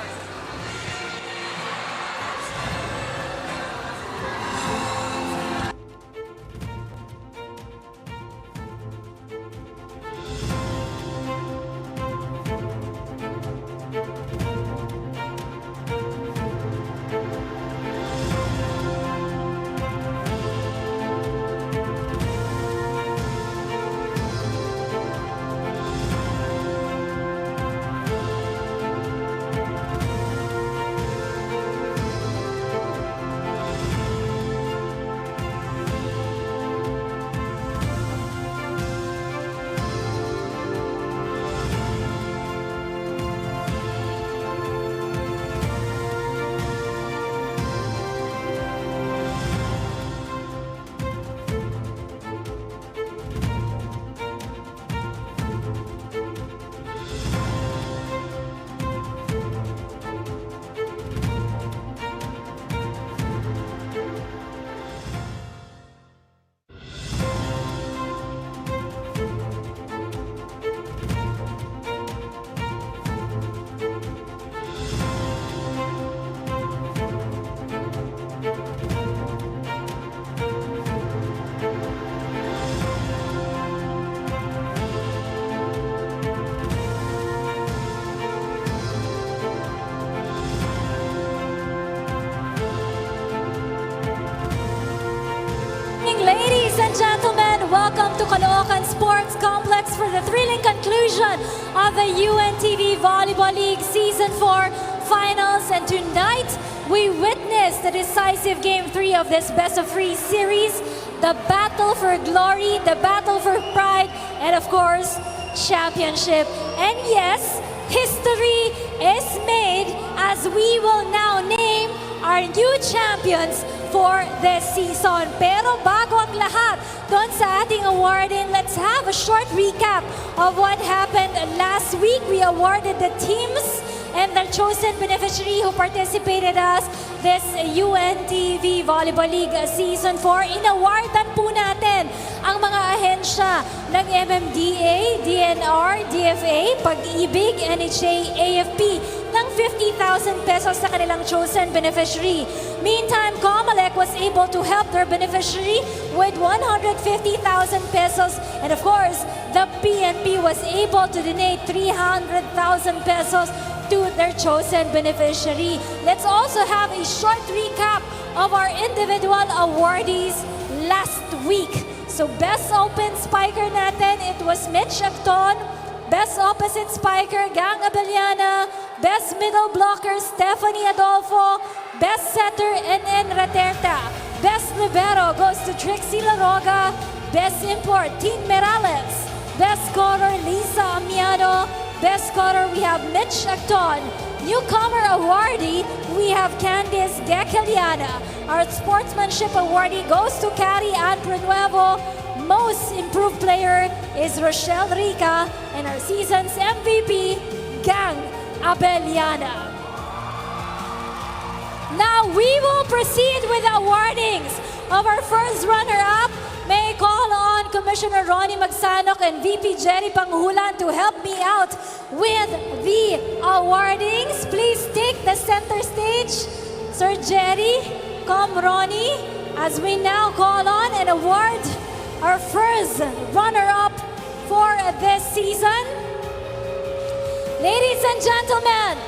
Ladies and gentlemen, welcome to Caloocan Sports Complex for the thrilling conclusion of the UNTV Volleyball League Season 4 Finals. And tonight, we witness the decisive Game 3 of this Best-of-3 series, the battle for glory, the battle for pride, and of course, championship. And yes, history is made as we will now name our new champions for this season. Pero bago ang lahat, doon sa ating awarding, let's have a short recap of what happened last week. We awarded the teams and their chosen beneficiary who participated as this UNTV Volleyball League Season 4. Inawardan po natin ang mga ahensya ng MMDA, DNR, DFA, Pag-ibig, NHA, AFP ng 50,000 pesos sa kanilang chosen beneficiary. Meantime, Comelec was able to help their beneficiary with 150,000 pesos. And of course, the PNP was able to donate 300,000 pesos to their chosen beneficiary. Let's also have a short recap of our individual awardees last week. So Best Open Spiker natin, it was Mitch Acton. Best Opposite Spiker, Gang Abellana. Best Middle Blocker, Stephanie Adolfo. Best Setter, NN Raterta. Best Libero goes to Trixie Laroga. Best Import, Teen Merales. Best Scorer, Lisa Amiano. Best Scorer, we have Mitch Acton. Newcomer awardee, we have Candice Gacaliana. Our Sportsmanship awardee goes to Carrie Ann Prenuevo. Most improved player is Rochelle Rica. And our season's MVP, Gang Abellana. Now we will proceed with the awardings of our first runner-up. May I call on Commissioner Ronnie Magsanok and VP Jerry Panghulan to help me out with the awardings. Please take the center stage. Sir Jerry, Com Ronnie, as we now call on and award our first runner-up for this season. Ladies and gentlemen,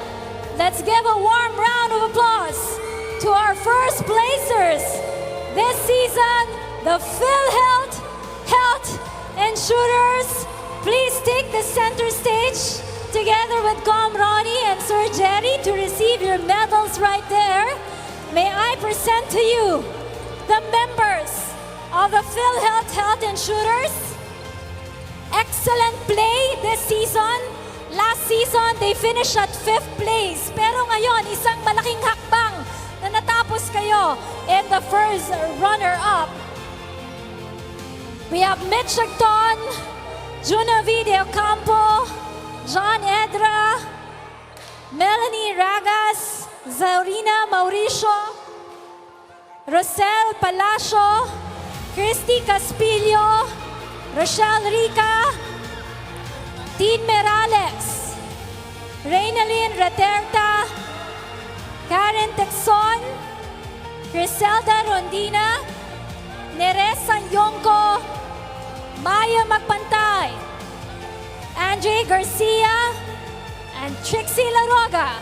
let's give a warm round of applause to our first placers this season, the PhilHealth Insurers. Please take the center stage together with Com Ronnie and Sir Jerry to receive your medals right there. May I present to you the members of the PhilHealth Insurers. Excellent play this season. Last season, they finished at 5th place. Pero ngayon, isang malaking hakbang na natapos kayo in the first runner-up. We have Mitch Acton, Junavi De Ocampo, John Edra, Melanie Ragas, Zaurina Mauricio, Rosel Palacio, Christy Caspillo, Rochelle Rica, Teen Merales, Reynalyn Raterta, Karen Texon, Griselda Rondina, Neresa Yongko, Maya Magpantay, Andre Garcia, and Trixie Laroga.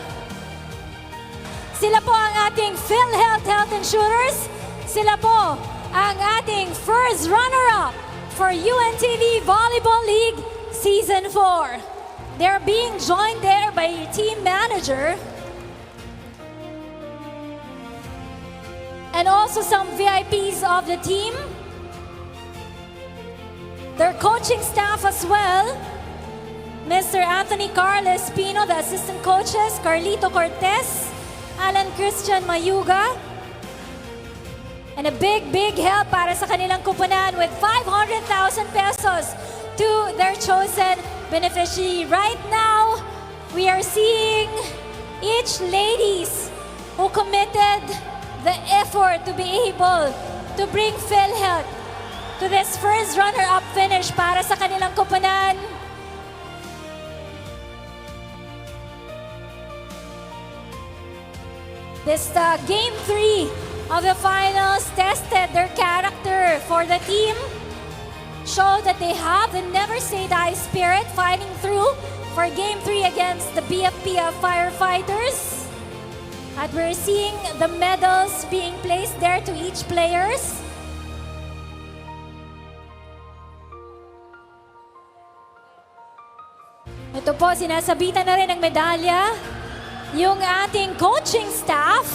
Sila po ang ating PhilHealth Insurers. Sila po ang ating first runner-up for UNTV Volleyball League Season 4. They're being joined there by your team manager and also some VIPs of the team. Their coaching staff as well. Mr. Anthony Carles Pino, the assistant coaches, Carlito Cortez, Alan Christian Mayuga, and a big help para sa kanilang kupunan with 500,000 pesos to their chosen beneficiary. Right now, we are seeing each ladies who committed the effort to be able to bring PhilHealth to this first runner-up finish para sa kanilang kupunan. This Game 3 of the finals tested their character for the team, showed that they have the never-say-die spirit fighting through for Game 3 against the BFP Firefighters. And we're seeing the medals being placed there to each players. Ito po, sinasabitan na rin ng medalya yung ating coaching staff.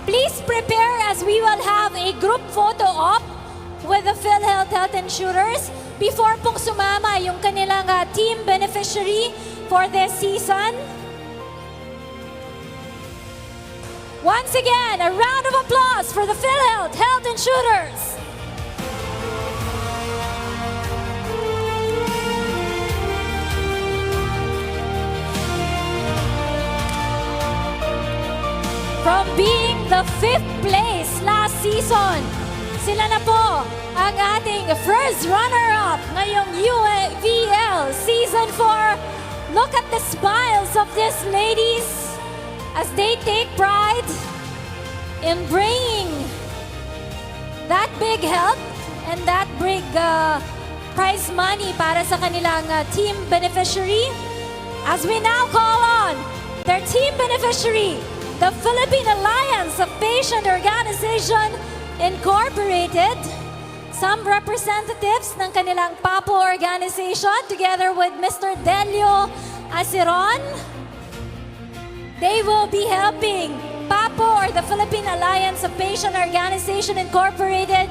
Please prepare as we will have a group photo op with the PhilHealth Insurers before pong sumama yung kanilang team beneficiary for for this season. Once again, a round of applause for the PhilHealth Health and Shooters. From being the 5th place last season, sila na po ang ating first runner-up ngayong UVL Season 4. Look at the smiles of these ladies as they take pride in bringing that big help and that big prize money para sa kanilang team beneficiary. As we now call on their team beneficiary, the Philippine Alliance of Patient Organization Incorporated, some representatives ng kanilang PAPO organization together with Mr. Delio Asiron. They will be helping PAPO or the Philippine Alliance of Patient Organization Incorporated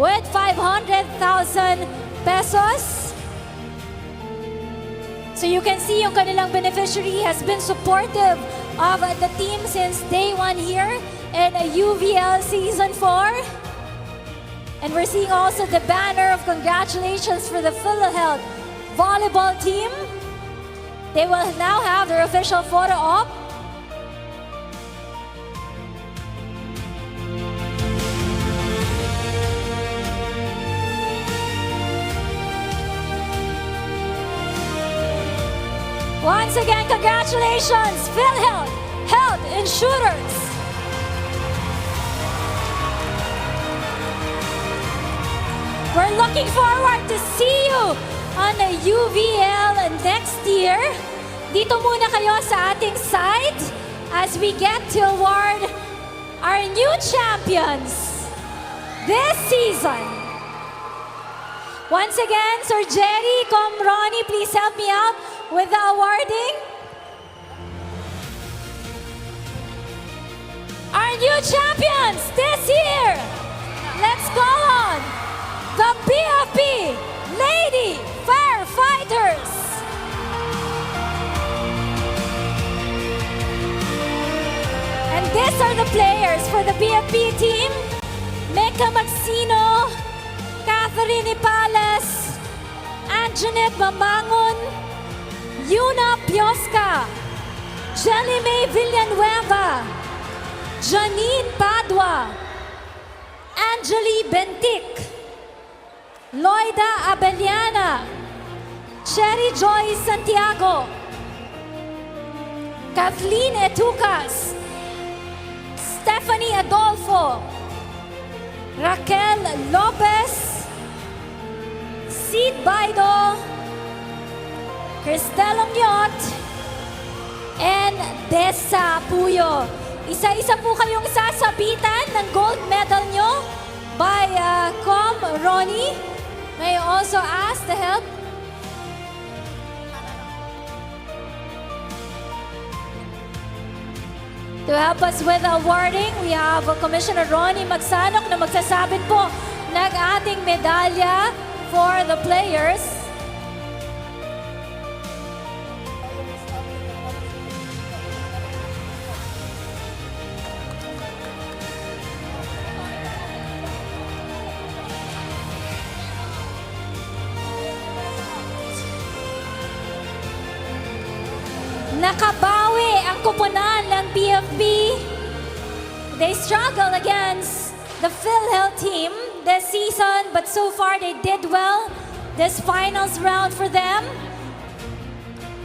with 500,000 pesos. So you can see yung kanilang beneficiary has been supportive of the team since day one here in UVL Season 4. And we're seeing also the banner of congratulations for the PhilHealth volleyball team. They will now have their official photo op. Once again, congratulations, PhilHealth Health and Shooters. We're looking forward to see you on the UVL next year. Dito muna kayo sa ating side as we get to award our new champions this season. Once again, Sir Jerry, Ronnie, please help me out with the awarding. Our new champions this year, let's call on the BFP Lady Firefighters. And these are the players for the BFP team. Mecca Maxino, Catherine Ipales, Anjanette Mamangon, Yuna Piosca, Jelly May Villanueva, Janine Padua, Angeli Bentic, Loida Abeliana, Cherry Joy Santiago, Kathleen Etucas, Stephanie Adolfo, Raquel Lopez, Sid Baido, Cristel Omyot, and Dessa Puyo. Isa-isa po kayong sasabitan ng gold medal nyo by Ronnie. May I also ask the help? To help us with the awarding, we have Commissioner Ronnie Magsanok na magsasabit po ng ating medalya for the players. Nakabawi ang kupunan ng PFB. They struggle against the PhilHealth team this season, but so far they did well this finals round for them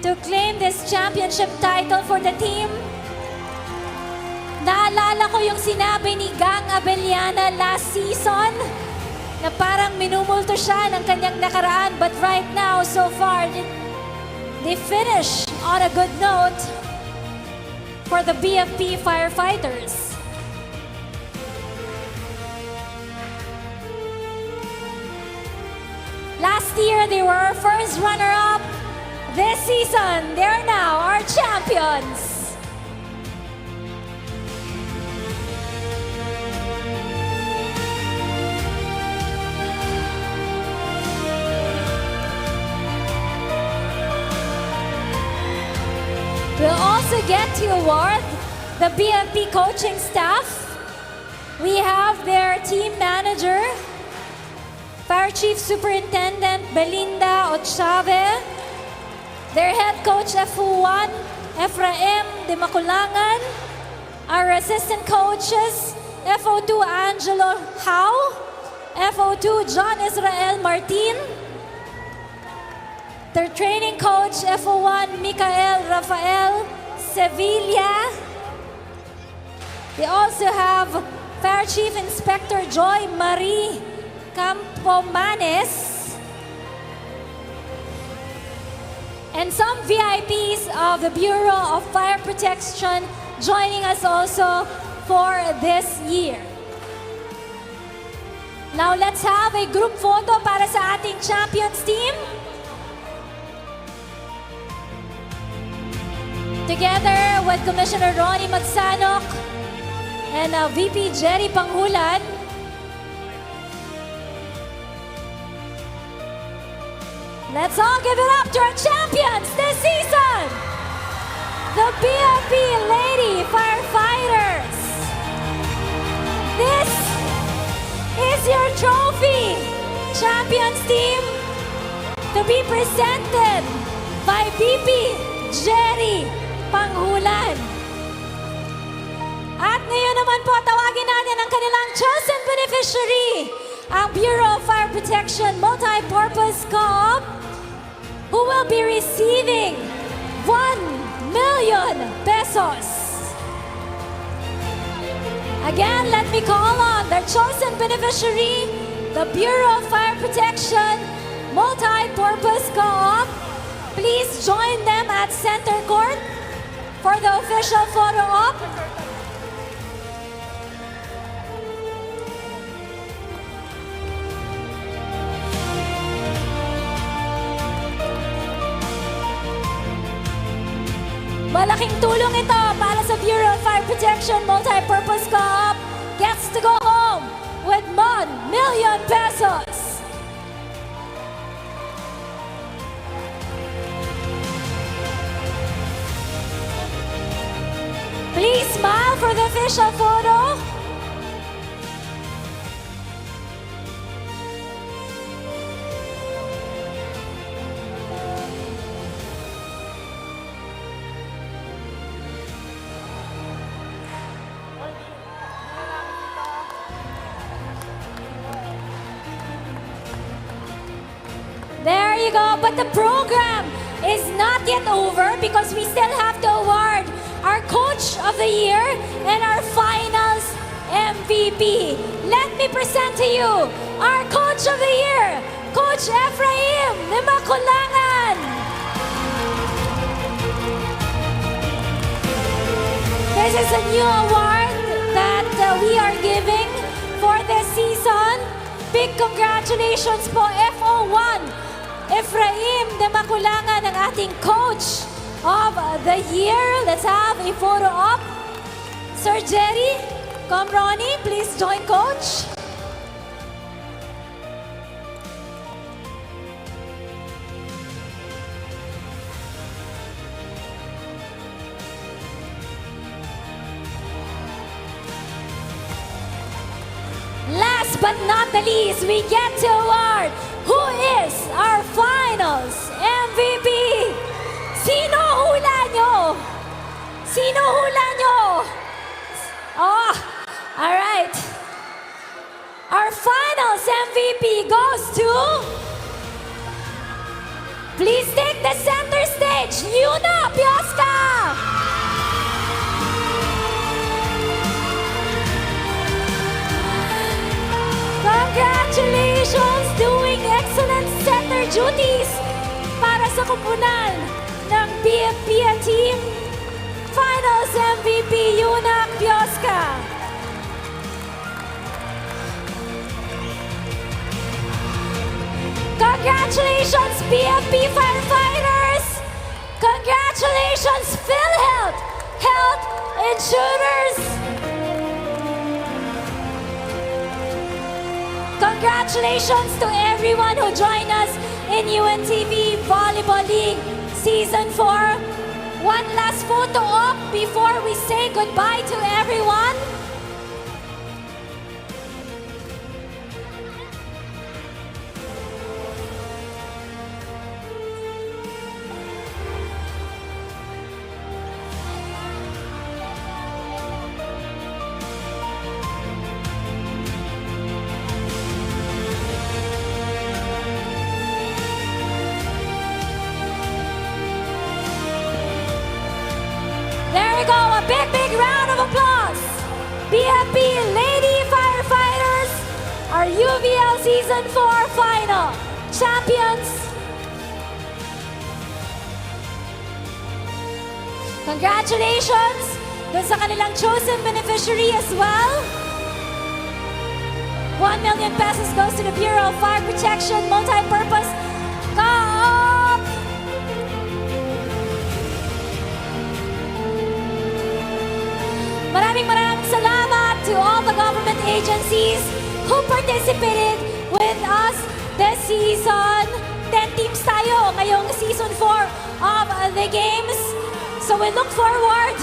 to claim this championship title for the team. Naalala ko yung sinabi ni Gang Abeliana last season na parang minumulto siya ng kanyang nakaraan, but right now, so far, they finish on a good note for the BFP Firefighters. Last year, they were our first runner-up. This season, they're now our champions. We'll also get to award the BFP coaching staff. We have their team manager, Fire Chief Superintendent Belinda Ochave, their head coach FO1, Efraim de Maculangan, our assistant coaches, FO2 Angelo Howe, FO2 John Israel Martin, their training coach FO1 Michael Rafael Sevilla. They also have Fire Chief Inspector Joy Marie Campomanes and some VIPs of the Bureau of Fire Protection joining us also for this year. Now let's have a group photo para sa ating champions team. Together with Commissioner Ronnie Magsanok and VP Jerry Panghulan. Let's all give it up to our champions this season, the BFP Lady Firefighters. This is your trophy, champions team, to be presented by VP Jerry Panghulan. At ngayon naman po, tawagin natin ang kanilang chosen beneficiary, ang Bureau of Fire Protection Multi-Purpose Co-op, who will be receiving 1 million pesos. Again, let me call on their chosen beneficiary, the Bureau of Fire Protection Multi-Purpose Co-op. Please join them at Center Court for the official photo op. Malaking tulong ito para sa Bureau of Fire Protection Multi-Purpose Co-op gets to go home with 1 million pesos. Please smile for the official photo. There you go, but the program is not yet over because we still have to award our Coach of the Year and our Finals MVP. Let me present to you our Coach of the Year, Coach Efraim de Maculangan. This is a new award that we are giving for this season. Big congratulations po, FO1. Efraim de Maculangan, ang ating Coach of the Year. Let's have a photo op. Sir Jerry, come Ronnie, please join Coach. Last but not the least, we get to award who is our Finals MVP. Sino hula nyo? Sino hula nyo? Oh, all right. Our Finals MVP goes to... Please take the center stage. Yuna Pioska! Congratulations! Doing excellent center duties para sa kupunan ng BFP team. Finals MVP, Yuna Pioska. Congratulations, BFP Firefighters! Congratulations, PhilHealth, Health Insurers! Congratulations to everyone who joined us in UNTV Volleyball League Season 4. One last photo op before we say goodbye to everyone. There we go, a big round of applause. BFP Lady Firefighters, our UVL Season 4 final champions. Congratulations dun sa kanilang chosen beneficiary as well. 1 million pesos goes to the Bureau of Fire Protection Multi-Purpose Co-op. Maraming salamat to all the government agencies who participated with us this season. 10 teams tayo ngayong season 4 of the games. So we look forward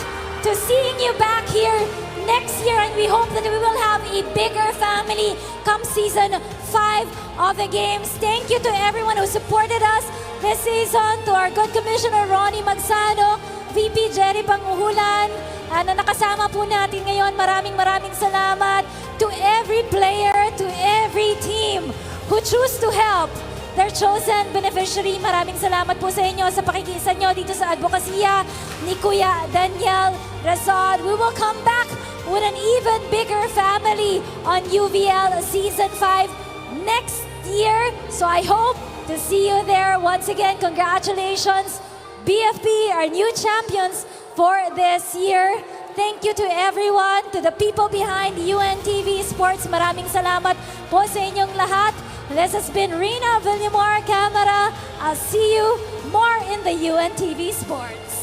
to seeing you back here next year, and we hope that we will have a bigger family come season 5 of the games. Thank you to everyone who supported us this season, to our good commissioner Ronnie Magsano, VP Jerry Panguhulan, na nakasama po natin ngayon. Maraming salamat to every player, to every team who choose to help their chosen beneficiary. Maraming salamat po sa inyo sa pakikiisa nyo dito sa advokasya ni Kuya Daniel Razad. We will come back with an even bigger family on UVL Season 5 next year. So I hope to see you there. Once again, congratulations, BFP, our new champions for this year. Thank you to everyone, to the people behind UNTV Sports. Maraming salamat po sa inyong lahat. This has been Rina Villamor Camera. I'll see you more in the UNTV Sports.